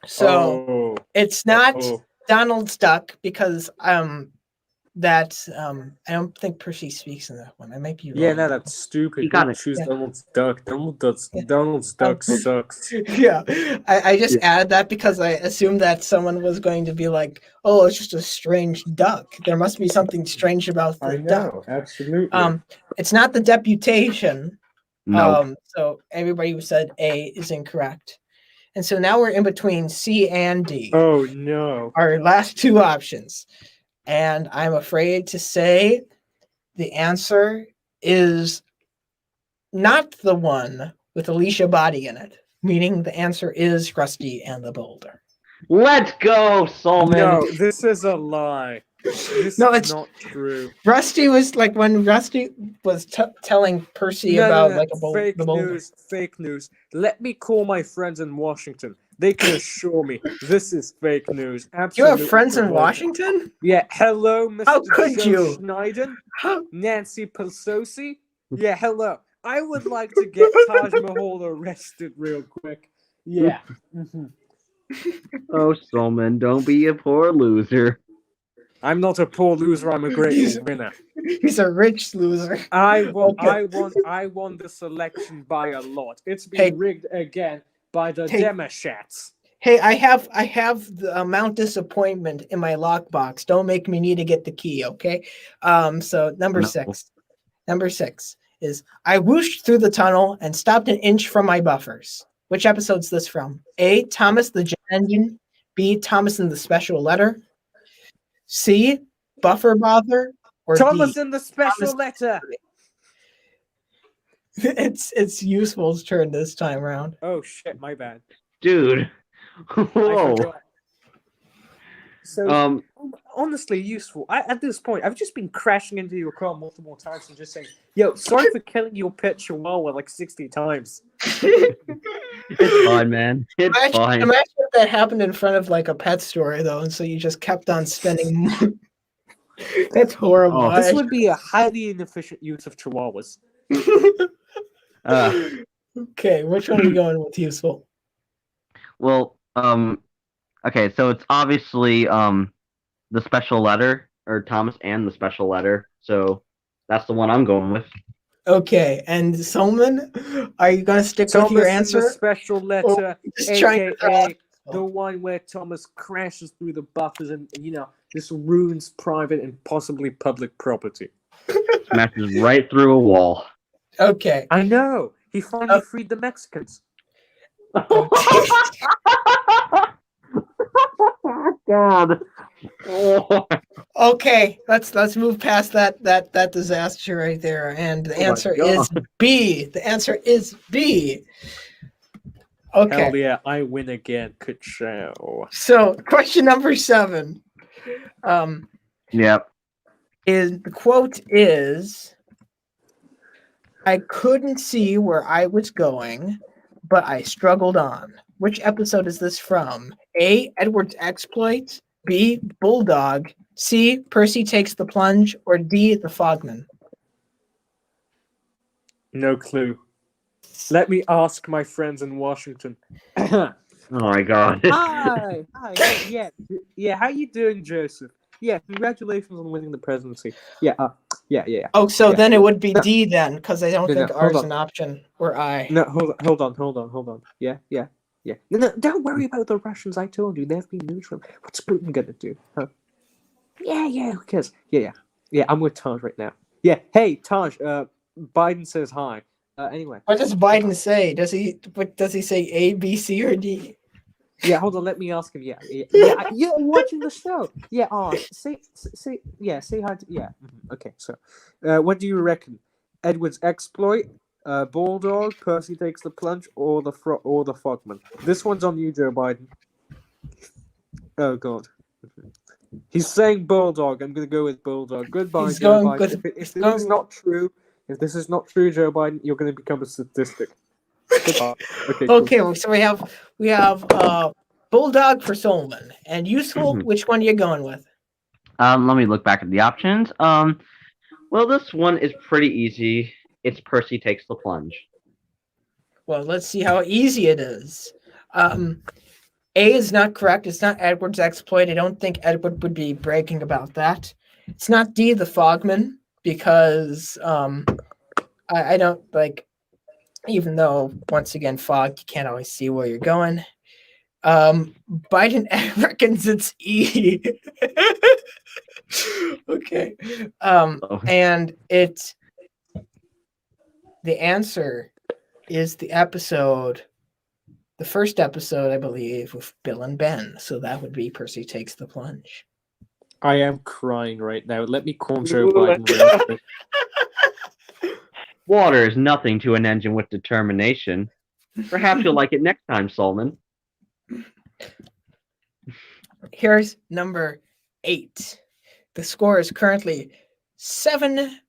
So it's not Donald's Duck because that I don't think Percy speaks in that one. I might be wrong. Yeah, no, that's stupid. You got Don't it. choose Yeah. Donald's Duck. Donald's Duck sucks. Yeah, I just added that because I assumed that someone was going to be like, "Oh, it's just a strange duck. There must be something strange about the duck." Absolutely. It's not the deputation. No. So everybody who said A is incorrect, and so now we're in between C and D. Oh no. Our last two options, and I'm afraid to say the answer is not the one with Alicia Body in it, meaning the answer is Rusty and the Boulder. Let's go, Solman. No, this is a lie. This No, is it's not true. Rusty was like when Rusty was telling Percy about like the Boulder. Fake news. Let me call my friends in Washington. They can assure me this is fake news. You Absolutely. have friends in Washington? Yeah, hello, Mr. How could Joe you? Schneiden, How? Nancy Pelosi. Yeah, hello. I would like to get Taj Mahal arrested real quick. Yeah. Oh, Solman, don't be a poor loser. I'm not a poor loser. I'm a great winner. He's a rich loser. I won Okay. this election by a lot. It's been rigged again by the Democrats. Hey, I have the Mount Disappointment in my lockbox. Don't make me need to get the key, okay? So number 6. Number 6 is I whooshed through the tunnel and stopped an inch from my buffers. Which episode's this from? A. Thomas the Jet Engine. B. Thomas in the Special Letter. C. Buffer Bother. Or Thomas D. in the Special Letter. It's Useful's turn this time around. Oh shit, my bad. Dude. Whoa. So honestly, Useful. At this point, I've just been crashing into your car multiple times and just saying, "Yo, sorry for killing your pet Chihuahua like 60 times." It's fine, man. It's fine. Imagine if that happened in front of like a pet store, though, and so you just kept on spending more. That's horrible. Oh, this would be a highly inefficient use of Chihuahuas. Okay, which one are you going with, Useful? Well, okay, so it's obviously the Special Letter, or Thomas and the Special Letter. So that's the one I'm going with. Okay, and Solman, are you going to stick with your answer? The Special Letter, aka the one where Thomas crashes through the buffers and this ruins private and possibly public property. Smashes right through a wall. Okay. I know. He finally freed the Mexicans. God. Okay, let's move past that disaster right there, and the answer is B. The answer is B. Okay. Hell yeah, I win again. Ka-chow. So question number 7. Yep. The quote is, I couldn't see where I was going, but I struggled on. Which episode is this from? A. Edward's Exploit. B. Bulldog. C. Percy Takes the Plunge. Or D. The Fogman. No clue. Let me ask my friends in Washington. Oh my God. Hi. Yeah. How you doing, Joseph? Yeah. Congratulations on winning the presidency. Yeah. Oh, so yeah. then it would be D then, because I don't think R is hold an option. Or I. No, hold on. Yeah. No, don't worry about the Russians. I told you they've been neutral. What's Putin gonna do? Huh? Yeah. Who cares? Yeah. I'm with Taj right now. Yeah. Hey, Taj. Biden says hi. Anyway. What does Biden say? Does he say A, B, C, or D? Yeah, hold on. Let me ask him. Yeah. You're watching the show. Yeah. Say hi. Okay. So, what do you reckon? Edward's Exploit, Bulldog, Percy Takes the Plunge, or the Fogman? This one's on you, Joe Biden. Oh God. He's saying Bulldog. I'm gonna go with Bulldog. Goodbye, Joe Biden. If it is not true, If this is not true, Joe Biden, you're going to become a statistic. Okay. Okay, so we have Bulldog for Solomon and Useful. Which one are you going with? Let me look back at the options. Well, this one is pretty easy. It's Percy Takes the Plunge. Well, let's see how easy it is. A is not correct. It's not Edward's exploit. I don't think Edward would be bragging about that. It's not D, the Fogman, because I don't like, even though, once again, fog, you can't always see where you're going. Biden reckons it's E. Okay. And it's the answer is the first episode, I believe, with Bill and Ben. So that would be Percy Takes the Plunge. I am crying right now. Let me call Joe Biden real quick. Water is nothing to an engine with determination. Perhaps you'll like it next time, Solomon. Here's number 8. The score is currently 5-7.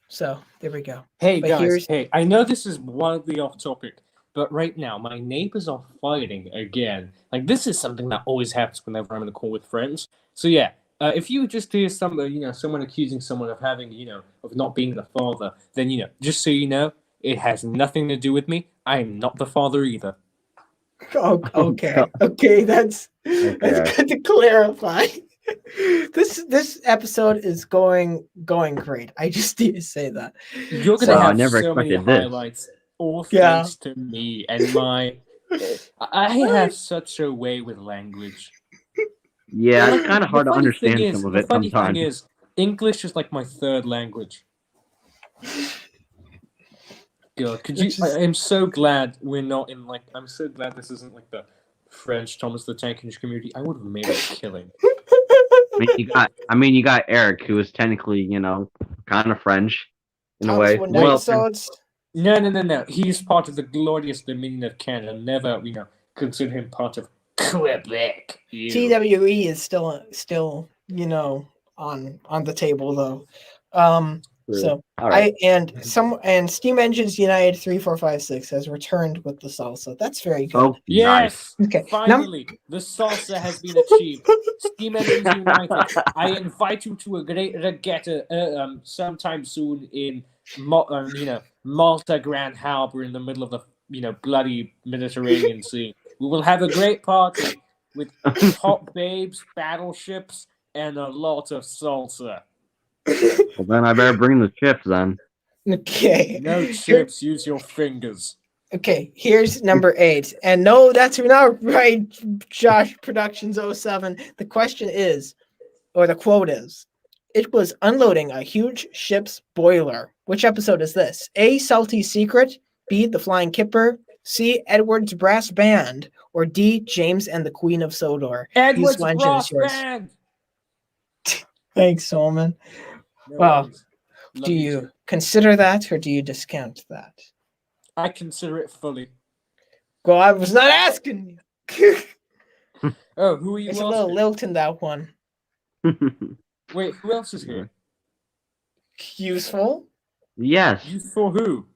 So there we go. Hey But guys, I know this is wildly off topic, but right now my neighbors are fighting again. Like, this is something that always happens whenever I'm in a call with friends. So yeah, if you just hear someone accusing someone of having, of not being the father, then just so you know, it has nothing to do with me. I am not the father either. Oh, okay. That's good to clarify. This episode is going great. I just need to say that. You're gonna have so many highlights, all thanks to me and my. I have such a way with language. Yeah, it's kind of hard to understand some of it sometimes. The funny thing is, English is like my third language. God, I'm so glad we're not in I'm so glad this isn't like the French Thomas the Tank Engine Community. I would have made a killing. You got Eric, who is technically, kind of French in a way. No. He's part of the glorious Dominion of Canada. Never, consider him part of Quebec. TWE is still, on the table though. So right. And Steam Engines United 3456 has returned with the salsa. That's very good. Oh, yes. Nice. Okay. Finally, the salsa has been achieved. Steam Engines United. I invite you to a great regatta sometime soon in Malta Grand Harbor in the middle of the bloody Mediterranean Sea. We will have a great party with hot babes, battleships, and a lot of salsa. Well, then I better bring the chips then. Okay. No chips, use your fingers. Okay, here's number 8. And no, that's not right, Josh Productions 07. The question is, or the quote is, it was unloading a huge ship's boiler. Which episode is this? A, Salty Secret, B, The Flying Kipper, C, Edward's Brass Band, or D, James and the Queen of Sodor. Edward's Brass Band! Thanks, Solomon. Well, do you consider that or do you discount that? I consider it fully. Well, I was not asking you. Oh, who are you? It's a little lilt in that one. Wait, who else is here? Useful? Yes. Useful who?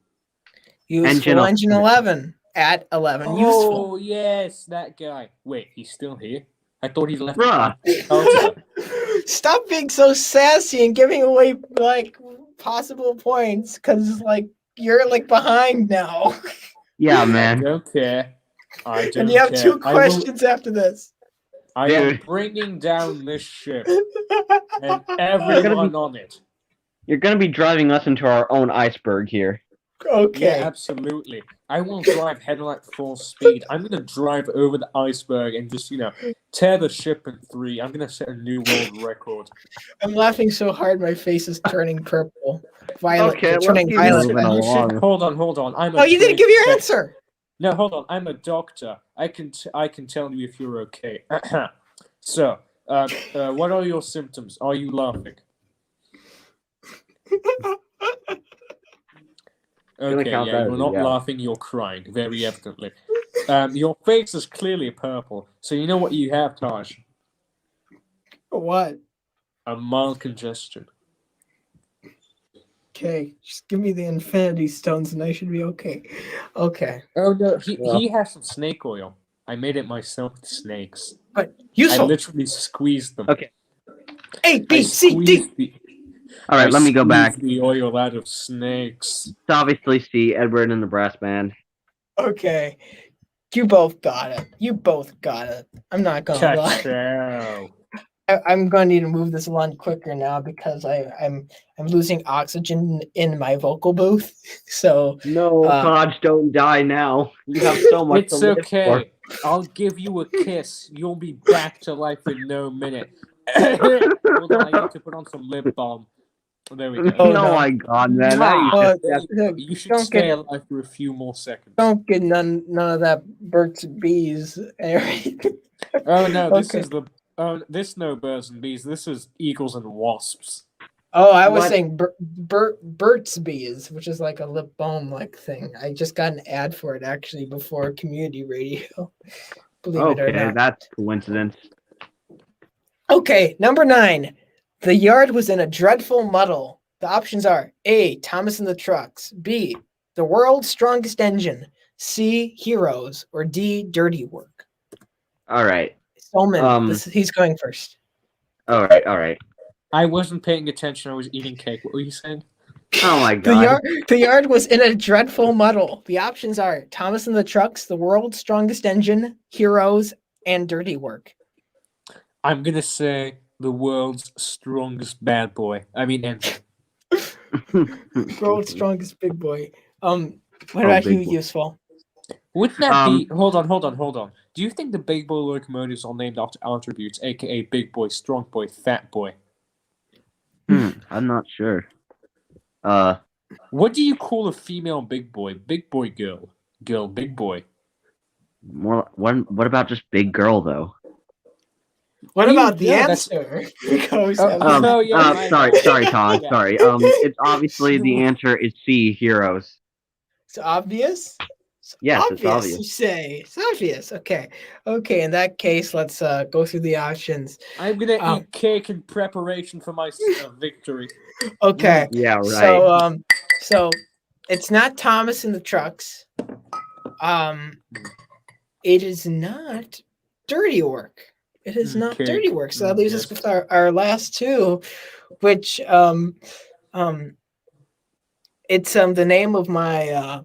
Useful Engine 11 at 11. Oh, Useful. Yes, that guy. Wait, he's still here? I thought he left. Stop being so sassy and giving away possible points because you're behind now. Yeah, man. I don't care. And you have 2 questions after this. I am bringing down this ship and everyone on it. You're gonna be driving us into our own iceberg here. Okay. Yeah, absolutely. I will drive heading full speed. I'm gonna drive over the iceberg and just, tear the ship in 3. I'm gonna set a new world record. I'm laughing so hard my face is turning purple. Violet. Okay, turning violet. Hold on. You didn't give your answer. No, hold on. I'm a doctor. I can tell you if you're okay. So, what are your symptoms? Are you laughing? Okay, yeah, you're not laughing, you're crying, very evidently. Your face is clearly purple, so you know what you have, Taj? What? A mild congestion. Okay, just give me the Infinity Stones and I should be okay. Okay. Oh no, he has some snake oil. I made it myself with snakes. But I useful. literally squeezed them. Okay. A, B, C, D. All right, let me go back. The oil out of snakes. It's obviously C, Edward and the Brass Band. Okay. You both got it. You both got it. I'm not gonna lie. Ciao. I'm going to need to move this along quicker now because I'm losing oxygen in my vocal booth. So No, Podge, don't die now. You have so much It's to live okay. for. I'll give you a kiss. You'll be back to life in no minute. Hold on, I need to put on some lip balm. There we go. Oh, no, no. my God, man. Now You should stay alive for a few more seconds. Don't get none of that Burt's Bees. Oh no, this Okay. is the this no birds and bees. This is eagles and wasps. Oh, I was What? saying Burt's Bees, which is like a lip balm like thing. I just got an ad for it actually before community radio. Believe it or Okay, not. that's coincidence. Okay, number 9. The yard was in a dreadful muddle. The options are A, Thomas and the Trucks, B, the world's strongest engine, C, heroes, or D, dirty work. All right. Solman, he's going first. All right. I wasn't paying attention. I was eating cake. What were you saying? Oh my God. The yard was in a dreadful muddle. The options are Thomas and the Trucks, the world's strongest engine, heroes, and dirty work. I'm gonna say the world's strongest bad boy. I mean engine. World's strongest big boy. What about you, big boy. Useful? Wouldn't that be? Hold on. Do you think the big boy locomotives are named after attributes, aka big boy, strong boy, fat boy? I'm not sure. What do you call a female big boy? Big boy girl. Girl big boy. More. What about just big girl though? What about the yeah, that's- answer? Because Sorry, Todd. Yeah. Sorry. It's obviously the answer is C, heroes. it's obvious. Yes, it's obvious. You say it's obvious. Okay. In that case, let's go through the options. I'm gonna eat cake in preparation for my victory. Okay. Yeah, right. So it's not Thomas and the Trucks. It is not dirty work. It is not Okay. dirty work. So that leaves us Yes. with our last two, which it's the name of my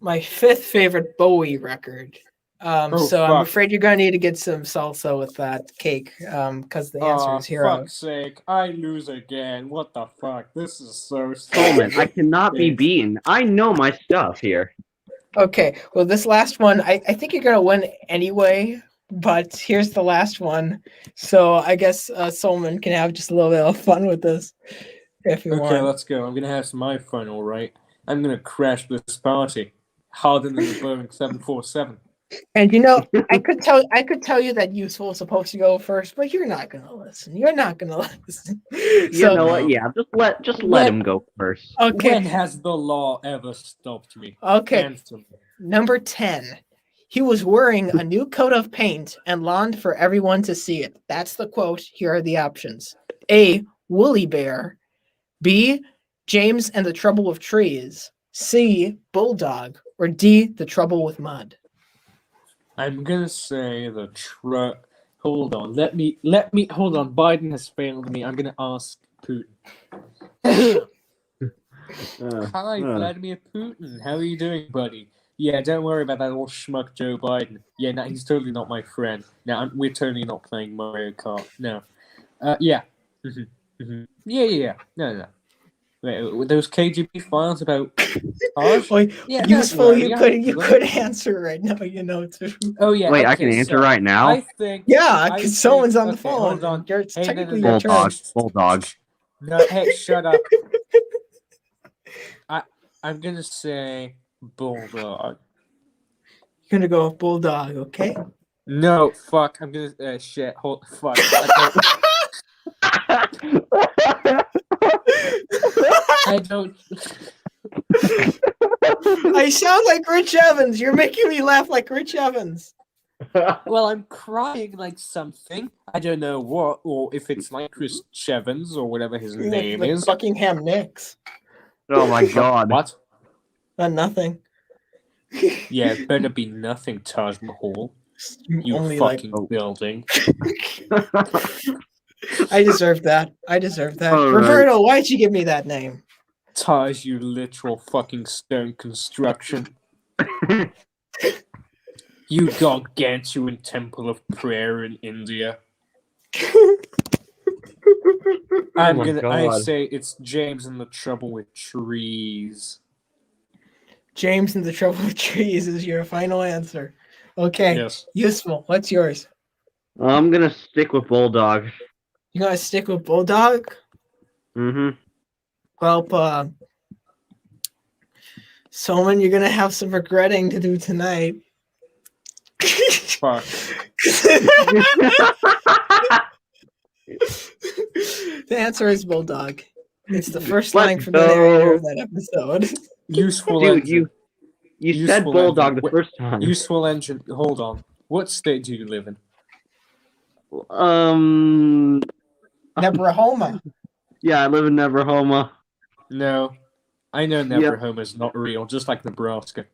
my 5th favorite Bowie record. So I'm fuck. afraid you're gonna need to get some salsa with that cake, because the answer is heroes. Fuck's sake, I lose again. What the fuck? This is so Solman, I cannot be beaten. I know my stuff here. Okay, well, this last one, I think you're gonna win anyway. But here's the last one. So I guess Solman can have just a little bit of fun with this if you want. Okay, let's go. I'm gonna have some my fun, all right. I'm gonna crash this party harder than the Boeing 747. And you know, I could tell you that Useful is supposed to go first, but you're not gonna listen. You're not gonna listen. You know what? Yeah, just let him go first. Okay. When has the law ever stopped me? Okay. Answer me. Number 10. He was wearing a new coat of paint and longed for everyone to see it. That's the quote. Here are the options. A, Woolly Bear. B, James and the Trouble with Trees. C, Bulldog. Or D, The Trouble with Mud. I'm gonna say the truck. Hold on. Let me. Hold on. Biden has failed me. I'm gonna ask Putin. Hi, Vladimir Putin. How are you doing, buddy? Yeah, don't worry about that old schmuck Joe Biden. Yeah, no, he's totally not my friend. No, we're totally not playing Mario Kart. No. Yeah. Yeah. No. Wait, those KGB files about Taj? Yeah, Useful, you could answer right now, you know, too. Oh, yeah. Wait, okay, I can answer so right now? I think... Yeah, because someone's on the okay, phone. Hold on. It's Hey, technically no. your turn. Bulldog. No, hey, shut up. I'm gonna say Bulldog. You're gonna go with Bulldog, okay? No, fuck. I'm gonna shit. Hold, fuck. I don't. I sound like Rich Evans. You're making me laugh like Rich Evans. Well, I'm crying like something. I don't know what, or if it's like Chris Chevens or whatever his name like is. Buckingham Nicks. Oh my god. What? Nothing. Yeah, it better be nothing, Taj Mahal. You Only fucking Oh. building. I deserve that. I deserve that. All right. Roberto, why'd you give me that name? Taj, you literal fucking stone construction. You gargantuan temple of prayer in India. my I God. say it's James and the Trouble with Trees. James and the Trouble with Trees is your final answer. Okay. Yes. Useful. What's yours? I'm gonna stick with Bulldog. You gonna stick with Bulldog? Mm-hmm. Well, Solomon, you're gonna have some regretting to do tonight. Fuck. The answer is Bulldog. It's the first Let's line from the go. narrator of that episode. Useful Dude, engine. you Useful said Bulldog engine. the first time. Useful engine. Hold on. What state do you live in? Nebrahoma. Yeah, I live in Nebrahoma. No. I know Yep. Nebrahoma is not real, just like Nebraska.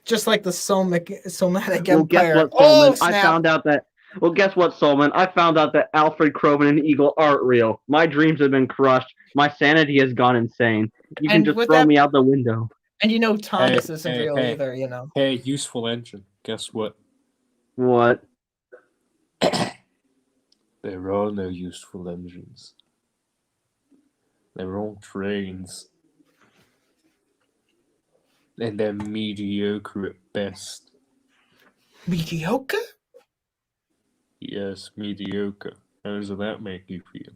Just like the Solmanic Well, guess Empire. what, Oh, Solomon? snap. I found out that. Well, guess what, Solomon? I found out that Alfred Croven and Eagle aren't real. My dreams have been crushed. My sanity has gone insane. You can And just with throw that- me out the window. And you know Thomas Hey, isn't hey, real hey. either, you know. Hey, useful engine. Guess what? What? There are no useful engines. They're all trains. And they're mediocre at best. Mediocre? Yes, mediocre. How does that make you feel?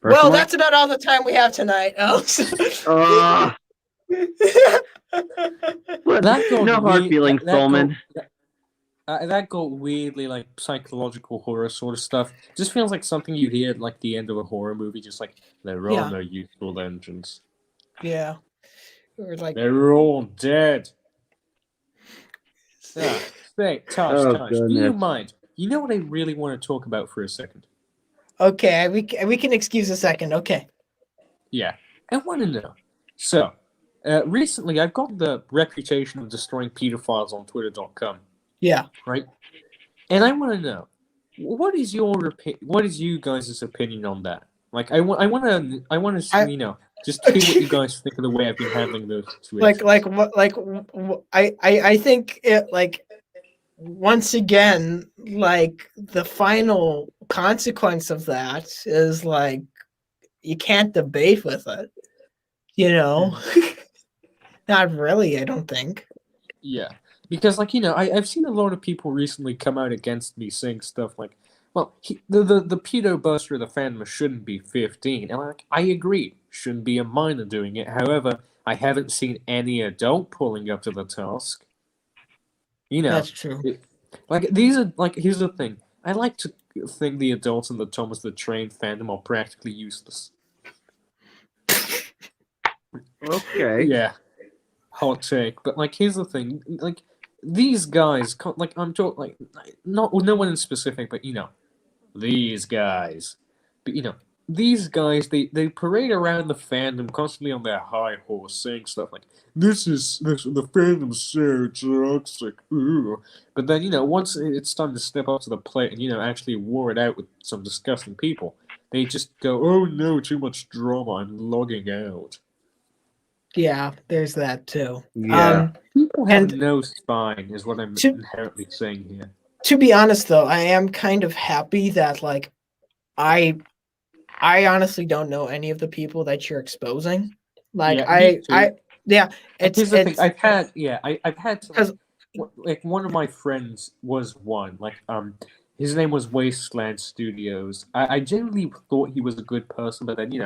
Well, Personally? that's about all the time we have tonight, Alex. But That got no hard weird- feelings, that got- Solomon. That got weirdly like psychological horror sort of stuff. Just feels like something you'd hear at like the end of a horror movie. Just like there are Yeah. no useful engines. Yeah. Or like, They're all dead. Yeah. Say, Tosh, Oh, do you goodness. mind? You know what I really want to talk about for a second? okay, we can excuse a second. Okay. Yeah, I want to know. So, recently I've got the reputation of destroying pedophiles on Twitter.com, Yeah. right? And I want to know, what is you guys' opinion on that? Like, I want to, you know, just hear what you guys think of the way I've been handling those situations. I think it like once again, like the final consequence of that is like you can't debate with it. You know? Not really, I don't think. Yeah, because like, you know, I've seen a lot of people recently come out against me saying stuff like, well, the pedo buster of the fandom shouldn't be 15, and I agree, shouldn't be a minor doing it. However, I haven't seen any adult pulling up to the task. You know, That's true. like these are like, here's the thing. I like to think the adults in the Thomas the Train fandom are practically useless. Okay. Yeah, hot take. But like, here's the thing. Like, these guys, like, I'm talking like not no one in specific, but you know, these guys. But you know, these guys, they parade around the fandom constantly on their high horse, saying stuff like, the fandom's so toxic. Ooh. But then, you know, once it's time to step up to the plate and, you know, actually war it out with some disgusting people, they just go, oh no, too much drama, I'm logging out. Yeah, there's that too. Yeah. People have And- no spine, is what I'm To- inherently saying here. To be honest though, I am kind of happy that like I honestly don't know any of the people that you're exposing. Like Yeah, me too. it's Here's the thing. I've had to, because like one of my friends was one. Like his name was Wasteland Studios. I genuinely thought he was a good person, but then, you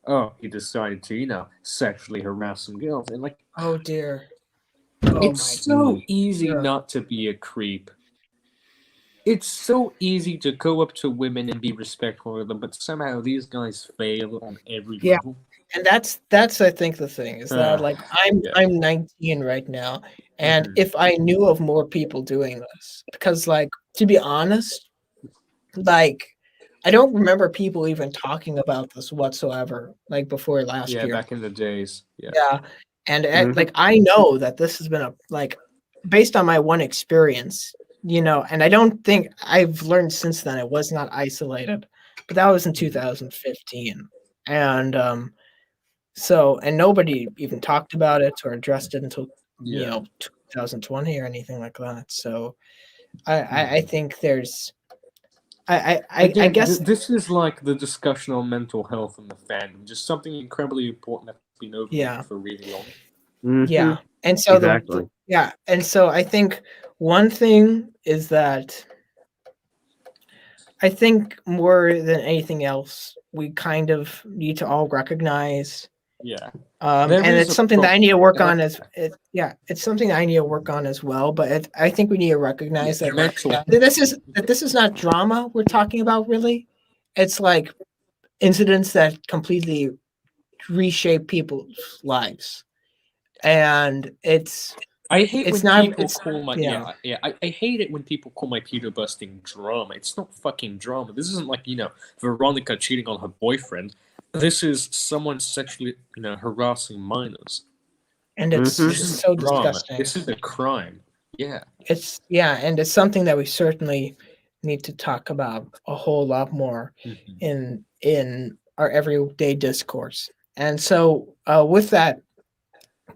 know, he decided to, you know, sexually harass some girls, and like, oh dear. Oh it's so easy Yeah. not to be a creep. It's so easy to go up to women and be respectful of them, but somehow these guys fail on every Yeah. level. And that's I think the thing is that like Yeah. I'm 19 right now, and Mhm. if I knew of more people doing this, because like to be honest, like I don't remember people even talking about this whatsoever, like before last Yeah, year. back in the days. Yeah. Yeah, and Mhm. like I know that this has been a like based on my one experience, and I don't think I've learned since then it was not isolated, but that was in Mhm. 2015, and so and nobody even talked about it or addressed it until Yeah. 2020 or anything like that. So I Mhm. think there's I Again, guess this is like the discussion on mental health in the fandom, just something incredibly important that's been overlooked yeah. for really long. Yeah, Mhm. and so Exactly. yeah, and so I think one thing is that I think more than anything else, we kind of need to all recognize, Yeah, there and is it's a something that I problem. need to work And on yeah, it's something that I need to work on as well. But I think we need to yeah, recognize that mental. this is not drama we're talking about really. It's like incidents that completely reshape people's lives, and I hate it's when not people it's call my yeah. I hate it when people call my pedo busting drama. It's not fucking drama. This isn't like Veronica cheating on her boyfriend. This is someone sexually harassing minors. And it's Mhm. This just is so drama. disgusting. This is a crime. Yeah. It's yeah, and it's something that we certainly need to talk about a whole lot more Mhm. in our everyday discourse. And so, with that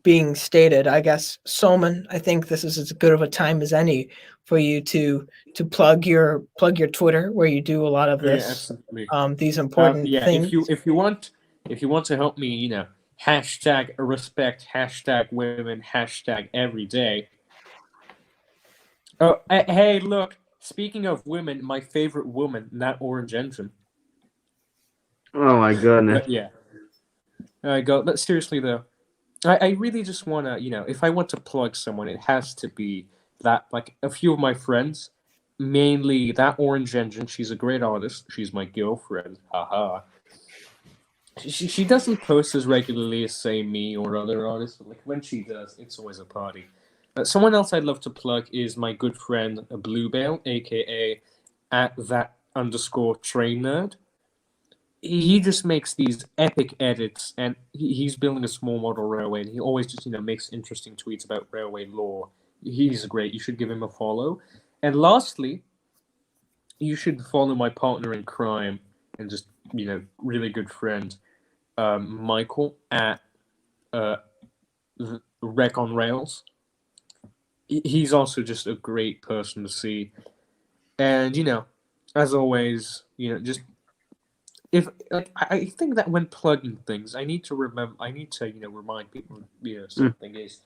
being stated, I guess Solman, I think this is as good of a time as any for you to plug your Twitter, where you do a lot of Oh, yeah, this, absolutely. these important Yeah, things. if you want to help me, hashtag respect, hashtag women, hashtag every day. Oh, hey, look. Speaking of women, my favorite woman, that orange engine. Oh my goodness. But yeah, I go. But seriously though, I really just wanna, if I want to plug someone, it has to be that like a few of my friends, mainly that orange engine. She's a great artist. She's my girlfriend. Haha. She doesn't post as regularly as say me or other artists, but like when she does, it's always a party. Someone else I'd love to plug is my good friend Bluebell, aka at that underscore train nerd. He just makes these epic edits, and he's building a small model railway, and he always just makes interesting tweets about railway lore. He's great. You should give him a follow. And lastly, you should follow my partner in crime and just really good friend Michael at uh, Wreck on Rails. He's also just a great person to see, and as always, just if like I think that when plugging things, I need to remind people, Mm. something is.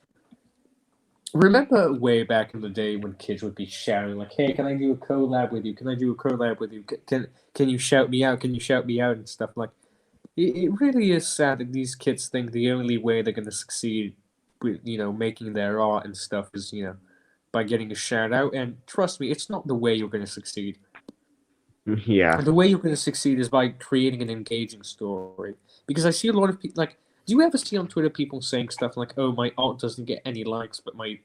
Remember way back in the day when kids would be shouting like, "Hey, can I do a collab with you? Can I do a collab with you? Can you shout me out? Can you shout me out?" and stuff like. It really is sad that these kids think the only way they're going to succeed with making their art and stuff is by getting a shout out. And trust me, it's not the way you're going to succeed. Yeah. The way you're going to succeed is by creating an engaging story. Because I see a lot of people like. Do you ever see on Twitter people saying stuff like, "Oh, my art doesn't get any likes, but my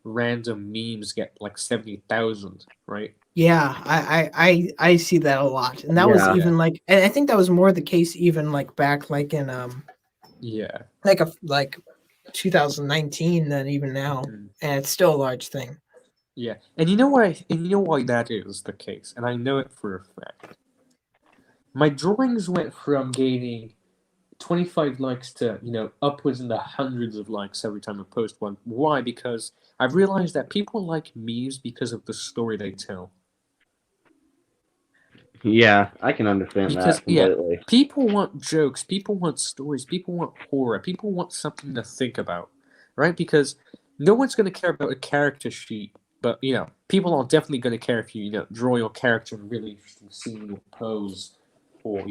random memes get like 70,000," right? Yeah, I see that a lot, and that was Yeah. Yeah, even like, and I think that was more the case even like back like in yeah. like 2019 than even now, Mhm. and it's still a large thing. Yeah, and you know why that is the case, and I know it for a fact. My drawings went from gaining 25 likes to upwards in the hundreds of likes every time I post one. Why? Because I've realized that people like memes because of the story they tell. Yeah, I can understand Because that completely. people want jokes, people want stories, people want horror, people want something to think about, right? Because no one's going to care about a character sheet, but people are definitely going to care if you draw your character in a really interesting scene or pose or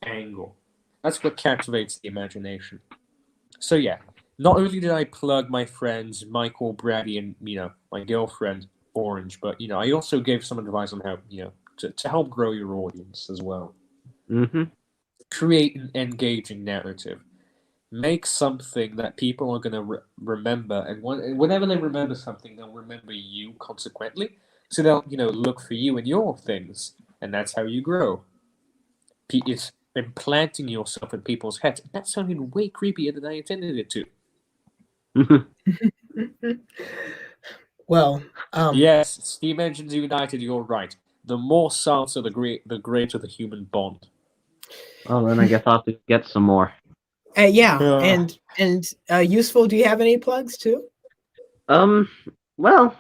angle. That's what captivates the imagination. So yeah, not only did I plug my friends Michael, Brady, and my girlfriend Orange, but I also gave some advice on how to help grow your audience as well. Mhm. Create an engaging narrative. Make something that people are going to remember, and whenever they remember something, they'll remember you consequently. So they'll, look for you and your things, and that's how you grow. It's implanting yourself in people's heads. That sounded way creepier than I intended it to. Well, yes, Steam Engines United, you're right. The more salsa, the greater the human bond. Well, then I guess I'll have to get some more. Yeah, and Useful, do you have any plugs too? Well,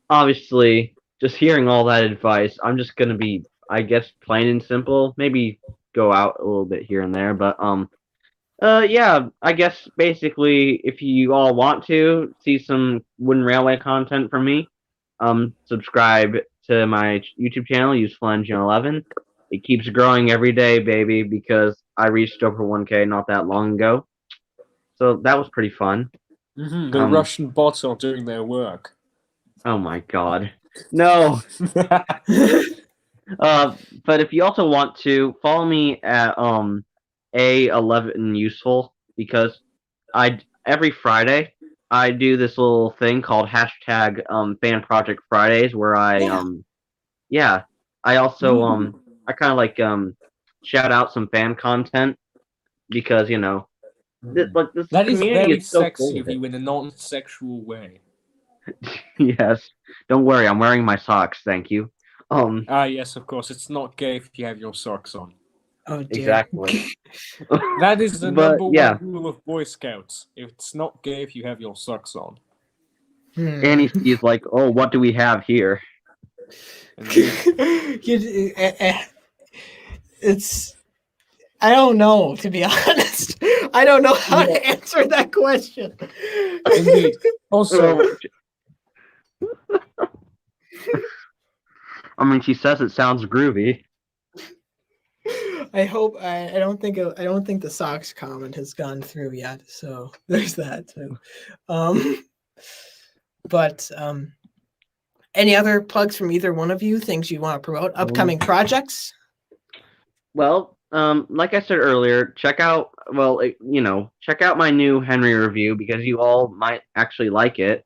obviously, just hearing all that advice, I'm just gonna be, I guess, plain and simple. Maybe go out a little bit here and there, but yeah, I guess basically, if you all want to see some Wooden Railway content from me, subscribe to my YouTube channel, Useful Engine 11. It keeps growing every day, baby, because I reached over 1K not that long ago. So that was pretty fun. The Russian bots are doing their work. Oh my god. No! But if you also want to, follow me at A11 Useful, because every Friday I do this little thing called hashtag Fan Project Fridays, where I I also I kind of like shout out some fan content, because this that is community very is so sexy cool of you in a non-sexual way. Yes, don't worry, I'm wearing my socks, thank you. Yes, of course, it's not gay if you have your socks on. Oh, dear. Exactly. That is the But, number yeah. one rule of Boy Scouts. It's not gay if you have your socks on. And he's like, oh, what do we have here? It's, I don't know, to be honest. I don't know how to answer that question. Indeed. Also, I mean, she says it sounds groovy. I hope I don't think the socks comment has gone through yet, so there's that too. But any other plugs from either one of you? Things you want to promote? Upcoming projects? Well, like I said earlier, check out my new Henry review, because you all might actually like it.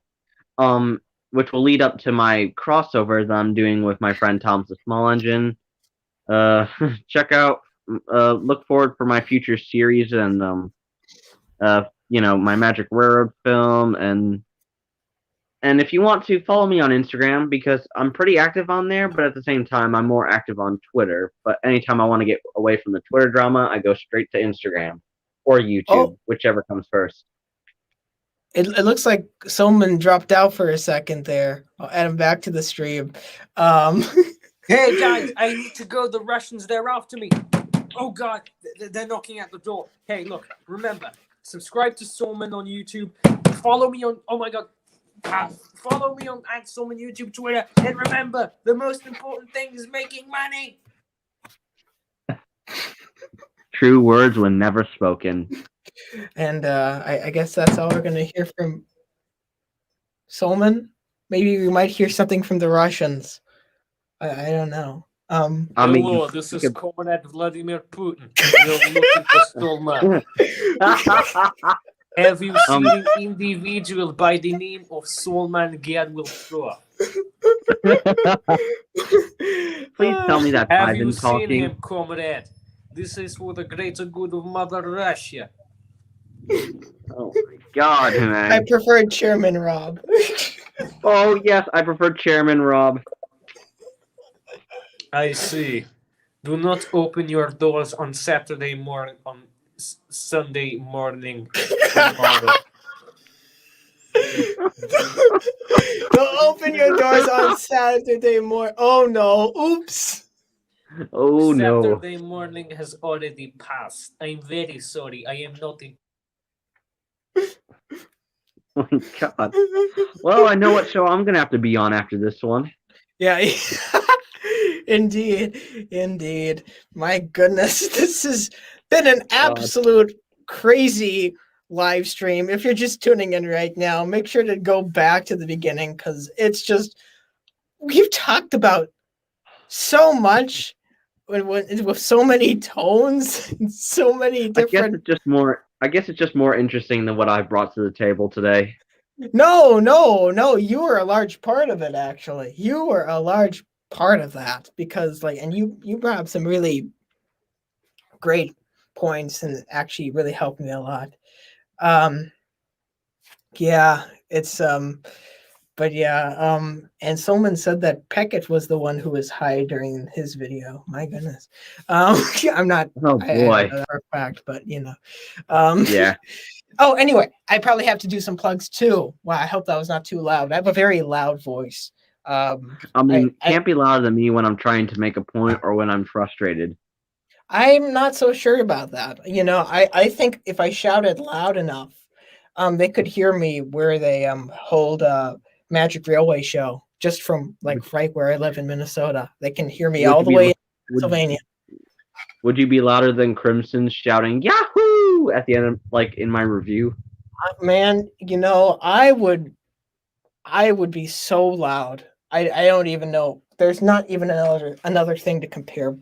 Which will lead up to my crossover that I'm doing with my friend Tom's the Small Engine. Check out, look forward for my future series, and my Magic Railroad film, and if you want to, follow me on Instagram, because I'm pretty active on there, but at the same time I'm more active on Twitter. But anytime I want to get away from the Twitter drama, I go straight to Instagram or YouTube, whichever comes first. It looks like Solmon dropped out for a second there. I'll add him back to the stream. Hey guys, I need to go. The Russians, they're after me. Oh god, they're knocking at the door. Hey, look, remember, subscribe to Solmon on YouTube. Follow me on, oh my god, follow me on @Solmon YouTube, Twitter. And remember, the most important thing is making money. True words when never spoken. And I guess that's all we're going to hear from Solmon. Maybe we might hear something from the Russians. I don't know. Hello, this is Comrade Vladimir Putin. You're looking for Solmon. Have you seen an individual by the name of Solman Gadwilstrov? Please tell me that Have I've you been seen talking. him, comrade? This is for the greater good of Mother Russia. Oh my god, man. I prefer Chairman Rob. Oh yes, I prefer Chairman Rob. I see. Do not open your doors on Saturday morning, on Sunday morning. Don't open your doors on Saturday morning. Oh no. Oops. Oh no. Saturday morning has already passed. I'm very sorry. I am not in. Oh my god. Well, I know what show I'm gonna have to be on after this one. Yeah. Indeed. My goodness, this has been an absolute crazy live stream. If you're just tuning in right now, make sure to go back to the beginning, because it's just, we've talked about so much with so many tones and so many different. I guess it's just more I guess it's just more interesting than what I brought to the table today. No, you were a large part of it, actually. You were a large part of that because, like, and you brought up some really great points and actually really helped me a lot. Yeah, it's but yeah, and Solman said that Peckett was the one who was high during his video. My goodness. I'm not Oh I don't boy. know that for a fact, but you know. Yeah. Oh, anyway, I probably have to do some plugs too. Wow, I hope that was not too loud. I have a very loud voice. I mean, can't be louder than me when I'm trying to make a point or when I'm frustrated. I'm not so sure about that. You know, I think if I shouted loud enough, they could hear me where they hold a Magic Railway show just from like right where I live in Minnesota. They can hear me Would all you the be way in would, Pennsylvania. would you be louder than Crimson shouting Yahoo at the end of, like in my review? Man, you know, I would be so loud. I don't even know. There's not even another thing to compare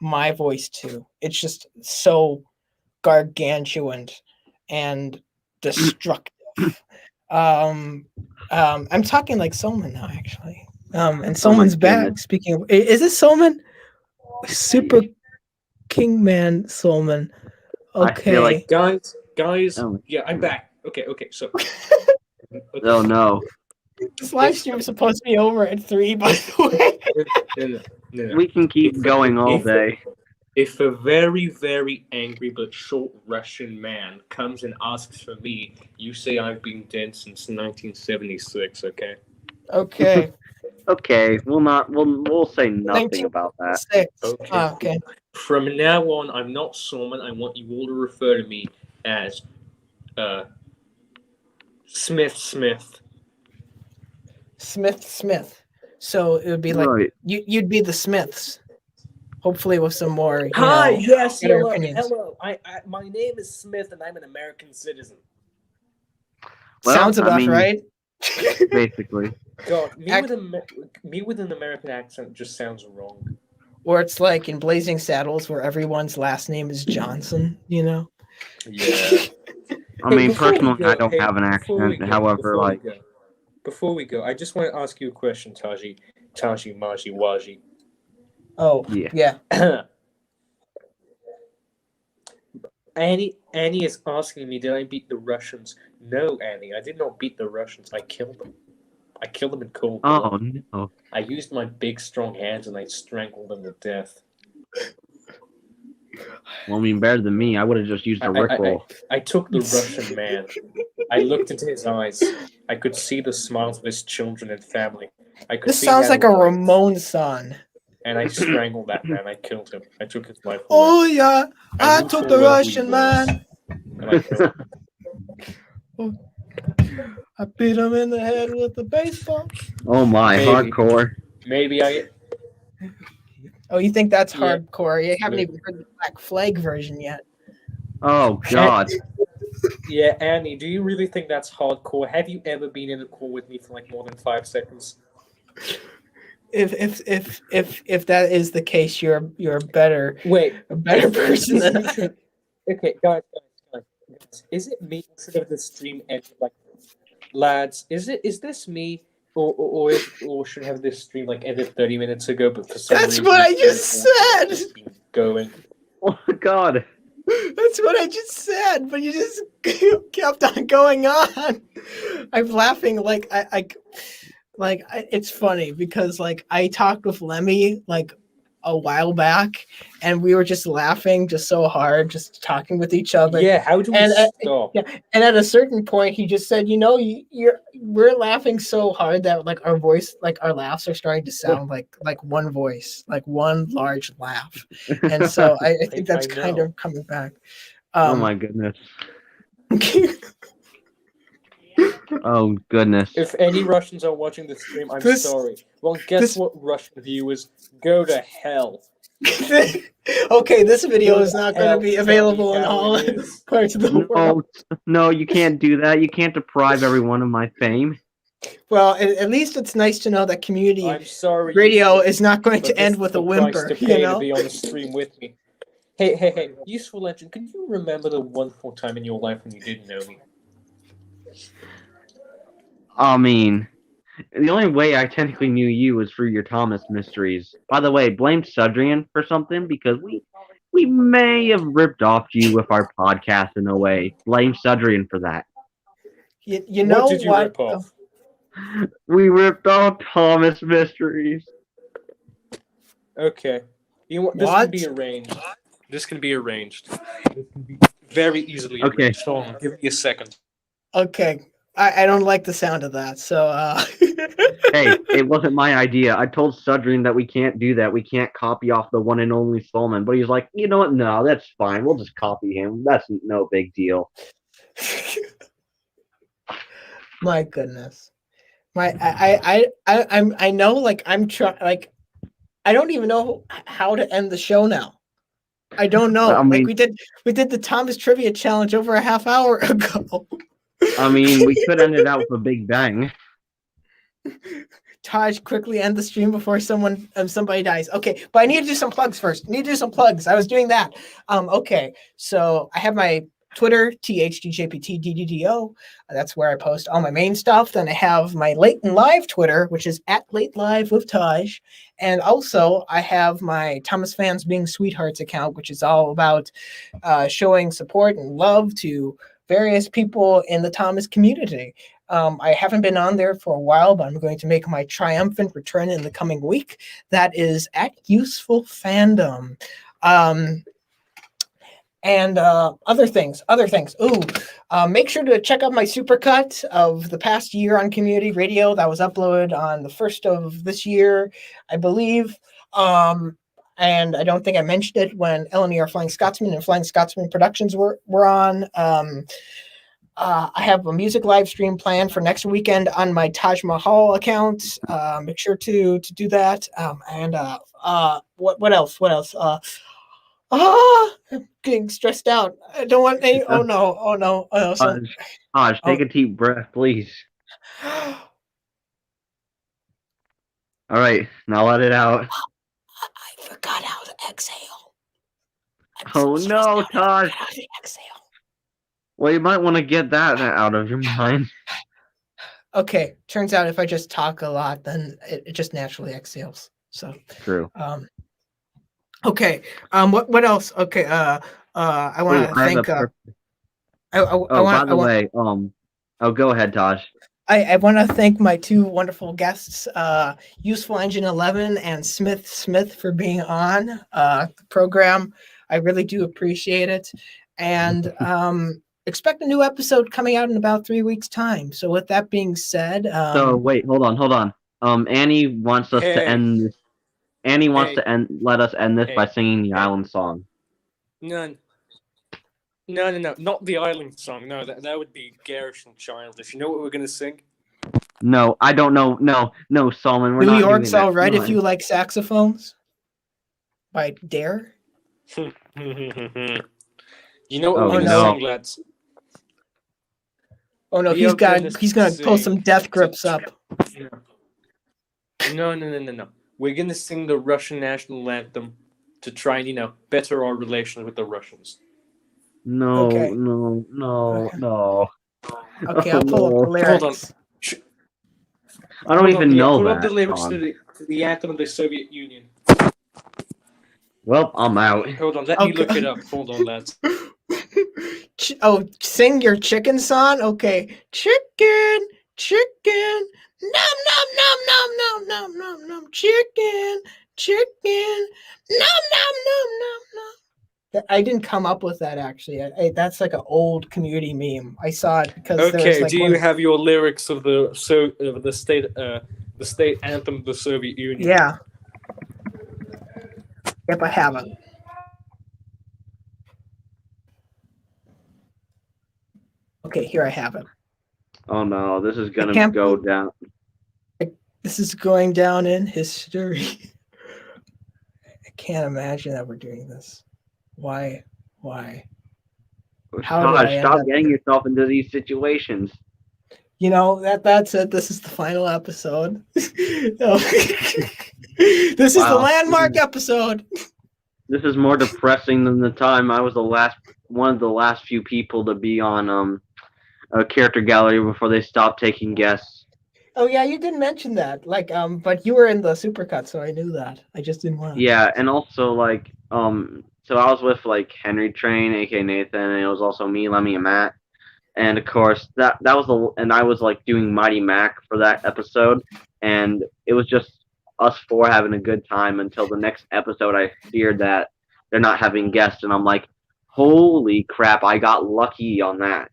my voice to. It's just so gargantuan and destructive. I'm talking like Solman now, actually. And Oh my Solman's back. goodness. Speaking of, is this Solman? Super King Man Solman. I feel like Okay. Guys, oh, yeah, I'm back. Okay, so oh no. This live stream is supposed to be over at 3, by the way. No. We can keep going all day. If a very, very angry but short Russian man comes and asks for me, you say I've been dead since 1976, okay? Okay. Okay, we'll say nothing about that. 1996. Okay. Okay. From now on, I'm not Solomon. I want you all to refer to me as Smith. Smith. So it would be like Right. you'd be the Smiths. Hopefully with some more, Hi, yes, better hello, opinions. hello. My name is Smith, and I'm an American citizen. Well, Sounds I about mean, right. basically. God, me with an American accent just sounds wrong. Or it's like in Blazing Saddles where everyone's last name is Johnson, Yeah. I mean, before we personally, go- I don't hey, have an before we accent. go- However, before we like, go- Before we go, I just want to ask you a question, Taji, Maji, Waji. Oh, yeah. yeah. Annie is asking me, did I beat the Russians? No, Annie, I did not beat the Russians. I killed them. I killed them in cold blood. Oh no. I used my big, strong hands and I strangled them to death. Well, I mean, better than me. I would have just used a Rickroll. I took the Russian man. I looked into his eyes. I could see the smiles of his children and family. I could This see sounds how like a he liked. Ramon song. And I strangled that man. I killed him. I took his life away. Oh yeah, I knew took full the well who Russian he was, man. and I killed him. I beat him in the head with a baseball. Oh my, Maybe. hardcore. Maybe I. Oh, you think that's Yeah. hardcore? You haven't even heard the Black Flag version yet. Oh god. Yeah, Annie, do you really think that's hardcore? Have you ever been in a call with me for like more than 5 seconds? If that is the case, you're a better person than I. Okay, guys. Is it me? Should have the stream end like, lads? Is this me? Or should have this stream like ended 30 minutes ago? But for some That's reason, what I just said. it's been going. Oh god. That's what I just said, but you just kept on going on. I'm laughing like it's funny because like I talked with Lemmy like a while back, and we were just laughing just so hard, just talking with each other. Yeah, how do we stop? Yeah, and at a certain point, he just said, we're laughing so hard that like our voice, like our laughs are starting to sound like one voice, like one large laugh. And so I think that's kind of coming back. Oh my goodness. Oh goodness. If any Russians are watching the stream, I'm sorry. Well, guess what, Russian viewers? Go to hell. Okay, this video is not going to be available in all parts of the world. No, you can't do that. You can't deprive everyone of my fame. Well, at least it's nice to know that community I'm sorry, radio is not going to end with a whimper. To pay to be on the stream with me. Hey, useful engine. Can you remember the wonderful time in your life when you didn't know me? I mean, the only way I technically knew you was through your Thomas mysteries. By the way, blame Sudrian for something because we may have ripped off you with our podcast in a way. Blame Sudrian for that. You What know did you what? rip off? We ripped off Thomas mysteries. Okay. You know what? This can be arranged. This can be arranged. This can be very easily arranged. Okay. Hold on, give me a second. Okay. I don't like the sound of that. So Hey, it wasn't my idea. I told Sudrian that we can't do that. We can't copy off the one and only Solomon. But he's like, you know what? No, that's fine. We'll just copy him. That's no big deal. my goodness. I know like I'm trying like I don't even know how to end the show now. I don't know. I mean, like we did the Thomas Trivia Challenge over a half hour ago. I mean, we could end it out with a big bang. Taj, quickly end the stream before somebody dies. Okay, but I need to do some plugs first. I was doing that. Okay, so I have my Twitter, THDJPTDDDO. That's where I post all my main stuff. Then I have my Late and Live Twitter, which is @LateLive with Taj. And also I have my Thomas Fans Being Sweethearts account, which is all about showing support and love to various people in the Thomas community. I haven't been on there for a while, but I'm going to make my triumphant return in the coming week. That is @UsefulFandom. And other things. Ooh, make sure to check out my supercut of the past year on Community Radio. That was uploaded on the 1st of this year, I believe. And I don't think I mentioned it when LNER Flying Scotsman and Flying Scotsman Productions were on. I have a music live stream planned for next weekend on my Taj Mahal account. Make sure to do that. What else? I'm getting stressed out. I don't want any. Oh no. Taj, take a deep breath, please. All right, now let it out. I forgot how to exhale. Oh no, Taj. How to exhale. Well, you might want to get that out of your mind. Okay, turns out if I just talk a lot, then it just naturally exhales. So True. Okay. What else? Okay. I want to thank. By the way, go ahead, Taj. I want to thank my two wonderful guests, Useful Engine 11 and Smith for being on the program. I really do appreciate it, and expect a new episode coming out in about 3 weeks' time. So with that being said, so wait, hold on. Annie wants us to end this. Annie wants to let us end this by singing the island song. No, not the island song. No, that would be garish and childish. You know what we're gonna sing? No, I don't know. No, Solomon, we're New not York's doing that. All Right If You Like Saxophones by Dare. You know what we're gonna sing, lads? Oh no, he's gonna pull some death grips up. No. We're gonna sing the Russian national anthem to try and better our relations with the Russians. No. Okay. No. Okay, I'll pull up the lyrics. Hold on. I don't even know pull that. Pull up the lyrics to the anthem of the Soviet Union. Well, I'm out. Hold on, let me look it up. Hold on, lads. Sing your chicken song? Okay. Chicken. Nom, nom, nom, nom, nom, nom, nom, nom. Chicken. Nom, nom, nom, nom, nom. I didn't come up with that, actually. That's like an old community meme. I saw it because there was like do you have your lyrics of the state anthem of the Soviet Union? Yeah. Yep, I have it. Okay, here I have it. Oh no, this is gonna go down. This is going down in history. I can't imagine that we're doing this. Why? Taj, stop getting yourself into these situations. That's it. This is the final episode. This is the landmark episode. this is more depressing than the time I was one of the last few people to be on a character gallery before they stopped taking guests. Oh yeah, you didn't mention that. But you were in the supercut, so I knew that. I just didn't want to. Yeah, and also so I was with like Henry Train, aka Nathan, and it was also me, Lemmy, and Matt. And of course and I was like doing Mighty Mac for that episode, and it was just us four having a good time until the next episode. I feared that they're not having guests, and I'm like, holy crap, I got lucky on that.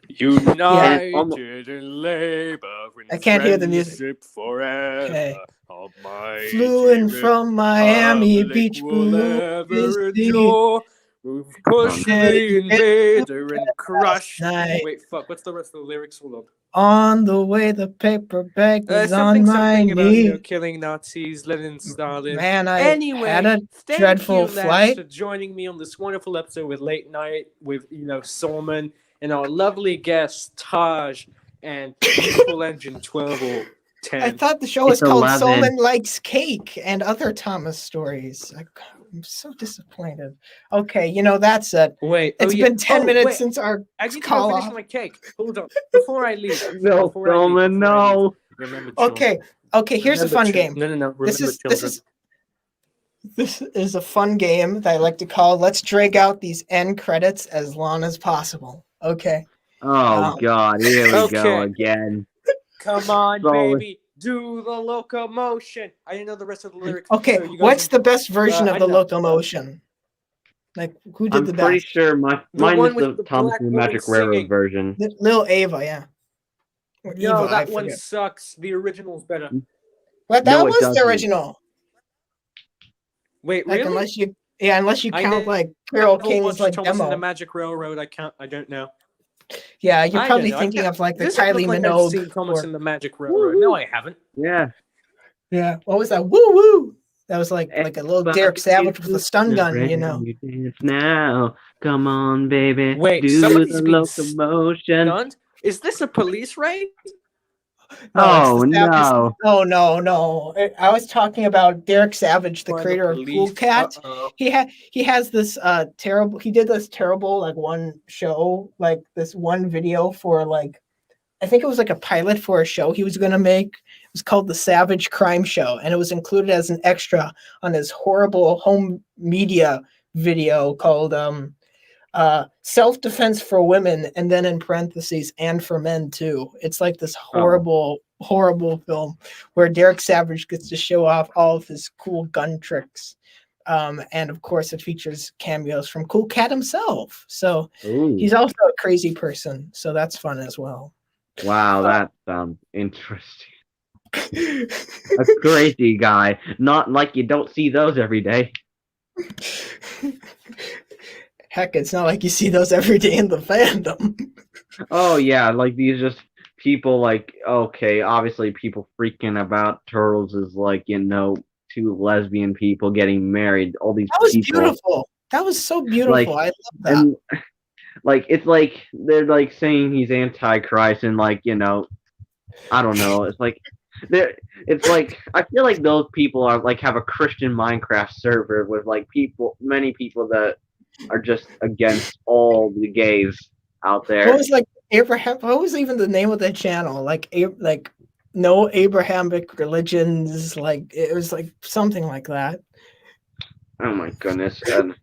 United in labor. I can't hear the music. Forever. Okay. Almighty Flew in from Miami Republic Beach, will blue. ever adore. We've pushed the invader and crushed. Night. Wait, fuck. What's the rest of the lyrics? Hold on. On the way, the paper bag was Something on my about knee. killing Nazis, Lenin, Stalin. Man, I Anyway, had a thank dreadful you, lads, flight. for joining me on this wonderful episode with Late Night with Solomon and our lovely guests Taj and Useful Engine 12 or 10. I thought the show was It's called 11. Solomon Likes Cake and Other Thomas Stories. I'm so disappointed. Okay, that's it. Wait, It's been 10 minutes since our I need to call go finish off. my cake. Hold on, before I leave. No, Solomon, no. Remember children. Okay. Here's a Remember fun game. No. Remember This is a fun game that I like to call "Let's drag out these end credits as long as possible." Okay. Oh God, here we Okay. go again. Come on, Solomon. baby. Do the locomotion. I didn't know the rest of the lyrics. Okay. so you guys What's the best version I of the know. locomotion? Like who did I'm the pretty best? sure The mine one is with the the Thomas black and the woman Magic Railroad singing. version. Lil Ava, yeah. Or No, Eva, I that one forget. sucks. The original's better. But No, that it was the doesn't. original. Wait, Like really? unless you I count never like Carol Never King's watched like Thomas and the demo. Magic Railroad. I don't know. Yeah, you're I probably don't know. thinking of like the Does it Kylie look like I've Minogue. seen Thomas or- and the Magic Railroad? No, I haven't. Yeah. Yeah. What was that? Woo woo. That was like a little Derek Savage with a stun gun, You dance now. Come on, baby. Wait, do somebody's the been locomotion. Stunned? Is this a police raid? Oh it's the Savage- no. Oh no. I was talking about Derek Savage, the By creator of police? Cool Cat. Uh-oh. He has this he did this terrible like one show, like this one video for like I think it was like a pilot for a show he was gonna make. It was called The Savage Crime Show, and it was included as an extra on his horrible home media video called Self-Defense for Women, and then in parentheses, and for men too. It's like this horrible film where Derek Savage gets to show off all of his cool gun tricks. And of course it features cameos from Cool Cat himself. So Ooh. he's also a crazy person. So that's fun as well. Wow, that sounds interesting. A crazy guy. Not like you don't see those every day. Heck, it's not like you see those every day in the fandom. Oh yeah, like these just people like okay, obviously people freaking about turtles is like, two lesbian people getting married. All these That was people. beautiful. That was so beautiful. Like, I love that. And like it's like they're like saying he's Antichrist and like, I don't know. It's like I feel like those people are like have a Christian Minecraft server with like many people that are just against all the gays out there. What was like Abraham? What was even the name of the channel? Like no Abrahamic religions. Like it was like something like that. Oh my goodness. And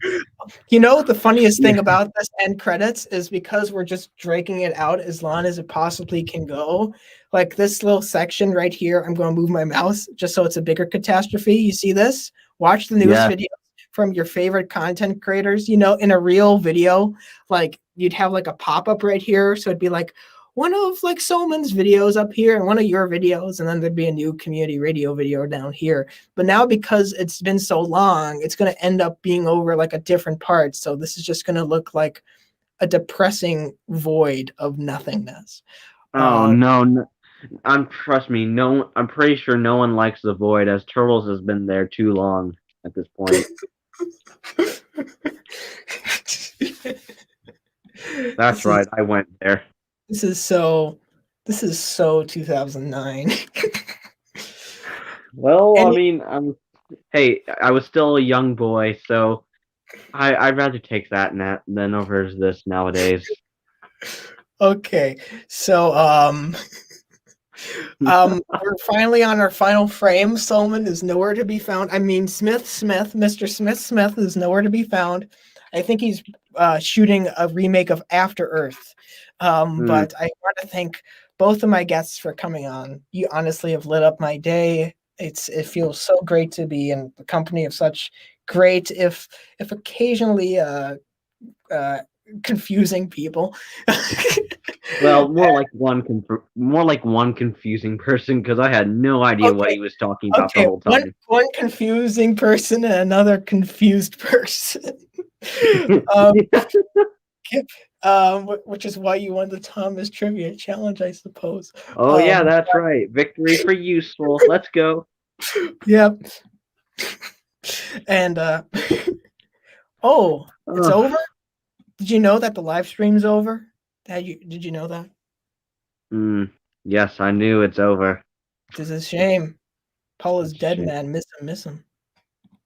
The funniest thing about this end credits is because we're just dragging it out as long as it possibly can go. Like this little section right here, I'm going to move my mouse just so it's a bigger catastrophe. You see this? Watch the news video from your favorite content creators. In a real video, like you'd have like a pop-up right here. So it'd be like one of like Solmon's videos up here and one of your videos, and then there'd be a new community radio video down here. But now because it's been so long, it's going to end up being over like a different part. So this is just going to look like a depressing void of nothingness. Oh no. Trust me, I'm pretty sure no one likes the void as Turtles has been there too long at this point. That's right, I went there. This is so 2009. Well, And- I mean, hey, I was still a young boy, so I'd rather take that than over this nowadays. Okay, so we're finally on our final frame. Solomon is nowhere to be found. I mean, Mr. Smith is nowhere to be found. I think he's shooting a remake of After Earth. Mm, But I want to thank both of my guests for coming on. You honestly have lit up my day. It feels so great to be in the company of such great, if occasionally uh, confusing people. well, more like one confusing person because I had no idea what Okay, he was talking about the okay, whole one time. one confusing person and another confused person. um, which is why you won the Thomas Trivia Challenge, I suppose. Oh yeah, that's right. Victory for useful. Let's go. Yep. And oh, it's Ugh. over. Did you know that the live stream's over? Did you know that? Mm, yes, I knew it's over. This is a shame. Paul is It's a dead, shame. man. Miss him, miss him.